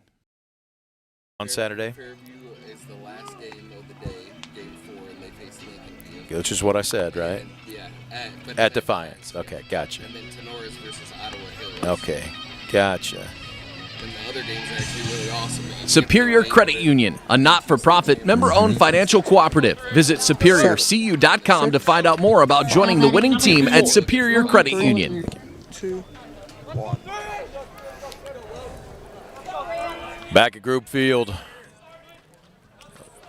On Saturday? Fairview is the last game of the day, game 4, and they face Lincoln. Which is what I said, right? And, yeah. At Defiance. Okay, gotcha. And then Tinora's versus Ottawa Hills. Okay, gotcha. And the other games are actually really awesome. Superior Credit Union, a not-for-profit, member-owned financial cooperative. Visit SuperiorCU.com to find out more about joining the winning team at Superior Credit Union. 2, 1. Back at Group Field.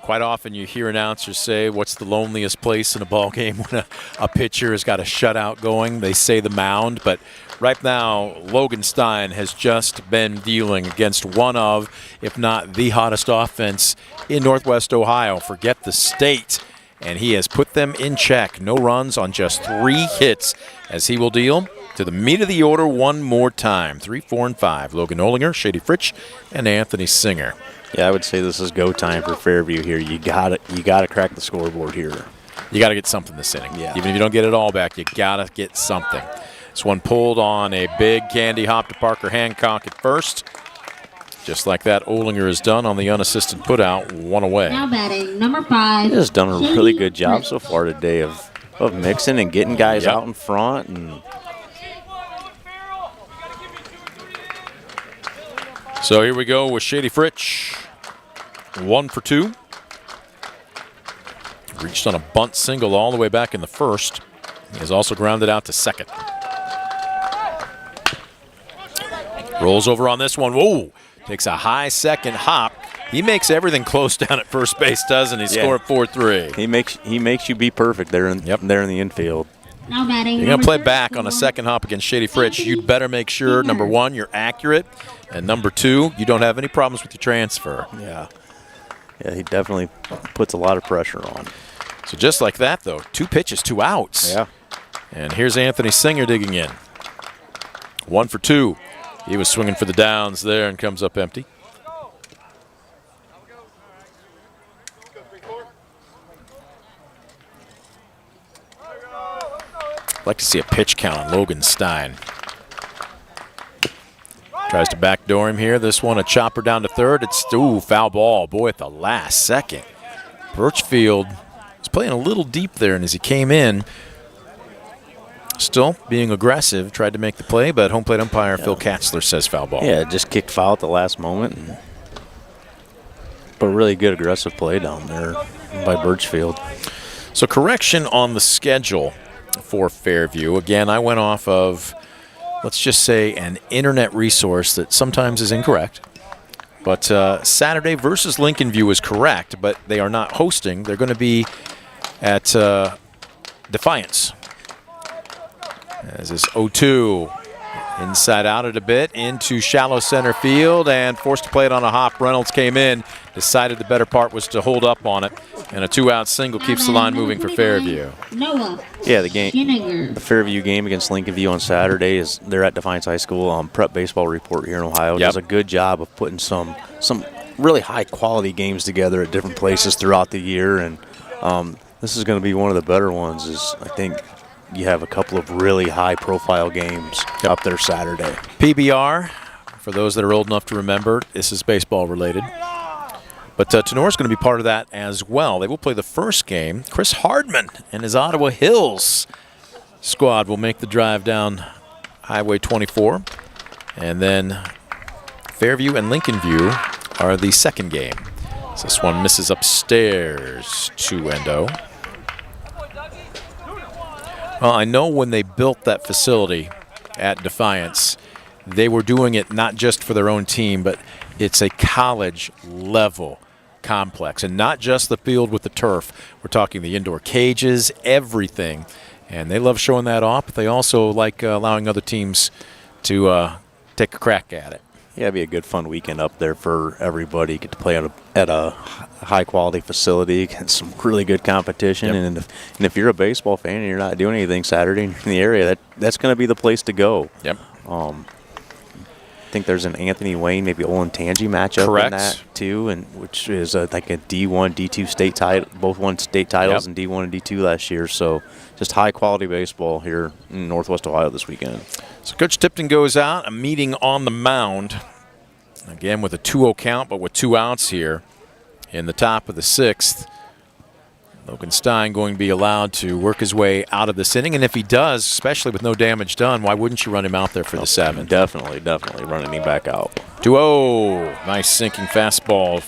Quite often you hear announcers say, what's the loneliest place in a ball game when a pitcher has got a shutout going? They say the mound, but right now Logan Stein has just been dealing against one of, if not the hottest offense in Northwest Ohio. Forget the state. And he has put them in check. No runs on just 3 hits as he will deal to the meat of the order one more time. 3, 4, and 5. Logan Olinger, Shady Fritsch, and Anthony Singer. Yeah, I would say this is go time for Fairview here. You gotta crack the scoreboard here. You got to get something this inning. Yeah. Even if you don't get it all back, you got to get something. This one pulled on a big candy hop to Parker Hancock at first. Just like that, Olinger has done on the unassisted putout, 1 away. Now batting, number 5. He has done a really good job so far today of mixing and getting guys out in front. And so here we go with Shady Fritsch. 1 for 2. Reached on a bunt single all the way back in the first. He has also grounded out to second. Rolls over on this one. Whoa! Takes a high second hop. He makes everything close down at first base, doesn't he? Score 4-3. He makes you be perfect there in the infield. Now batting. You're going to play back on a second hop against Shady Fritsch. You'd better make sure, number 1, you're accurate, and number 2, you don't have any problems with your transfer. Yeah. Yeah, he definitely puts a lot of pressure on. So just like that, though, 2 pitches, 2 outs. Yeah. And here's Anthony Singer digging in. 1 for 2. He was swinging for the downs there and comes up empty. I'd like to see a pitch count on Logan Stein. Tries to backdoor him here. This one, a chopper down to third. It's, foul ball. Boy, at the last second. Birchfield was playing a little deep there, and as he came in, still being aggressive, tried to make the play, but home plate umpire Phil Katzler says foul ball. Yeah, just kicked foul at the last moment. But really good aggressive play down there by Birchfield. So correction on the schedule for Fairview. Again, I went off of, let's just say, an internet resource that sometimes is incorrect. But Saturday versus Lincoln View is correct, but they are not hosting. They're going to be at Defiance. As this 0-2, inside out it a bit, into shallow center field, and forced to play it on a hop. Reynolds came in, decided the better part was to hold up on it, and a 2-out single keeps the line moving for Fairview. Yeah, the Fairview game against Lincoln View on Saturday is they're at Defiance High School. Prep Baseball Report here in Ohio does a good job of putting some really high quality games together at different places throughout the year, and this is going to be one of the better ones. I think you have a couple of really high-profile games up there Saturday. PBR, for those that are old enough to remember, this is baseball-related. But Tinora is going to be part of that as well. They will play the first game. Chris Hardman and his Ottawa Hills squad will make the drive down Highway 24. And then Fairview and Lincoln View are the second game. So this one misses upstairs, 2-0. Well, I know when they built that facility at Defiance, they were doing it not just for their own team, but it's a college-level complex, and not just the field with the turf. We're talking the indoor cages, everything, and they love showing that off, but they also like allowing other teams to take a crack at it. Yeah, it'd be a good, fun weekend up there for everybody. Get to play at a high-quality facility against some really good competition. And if you're a baseball fan and you're not doing anything Saturday in the area, that's going to be the place to go. Yep. I think there's an Anthony Wayne, maybe Olentangy matchup in that too, and which is like a D1, D2 state title. Both won state titles in D1 and D2 last year. So just high-quality baseball here in Northwest Ohio this weekend. So Coach Tipton goes out, a meeting on the mound. Again with a 2-0 count, but with 2 outs here in the top of the 6th. Logan Stein going to be allowed to work his way out of this inning. And if he does, especially with no damage done, why wouldn't you run him out there for the 7th? Definitely running him back out. 2-0. Nice sinking fastball.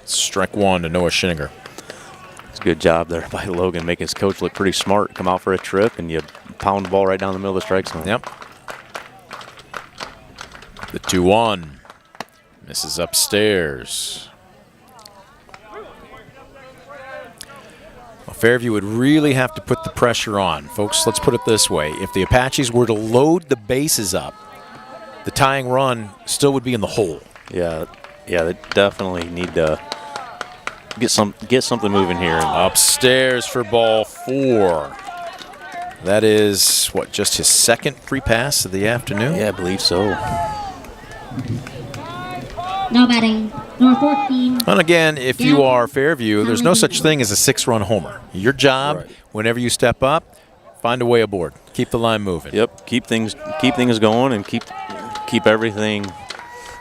Strike 1 to Noah Schillinger. It's a good job there by Logan, making his coach look pretty smart. Come out for a trip, and you pound the ball right down the middle of the strike zone. Yep. The 2-1. Misses upstairs. Fairview would really have to put the pressure on. Folks, let's put it this way. If the Apaches were to load the bases up, the tying run still would be in the hole. Yeah, they definitely need to get something moving here. Upstairs for ball 4. That is, what, just his second free pass of the afternoon? Yeah, I believe so. No batting. Number 14. And again, if you are Fairview, there's no such thing as a 6-run homer. Your job, whenever you step up, find a way aboard. Keep the line moving. Yep, keep things going and keep everything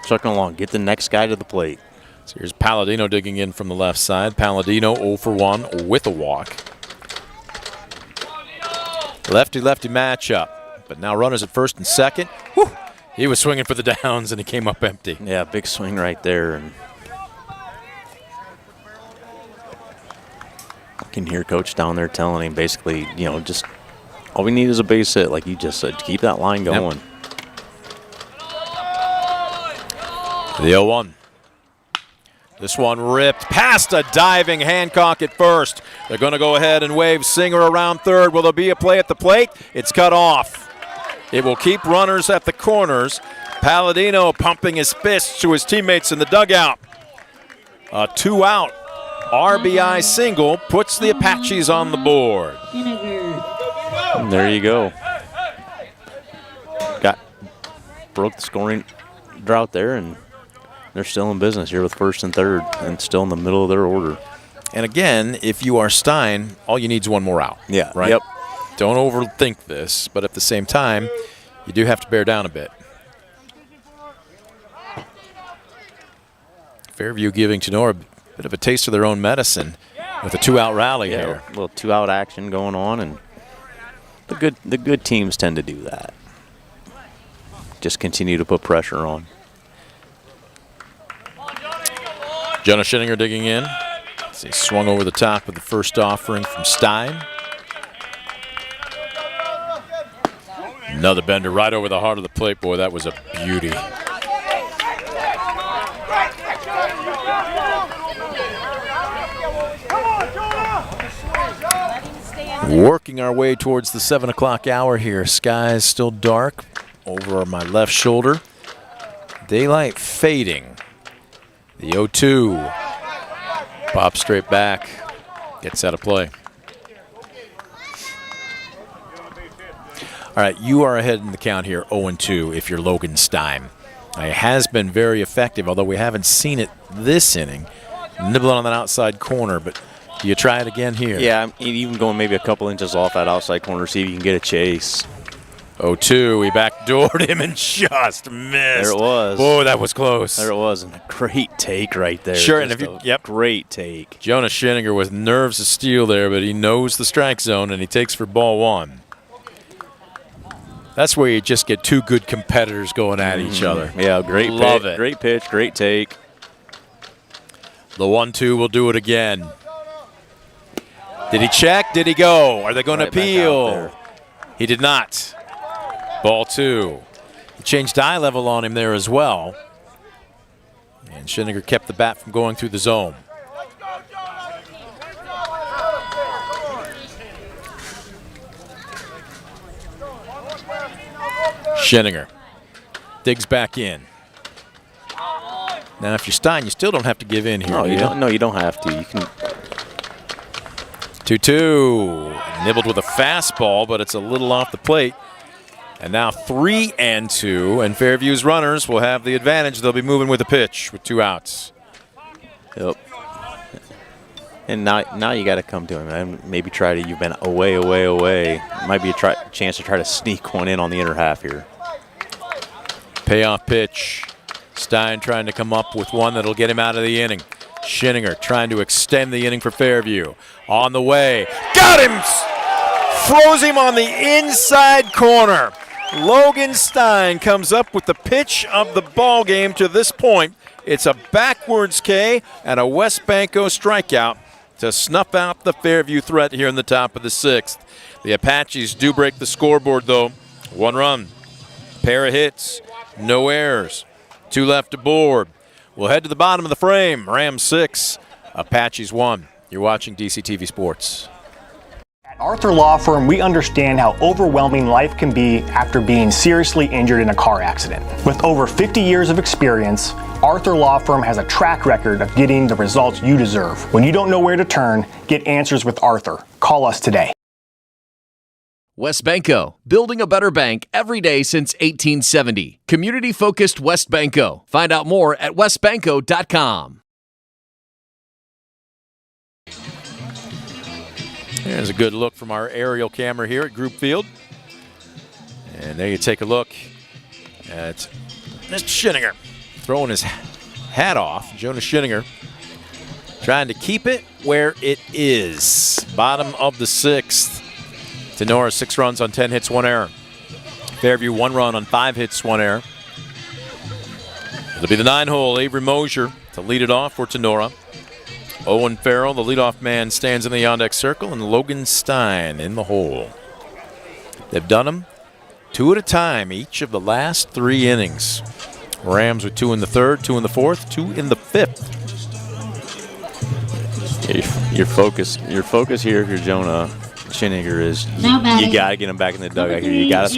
trucking along. Get the next guy to the plate. So here's Palladino digging in from the left side. Palladino 0 for 1 with a walk. Lefty-lefty matchup. But now runners at first and second. Whew. He was swinging for the downs, and he came up empty. Yeah, big swing right there. And I can hear Coach down there telling him basically, just all we need is a base hit, like you just said. Keep that line going. Yep. The 0-1. This one ripped past a diving Hancock at first. They're going to go ahead and wave Singer around third. Will there be a play at the plate? It's cut off. It will keep runners at the corners. Palladino pumping his fists to his teammates in the dugout. A 2-out RBI single puts the Apaches on the board. And there you go. Broke the scoring drought there, and they're still in business here with first and third and still in the middle of their order. And again, if you are Stein, all you need is one more out. Yeah, right? Yep. Don't overthink this, but at the same time, you do have to bear down a bit. Fairview giving Tinora a bit of a taste of their own medicine with a 2-out rally here. A little 2-out action going on, and the good teams tend to do that. Just continue to put pressure on. Jonah Schinninger digging in. He swung over the top of the first offering from Stein. Another bender right over the heart of the plate. Boy, that was a beauty. Working our way towards the 7 o'clock hour here. Skies still dark over my left shoulder. Daylight fading. The 0-2. Pops straight back. Gets out of play. All right, you are ahead in the count here, 0-2 if you're Logan Stein. It has been very effective, although we haven't seen it this inning. Nibbling on that outside corner, but do you try it again here? Yeah, even going maybe a couple inches off that outside corner, see if you can get a chase. 0-2, he backdoored him and just missed. There it was. Oh, that was close. There it was, and a great take right there. Sure, and if you, great take. Jonah Schinninger with nerves of steel there, but he knows the strike zone, and he takes for ball 1. That's where you just get two good competitors going at each other. Yeah, great Love pitch, it. Great pitch, great take. The 1-2 will do it again. Did he check? Did he go? Are they going to appeal? He did not. Ball 2. He changed eye level on him there as well. And Schinninger kept the bat from going through the zone. Schinninger digs back in. Now, if you're Stein, you still don't have to give in here. No, you don't. No, you don't have to. You can. 2-2. Nibbled with a fastball, but it's a little off the plate. And now 3-2, and Fairview's runners will have the advantage. They'll be moving with a pitch with 2 outs. Yep. And now you got to come to him and maybe try to. You've been away. Might be a chance to try to sneak one in on the inner half here. Payoff pitch. Stein trying to come up with one that'll get him out of the inning. Schinninger trying to extend the inning for Fairview. On the way. Got him! Froze him on the inside corner. Logan Stein comes up with the pitch of the ball game to this point. It's a backwards K and a West Banco strikeout to snuff out the Fairview threat here in the top of the 6th. The Apaches do break the scoreboard, though. 1 run, pair of hits, no errors, 2 left aboard. We'll head to the bottom of the frame. Rams 6, Apaches 1. You're watching DCTV Sports. At Arthur Law Firm, we understand how overwhelming life can be after being seriously injured in a car accident. With over 50 years of experience, Arthur Law Firm has a track record of getting the results you deserve. When you don't know where to turn, get answers with Arthur. Call us today. Westbanco, building a better bank every day since 1870. Community-focused Westbanco. Find out more at westbanco.com. There's a good look from our aerial camera here at Group Field. And there you take a look at Mr. Schinninger throwing his hat off. Jonas Schinninger trying to keep it where it is. Bottom of the 6th. Tinora 6 runs on 10 hits, 1 error. Fairview 1 run on 5 hits, 1 error. It'll be the 9-hole. Avery Mosier to lead it off for Tinora. Owen Farrell, the leadoff man, stands in the on-deck circle, and Logan Stein in the hole. They've done them 2 at a time each of the last 3 innings. Rams with 2 in the 3rd, 2 in the 4th, 2 in the 5th. Your focus here, if you're Jonah Schinninger, is you got to get him back in the dugout here. You got to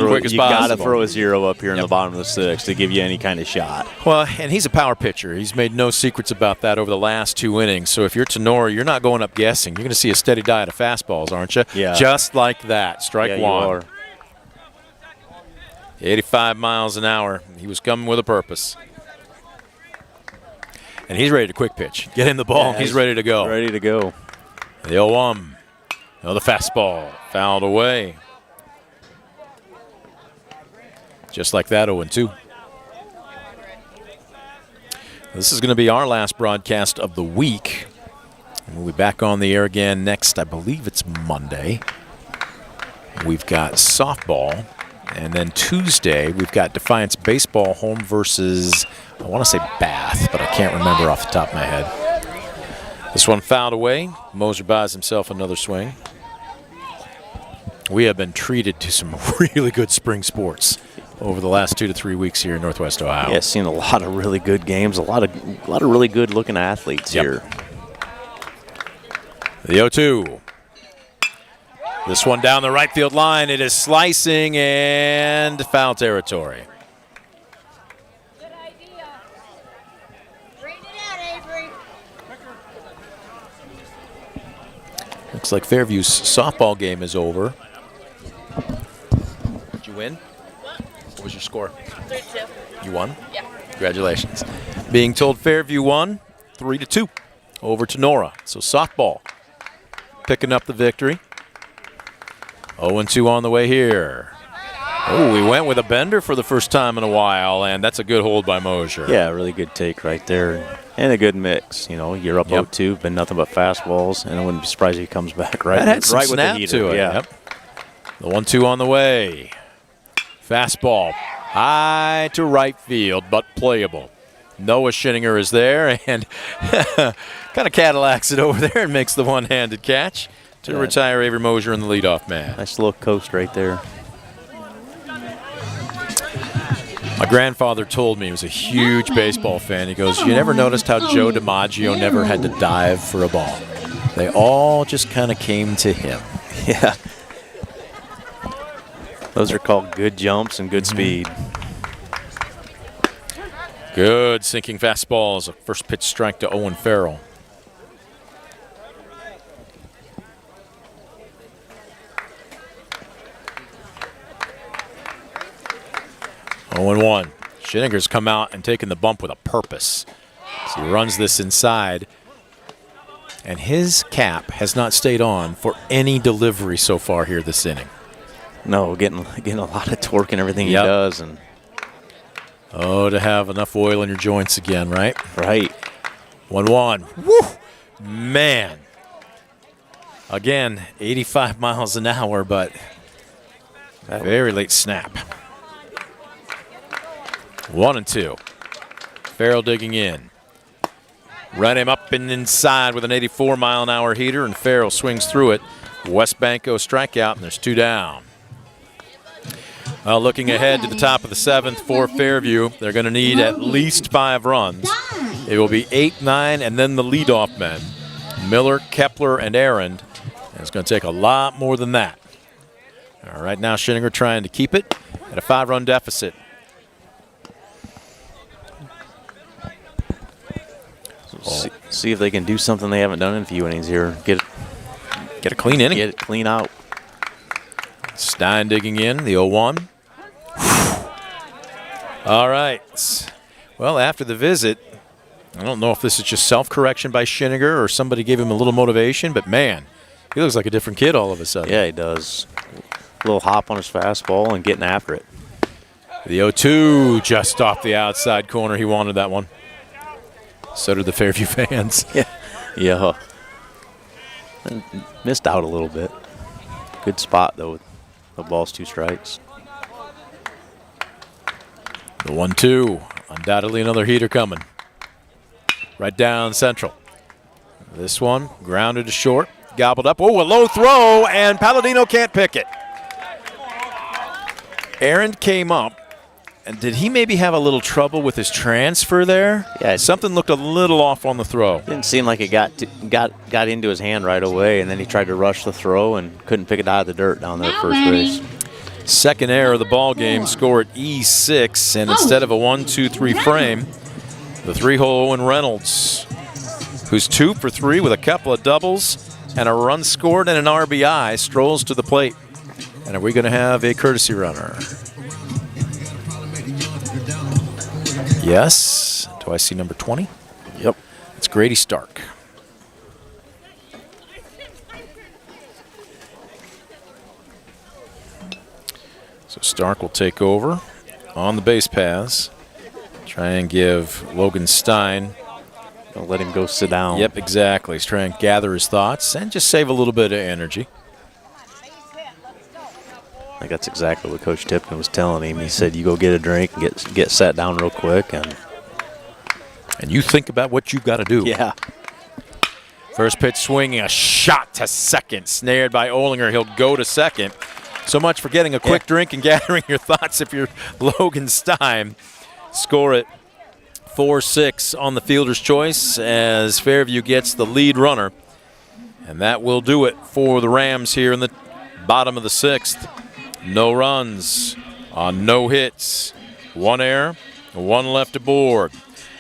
throw a 0 up here in the bottom of the 6th to give you any kind of shot. Well, and he's a power pitcher. He's made no secrets about that over the last 2 innings. So if you're Tinora, you're not going up guessing. You're going to see a steady diet of fastballs, aren't you? Yeah. Just like that. Strike 1. You are. 85 miles an hour. He was coming with a purpose. And he's ready to quick pitch. Get him the ball. Yeah, he's ready to go. Ready to go. The 0-1. Another fastball. Fouled away. Just like that, 0-2. This is going to be our last broadcast of the week. And we'll be back on the air again next, I believe it's Monday. We've got softball. And then Tuesday, we've got Defiance baseball home versus, I want to say Bath, but I can't remember off the top of my head. This one fouled away. Moser buys himself another swing. We have been treated to some really good spring sports over the last 2 to 3 weeks here in Northwest Ohio. Yeah, seen a lot of really good games, a lot of really good looking athletes here. The 0-2. This one down the right field line. It is slicing and foul territory. Good idea. Straighten it out, Avery. Looks like Fairview's softball game is over. Did you win? What was your score? 3-2. You won? Yeah. Congratulations. Being told Fairview won 3-2 over Tinora. So softball picking up the victory. 0-2 on the way here. Oh, we went with a bender for the first time in a while, and that's a good hold by Mosier. Yeah, really good take right there. And a good mix. You know, you're up 0-2, been nothing but fastballs, and I wouldn't be surprised if he comes back right, that had some right with the snap heater. to it. Yeah. Yep. The 1-2 on the way. Fastball high to right field, but playable. Noah Schinninger is there and kind of Cadillacs it over there and makes the one-handed catch to retire Avery Mosier in the leadoff man. Nice little coast right there. My grandfather told me, he was a huge baseball fan. He goes, you never noticed how Joe DiMaggio never had to dive for a ball? They all just kind of came to him. Yeah. Those are called good jumps and good speed. Good sinking fastball as a first pitch strike to Owen Farrell. Owen 1. Schinninger's come out and taken the bump with a purpose. So he runs this inside. And his cap has not stayed on for any delivery so far here this inning. No, getting a lot of torque and everything he does. And oh, to have enough oil in your joints again, right? Right. 1-1. Woo! Man. Again, 85 miles an hour, but very late snap. 1-2. Farrell digging in. Run him up and inside with an 84-mile-an-hour heater, and Farrell swings through it. Westbanco strikeout, and there's 2 down. Well, looking ahead to the top of the 7th for Fairview, they're going to need at least 5 runs. It will be 8, 9, and then the leadoff men, Miller, Kepler, and Aaron. And It's going to take a lot more than that. All right, now Shinninger trying to keep it at a 5-run deficit. See if they can do something they haven't done in a few innings here. Get a clean inning. Get it clean out. Stein digging in, the 0-1. All right. Well, after the visit, I don't know if this is just self-correction by Shinninger or somebody gave him a little motivation, but man, he looks like a different kid all of a sudden. Yeah, he does. A little hop on his fastball and getting after it. The 0-2 just off the outside corner. He wanted that one. So did the Fairview fans. Yeah. And missed out a little bit. Good spot, though. The ball's 2 strikes. The 1-2. Undoubtedly another heater coming. Right down central. This one grounded to short. Gobbled up. Oh, a low throw, and Palladino can't pick it. Aaron came up. And did he maybe have a little trouble with his transfer there? Yeah. Something looked a little off on the throw. Didn't seem like it got into his hand right away, and then he tried to rush the throw and couldn't pick it out of the dirt down there at first base. Second error of the ball game, score at E6, and instead of a 1-2-3 frame, the 3-hole Owen Reynolds, who's 2 for 3 with a couple of doubles and a run scored and an RBI, strolls to the plate. And are we going to have a courtesy runner? Yes. Do I see number 20? Yep. It's Grady Stark. So Stark will take over on the base paths. Try and give Logan Stein. Don't let him go sit down. Yep, exactly. He's trying to gather his thoughts and just save a little bit of energy. I think that's exactly what Coach Tipton was telling him. He said, you go get a drink and get sat down real quick. And you think about what you've got to do. Yeah. First pitch swinging, a shot to second. Snared by Olinger. He'll go to second. So much for getting a quick drink and gathering your thoughts if you're Logan Stein. Score it 4-6 on the fielder's choice as Fairview gets the lead runner. And that will do it for the Rams here in the bottom of the 6th. No runs on no hits. 1 error, 1 left aboard.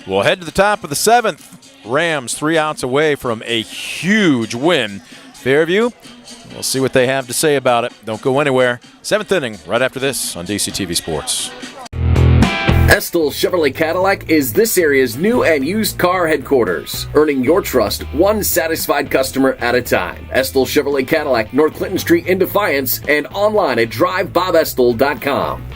We'll head to the top of the 7th. Rams 3 outs away from a huge win. Fairview, we'll see what they have to say about it. Don't go anywhere. 7th inning right after this on DCTV Sports. Estill Chevrolet Cadillac is this area's new and used car headquarters, earning your trust one satisfied customer at a time. Estill Chevrolet Cadillac, North Clinton Street in Defiance, and online at drivebobestill.com.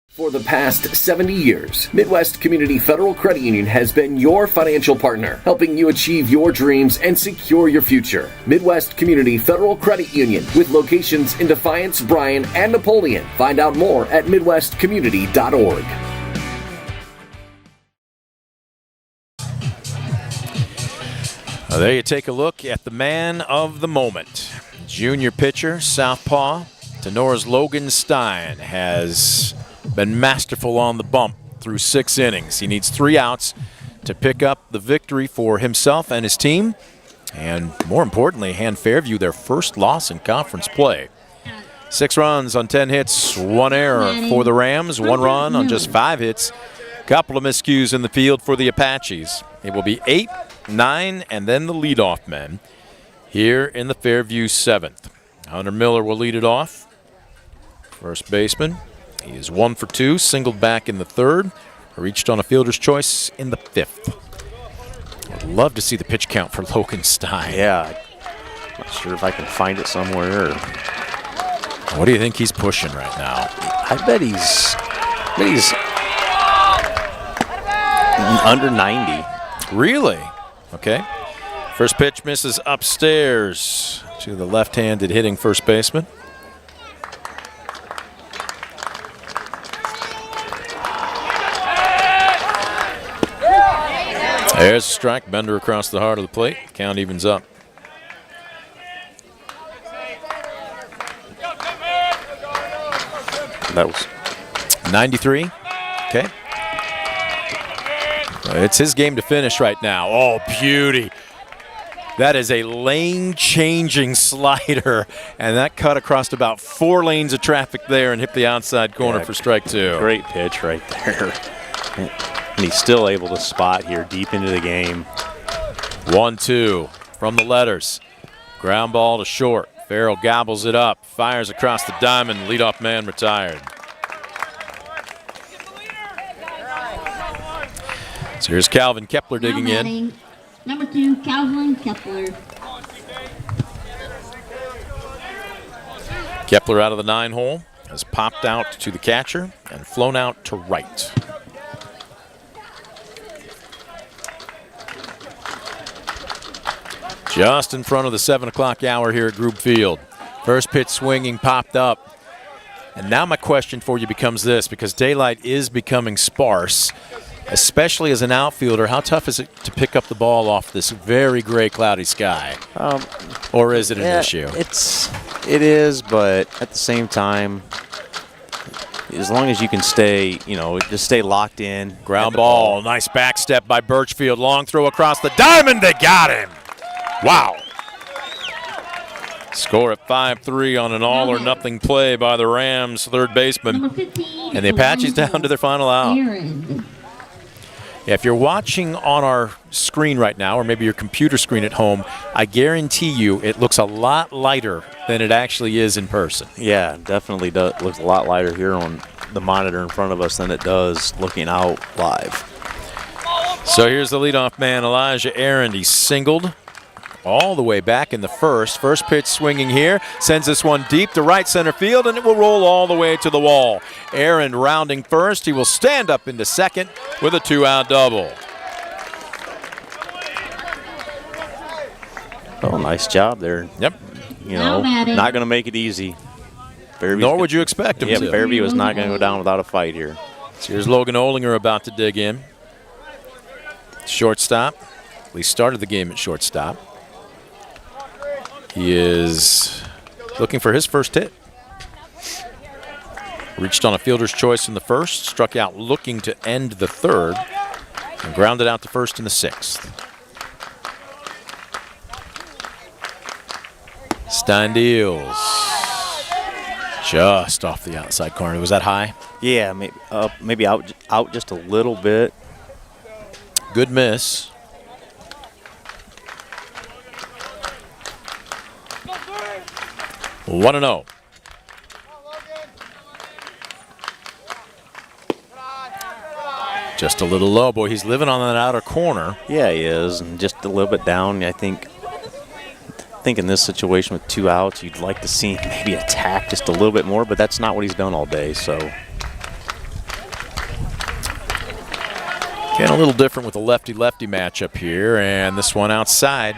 For the past 70 years, Midwest Community Federal Credit Union has been your financial partner, helping you achieve your dreams and secure your future. Midwest Community Federal Credit Union, with locations in Defiance, Bryan, and Napoleon. Find out more at midwestcommunity.org. There you take a look at the man of the moment. Junior pitcher, southpaw, Tinora's Logan Stein has been masterful on the bump through 6 innings. He needs 3 outs to pick up the victory for himself and his team, and more importantly, hand Fairview their first loss in conference play. 6 runs on 10 hits, 1 error for the Rams, 1 run on just 5 hits. Couple of miscues in the field for the Apaches. It will be 8, 9, and then the leadoff men here in the Fairview 7th. Hunter Miller will lead it off. First baseman. He is 1 for 2, singled back in the 3rd, reached on a fielder's choice in the 5th. I'd love to see the pitch count for Logan Stein. Yeah, I'm not sure if I can find it somewhere. What do you think he's pushing right now? I bet he's under 90. Really? Okay. First pitch misses upstairs to the left-handed hitting first baseman. There's a strike. Bender across the heart of the plate. Count evens up. That was 93. Okay. It's his game to finish right now. Oh, beauty. That is a lane-changing slider, and that cut across about 4 lanes of traffic there and hit the outside corner for strike 2. Great pitch right there. And he's still able to spot here deep into the game. 1-2 from the letters. Ground ball to short. Farrell gobbles it up, fires across the diamond. Leadoff man retired. So here's Calvin Kepler digging in. Number 2, Calvin Kepler. Kepler out of the 9 hole has popped out to the catcher and flown out to right. Just in front of the 7 o'clock hour here at Group Field. First pitch swinging, popped up. And now my question for you becomes this, because daylight is becoming sparse, especially as an outfielder, how tough is it to pick up the ball off this very gray, cloudy sky? Or is it an issue? It is, but at the same time, as long as you can stay, just stay locked in. Ground ball, nice back step by Birchfield. Long throw across the diamond, they got him. Wow. Score at 5-3 on an all-or-nothing play by the Rams third baseman. And the Apaches down to their final out. If you're watching on our screen right now, or maybe your computer screen at home, I guarantee you it looks a lot lighter than it actually is in person. Yeah, definitely does. Looks a lot lighter here on the monitor in front of us than it does looking out live. So here's the leadoff man, Elijah Aaron. He singled all the way back in the first. First pitch swinging here, sends this one deep to right center field, and it will roll all the way to the wall. Aaron rounding first. He will stand up into second with a 2-out double. Oh, nice job there. Yep. Not going to make it easy. Nor would you expect him to. Yeah, Fairview is not going to go down without a fight here. So here's Logan Olinger about to dig in. Shortstop. At least started the game at shortstop. He is looking for his first hit. Reached on a fielder's choice in the first, struck out looking to end the third, and grounded out to first in the 6th. Stein deals. Just off the outside corner. Was that high? Yeah, maybe out just a little bit. Good miss. One and 0. Just a little low. Boy, he's living on that outer corner. Yeah, he is. And just a little bit down. I think in this situation with 2 outs, you'd like to see him maybe attack just a little bit more, but that's not what he's done all day. So getting a little different with a lefty-lefty matchup here, and this one outside.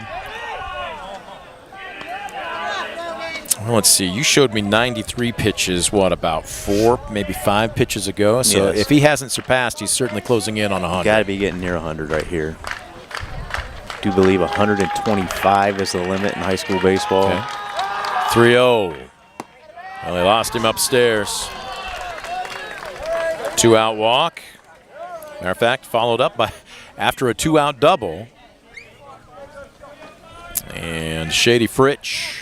Well, let's see. You showed me 93 pitches, about 4, maybe 5 pitches ago. So yes. If he hasn't surpassed, he's certainly closing in on 100. Got to be getting near 100 right here. Do believe 125 is the limit in high school baseball. Okay. 3-0. Well, they lost him upstairs. 2-out walk. Matter of fact, followed up by after a 2-out double. And Shady Fritsch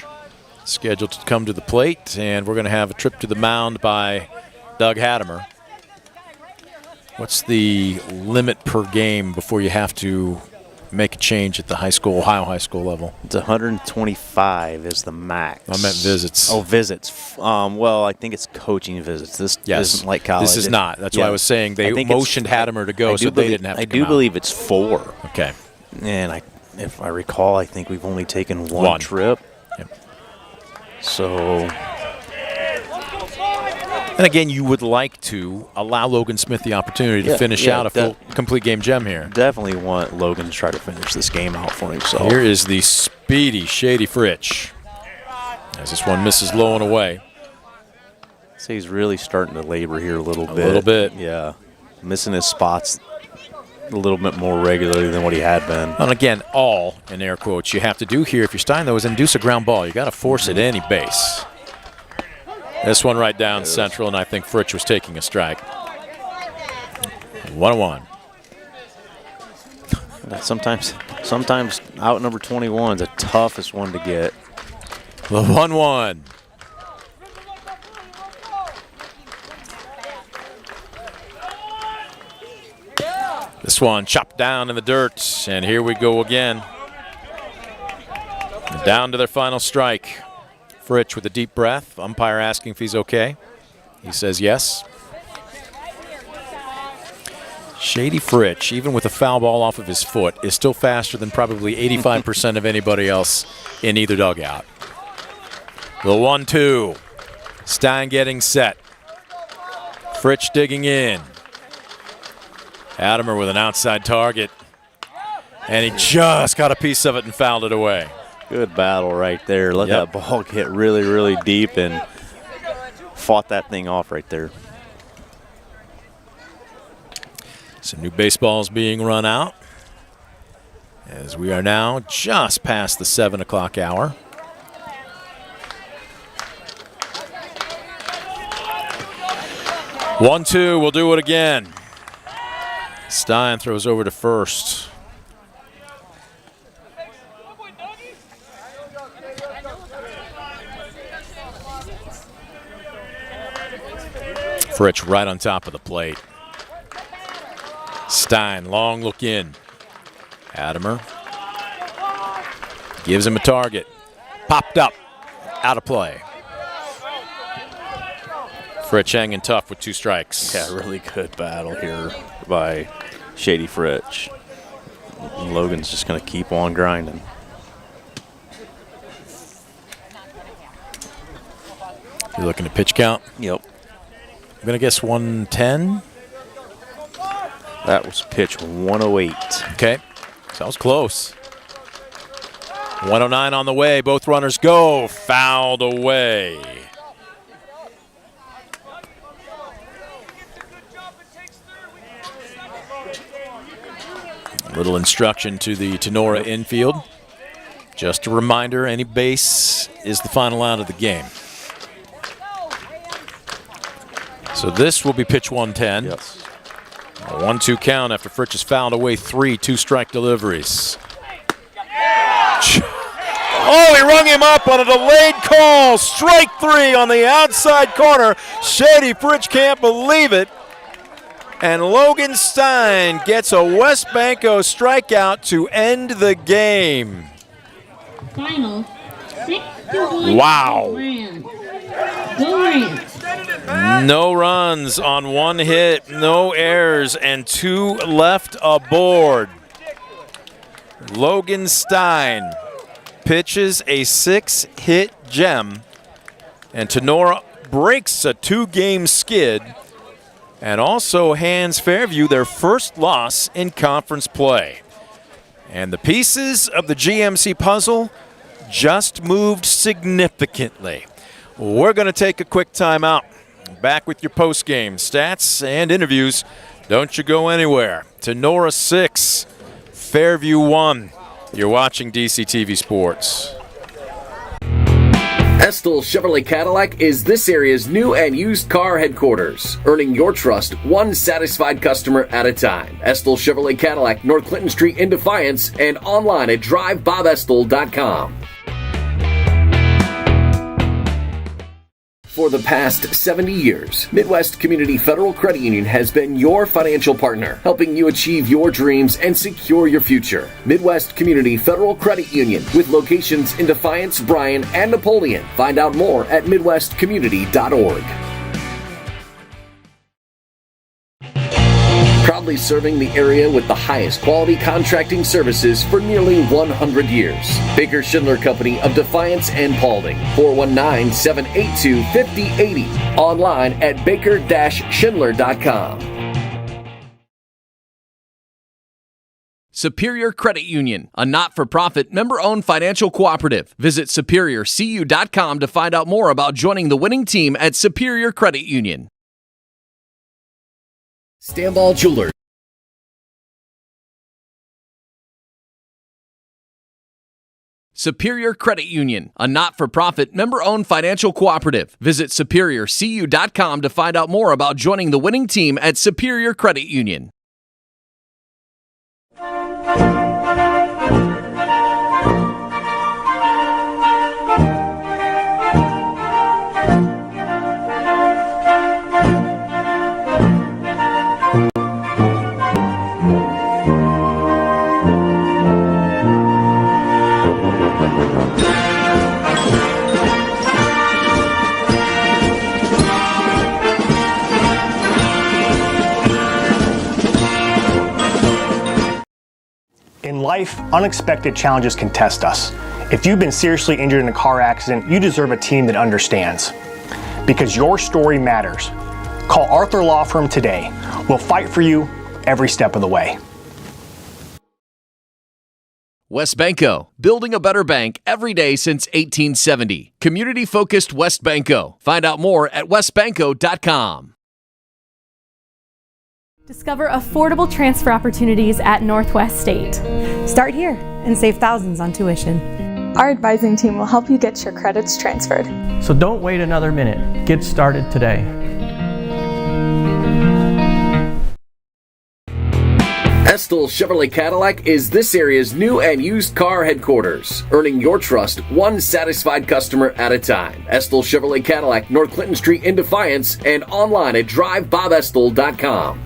scheduled to come to the plate, and we're going to have a trip to the mound by Doug Hattemer. What's the limit per game before you have to make a change at the Ohio high school level? It's 125 is the max. I meant visits. Oh, visits. Well, I think it's coaching visits. This isn't like college. This is not. That's why I was saying they motioned Hattemer to go, so they didn't have to come out. I do believe it's 4. Okay. And if I recall, I think we've only taken one trip. Yep. So, and again, you would like to allow Logan Smith the opportunity to finish out a full complete game gem here. Definitely want Logan to try to finish this game out for himself. Here is the speedy Shady Fritsch. As this one misses low and away. I'd say he's really starting to labor here a little bit. A little bit. Yeah. Missing his spots a little bit more regularly than what he had been. And again, all in air quotes you have to do here if you're Stein, though, is induce a ground ball. You got to force it any base. This one right down central, and I think Fritsch was taking a strike. 1-1. Sometimes out number 21 is the toughest one to get. The 1-1. This one chopped down in the dirt, and here we go again. Down to their final strike. Fritch with a deep breath. Umpire asking if he's okay. He says yes. Shady Fritch, even with a foul ball off of his foot, is still faster than probably 85% of anybody else in either dugout. The 1-2. Stein getting set. Fritch digging in. Adamer with an outside target. And he just got a piece of it and fouled it away. Good battle right there. Let that ball get really, really deep and fought that thing off right there. Some new baseballs being run out as we are now just past the 7 o'clock hour. One-two, we'll do it again. Stein throws over to first. Fritch right on top of the plate. Stein, long look in. Adamer gives him a target. Popped up, out of play. Fritch hanging tough with 2 strikes. Yeah, really good battle here by Shady Fritch. Logan's just going to keep on grinding. You looking at pitch count? Yep. I'm going to guess 110. That was pitch 108. Okay, so that was close. 109 on the way. Both runners go. Fouled away. A little instruction to the Tinora infield. Just a reminder, any base is the final out of the game. So this will be pitch 110. Yes. A 1-2 count after Fritch has fouled away 3 2-strike deliveries. Oh, he rung him up on a delayed call. Strike 3 on the outside corner. Shady Fritch can't believe it. And Logan Stein gets a West Banco strikeout to end the game. Final 6-1. Wow. Go Rams. No runs on 1 hit, no errors, and 2 left aboard. Logan Stein pitches a 6-hit gem, and Tinora breaks a 2-game skid and also hands Fairview their first loss in conference play. And the pieces of the GMC puzzle just moved significantly. We're going to take a quick timeout. Back with your post-game stats and interviews. Don't you go anywhere. Tinora 6, Fairview 1. You're watching DCTV Sports. Estill Chevrolet Cadillac is this area's new and used car headquarters, earning your trust one satisfied customer at a time. Estill Chevrolet Cadillac, North Clinton Street in Defiance, and online at drivebobestill.com. For the past 70 years, Midwest Community Federal Credit Union has been your financial partner, helping you achieve your dreams and secure your future. Midwest Community Federal Credit Union, with locations in Defiance, Bryan, and Napoleon. Find out more at midwestcommunity.org. Proudly serving the area with the highest quality contracting services for nearly 100 years. Baker Schindler Company of Defiance and Paulding. 419-782-5080. Online at baker-schindler.com. Superior Credit Union, a not-for-profit, member-owned financial cooperative. Visit superiorcu.com to find out more about joining the winning team at Superior Credit Union. Stanball Jewelers. Superior Credit Union, a not-for-profit, member-owned financial cooperative. Visit superiorcu.com to find out more about joining the winning team at Superior Credit Union. life, unexpected challenges can test us. If you've been seriously injured in a car accident, you deserve a team that understands. Because your story matters. Call Arthur Law Firm today. We'll fight for you every step of the way. WestBanco, building a better bank every day since 1870. Community-focused WestBanco. Find out more at westbanco.com. Discover affordable transfer opportunities at Northwest State. Start here and save thousands on tuition. Our advising team will help you get your credits transferred. So don't wait another minute. Get started today. Estill Chevrolet Cadillac is this area's new and used car headquarters, earning your trust one satisfied customer at a time. Estill Chevrolet Cadillac, North Clinton Street in Defiance, and online at drivebobestill.com.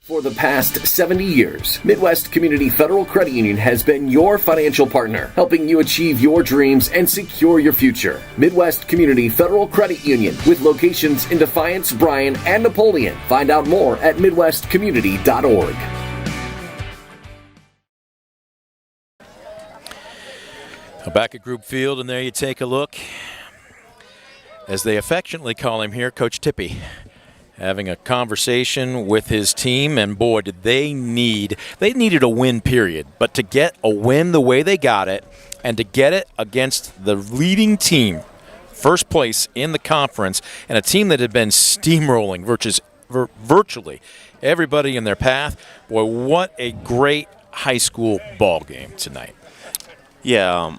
For the past 70 years, Midwest Community Federal Credit Union has been your financial partner, helping you achieve your dreams and secure your future. Midwest Community Federal Credit Union, with locations in Defiance, Bryan, and Napoleon. Find out more at midwestcommunity.org. Back at Group Field, and there you take a look, as they affectionately call him here, Coach Tippy, having a conversation with his team, and boy, did they needed a win, period. But to get a win the way they got it, and to get it against the leading team, first place in the conference, and a team that had been steamrolling virtually everybody in their path, boy, what a great high school ball game tonight. Yeah,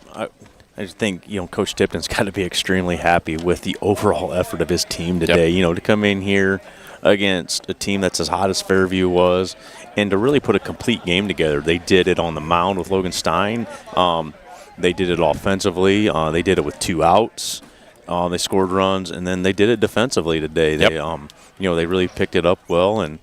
I just think, Coach Tipton's got to be extremely happy with the overall effort of his team today. Yep. To come in here against a team that's as hot as Fairview was and to really put a complete game together. They did it on the mound with Logan Stein. They did it offensively. They did it with 2 outs. They scored runs, and then they did it defensively today. Yep. They really picked it up well, and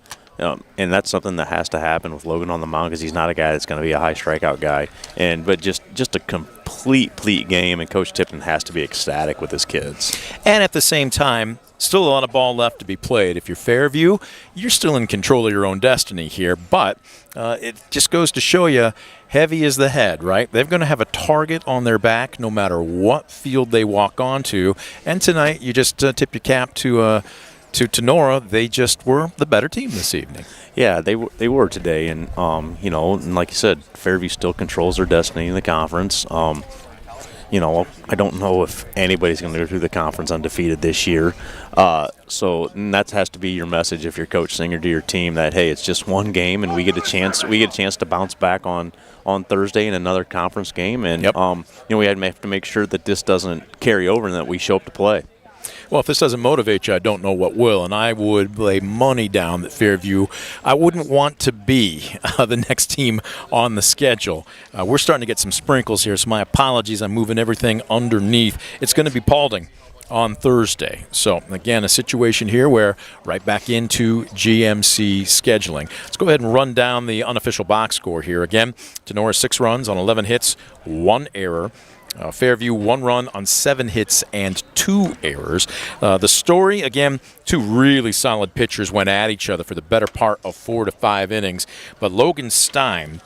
that's something that has to happen with Logan on the mound because he's not a guy that's going to be a high strikeout guy. But just a complete game, and Coach Tipton has to be ecstatic with his kids. And at the same time, still a lot of ball left to be played. If you're Fairview, you're still in control of your own destiny here, but it just goes to show you, heavy is the head, right? They're going to have a target on their back no matter what field they walk onto. And tonight, you just tip your cap to Tinora. They just were the better team this evening. Yeah, they were today, and and like you said, Fairview still controls their destiny in the conference. I don't know if anybody's going to go through the conference undefeated this year. So that has to be your message if you're Coach Singer to your team, that hey, it's just one game, and we get a chance to bounce back on Thursday in another conference game, and yep. We have to make sure that this doesn't carry over and that we show up to play. Well, if this doesn't motivate you, I don't know what will. And I would lay money down that Fairview, I wouldn't want to be the next team on the schedule. We're starting to get some sprinkles here, so my apologies. I'm moving everything underneath. It's going to be Paulding on Thursday. So, again, a situation here where right back into GMC scheduling. Let's go ahead and run down the unofficial box score here. Again, Tinora 6 runs on 11 hits, 1 error. Fairview 1 run on 7 hits and 2 errors. The story, again, 2 really solid pitchers went at each other for the better part of 4 to 5 innings. But Logan Stein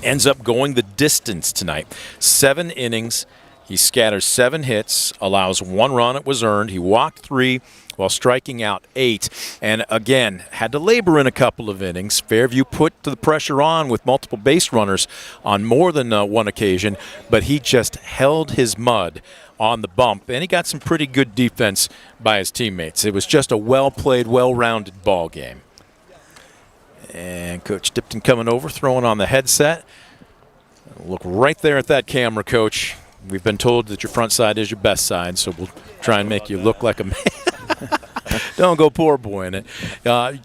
ends up going the distance tonight. 7 innings. He scatters 7 hits, allows 1 run. It was earned. He walked 3 while striking out 8. And again, had to labor in a couple of innings. Fairview put the pressure on with multiple base runners on more than one occasion, but he just held his mud on the bump, and he got some pretty good defense by his teammates. It was just a well-played, well-rounded ball game. And Coach Tipton coming over, throwing on the headset. Look right there at that camera, Coach. We've been told that your front side is your best side, so we'll try and make you look like a man. Don't go poor boy in it.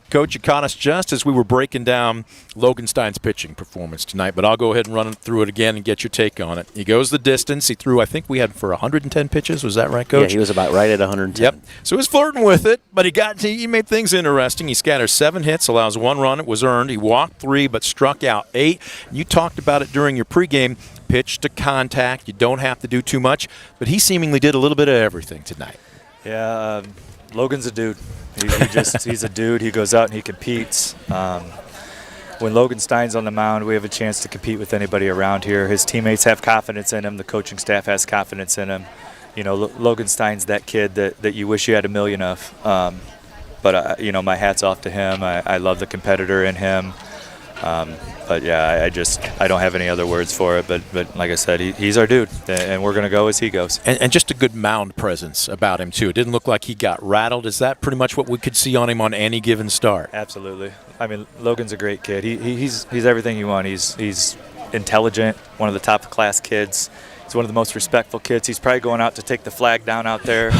Coach, you caught us just as we were breaking down Logan Stein's pitching performance tonight, but I'll go ahead and run through it again and get your take on it. He goes the distance. He threw, I think we had for 110 pitches. Was that right, Coach? Yeah, he was about right at 110. Yep. So he was flirting with it, but he made things interesting. He scatters 7 hits, allows 1 run. It was earned. He walked 3, but struck out 8. You talked about it during your pregame. Pitch to contact. You don't have to do too much, but he seemingly did a little bit of everything tonight. Yeah, Logan's a dude. He's a dude. He goes out and he competes. When Logan Stein's on the mound, we have a chance to compete with anybody around here. His teammates have confidence in him. The coaching staff has confidence in him. You know, Logan Stein's that kid that you wish you had a million of. But you know, my hat's off to him. I love the competitor in him. But yeah, I don't have any other words for it. But like I said, he's our dude, and we're going to go as he goes. And just a good mound presence about him too. It didn't look like he got rattled. Is that pretty much what we could see on him on any given start? Absolutely. I mean, Logan's a great kid. He's everything you want. He's intelligent, one of the top class kids. He's one of the most respectful kids. He's probably going out to take the flag down out there,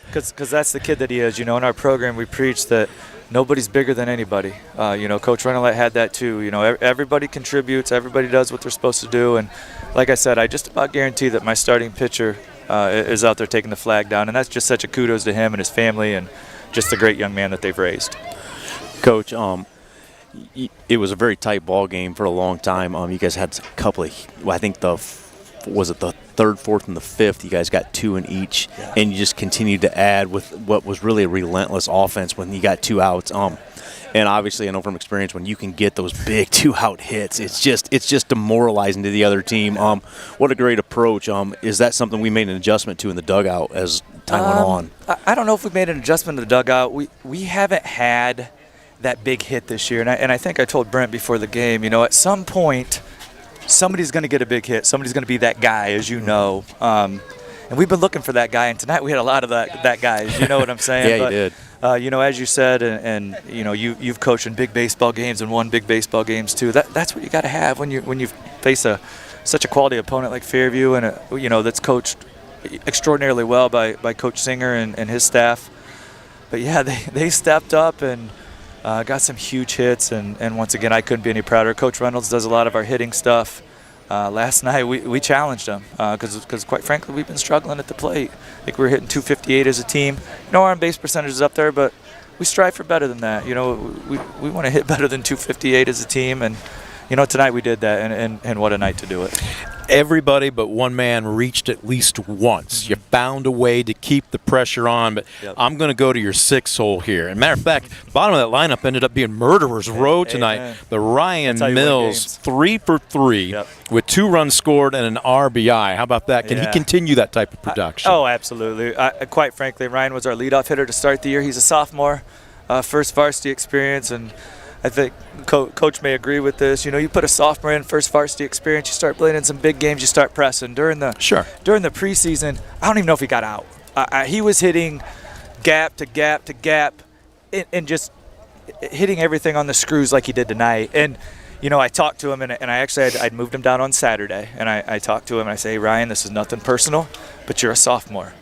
because that's the kid that he is. You know, in our program we preach that nobody's bigger than anybody. You know, Coach Renolette had that too. You know, everybody contributes, everybody does what they're supposed to do. And like I said, I just about guarantee that my starting pitcher is out there taking the flag down. And that's just such a kudos to him and his family and just a great young man that they've raised. Coach, it was a very tight ball game for a long time. You guys had a couple of, I think the third, fourth, and the fifth. You guys got two in each, and you just continued to add with what was really a relentless offense when you got two outs. And obviously, I know from experience, when you can get those big two-out hits, it's just demoralizing to the other team. What a great approach. Is that something we made an adjustment to in the dugout as time went on? I don't know if we made an adjustment to the dugout. We haven't had that big hit this year, and I think I told Brent before the game, you know, at some point somebody's going to get a big hit. Somebody's going to be that guy, as you know. And we've been looking for that guy, and tonight we had a lot of that guys. You know what I'm saying? Yeah, you did. You know, as you said, and you know, you've coached in big baseball games and won big baseball games too. That's what you got to have when you face such a quality opponent like Fairview, and you know, that's coached extraordinarily well by Coach Singer and his staff. But yeah, they stepped up and got some huge hits, and once again, I couldn't be any prouder. Coach Reynolds does a lot of our hitting stuff. Last night we challenged them because quite frankly we've been struggling at the plate. I think we were hitting 258 as a team. You know, our on-base percentage is up there, but we strive for better than that. You know, we want to hit better than 258 as a team, and you know, tonight we did that, and what a night to do it. Everybody but one man reached at least once. You found a way to keep the pressure on, but I'm going to go to your sixth hole here. And matter of fact, bottom of that lineup ended up being Murderers Row tonight. The Ryan Mills, 3 for 3 with 2 runs scored and an RBI. How about that? Can he continue that type of production? Oh, absolutely. Quite frankly, Ryan was our leadoff hitter to start the year. He's a sophomore, first varsity experience, and I think Coach may agree with this. You know, you put a sophomore in, first varsity experience, you start playing in some big games, you start pressing. During the preseason, I don't even know if he got out. He was hitting gap to gap to gap and just hitting everything on the screws like he did tonight. And, you know, I talked to him, and I actually I'd moved him down on Saturday. And I talked to him, and I say, hey, Ryan, this is nothing personal, but you're a sophomore.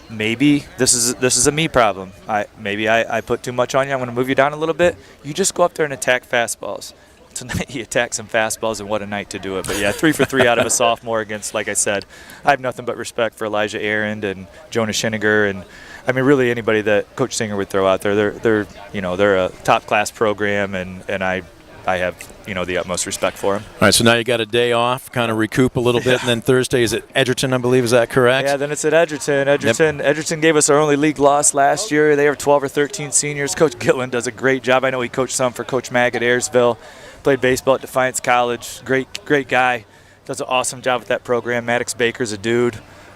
Maybe this is a me problem. Maybe I put too much on you. I'm going to move you down a little bit. You just go up there and attack fastballs. Tonight he attacked some fastballs, and what a night to do it. But yeah, 3 for 3 out of a sophomore against, like I said, I have nothing but respect for Elijah Arend and Jonas Schiniger, and I mean really anybody that Coach Singer would throw out there. They're a top class program, and I have, you know, the utmost respect for him. All right, so now you got a day off, kind of recoup a little bit, and then Thursday is at Edgerton, I believe. Is that correct? Yeah, then it's at Edgerton. Edgerton gave us our only league loss last year. They have 12 or 13 seniors. Coach Gillen does a great job. I know he coached some for Coach Mag at Ayersville. Played baseball at Defiance College. Great guy. Does an awesome job with that program. Maddox Baker's a dude.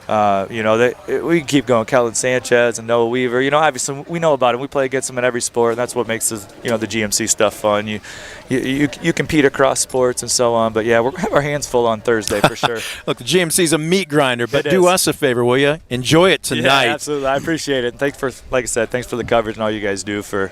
You know, we can keep going. Kellen Sanchez and Noah Weaver. You know, obviously we know about him. We play against them in every sport, and that's what makes the GMC stuff fun. You compete across sports and so on. But yeah, we're gonna have our hands full on Thursday for sure. Look, the GMC's a meat grinder, but do us a favor, will you? Enjoy it tonight. Yeah, absolutely. I appreciate it. And thanks for, like I said, thanks for the coverage and all you guys do for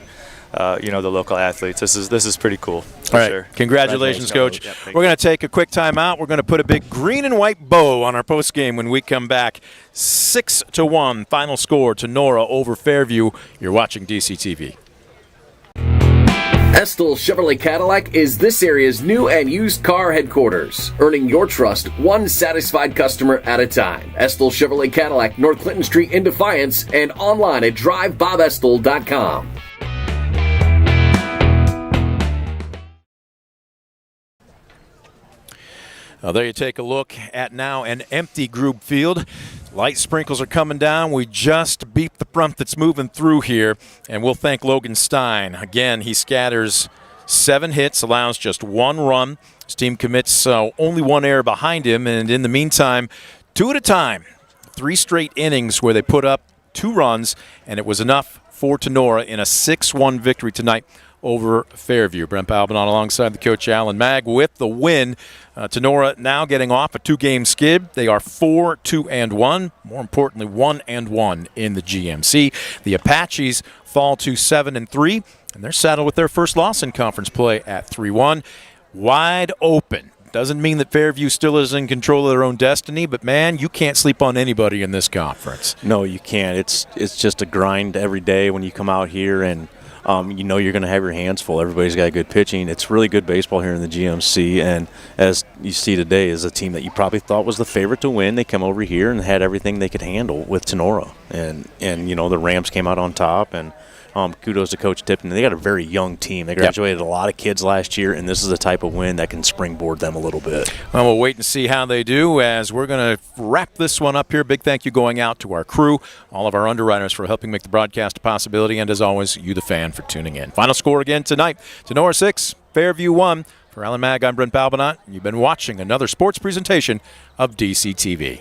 the local athletes. This is pretty cool. All right. Sure. Congratulations, Coach. We're going to take a quick time out. We're going to put a big green and white bow on our post game when we come back. 6-1 final score, Tinora over Fairview. You're watching DCTV. Estill Chevrolet Cadillac is this area's new and used car headquarters, earning your trust one satisfied customer at a time. Estill Chevrolet Cadillac, North Clinton Street in Defiance, and online at drivebobestill.com. Well, there you take a look at now an empty group field. Light sprinkles are coming down. We just beat the front that's moving through here, and we'll thank Logan Stein. Again, he scatters 7 hits, allows just 1 run. His team commits only 1 error behind him, and in the meantime, 2 at a time. 3 straight innings where they put up 2 runs, and it was enough for Tinora in a 6-1 victory tonight over Fairview. Brent Balbanon alongside the coach Alan Mag with the win. Tinora now getting off a 2-game skid. They are 4-2-1. More importantly, 1-1 in the GMC. The Apaches fall to 7-3, and they're saddled with their first loss in conference play at 3-1. Wide open. Doesn't mean that Fairview still is in control of their own destiny, but, man, you can't sleep on anybody in this conference. No, you can't. It's just a grind every day when you come out here, and you know you're going to have your hands full. Everybody's got good pitching. It's really good baseball here in the GMC, and as you see today is a team that you probably thought was the favorite to win. They come over here and had everything they could handle with Tinora, and you know the Rams came out on top, and kudos to Coach Tipton. They got a very young team. They graduated a lot of kids last year, and this is the type of win that can springboard them a little bit. Well, we'll wait and see how they do as we're going to wrap this one up here. Big thank you going out to our crew, all of our underwriters for helping make the broadcast a possibility, and as always, you the fan for tuning in. Final score again tonight, Tinora 6, Fairview 1. For Alan Mag, I'm Brent Balbanon. You've been watching another sports presentation of DCTV.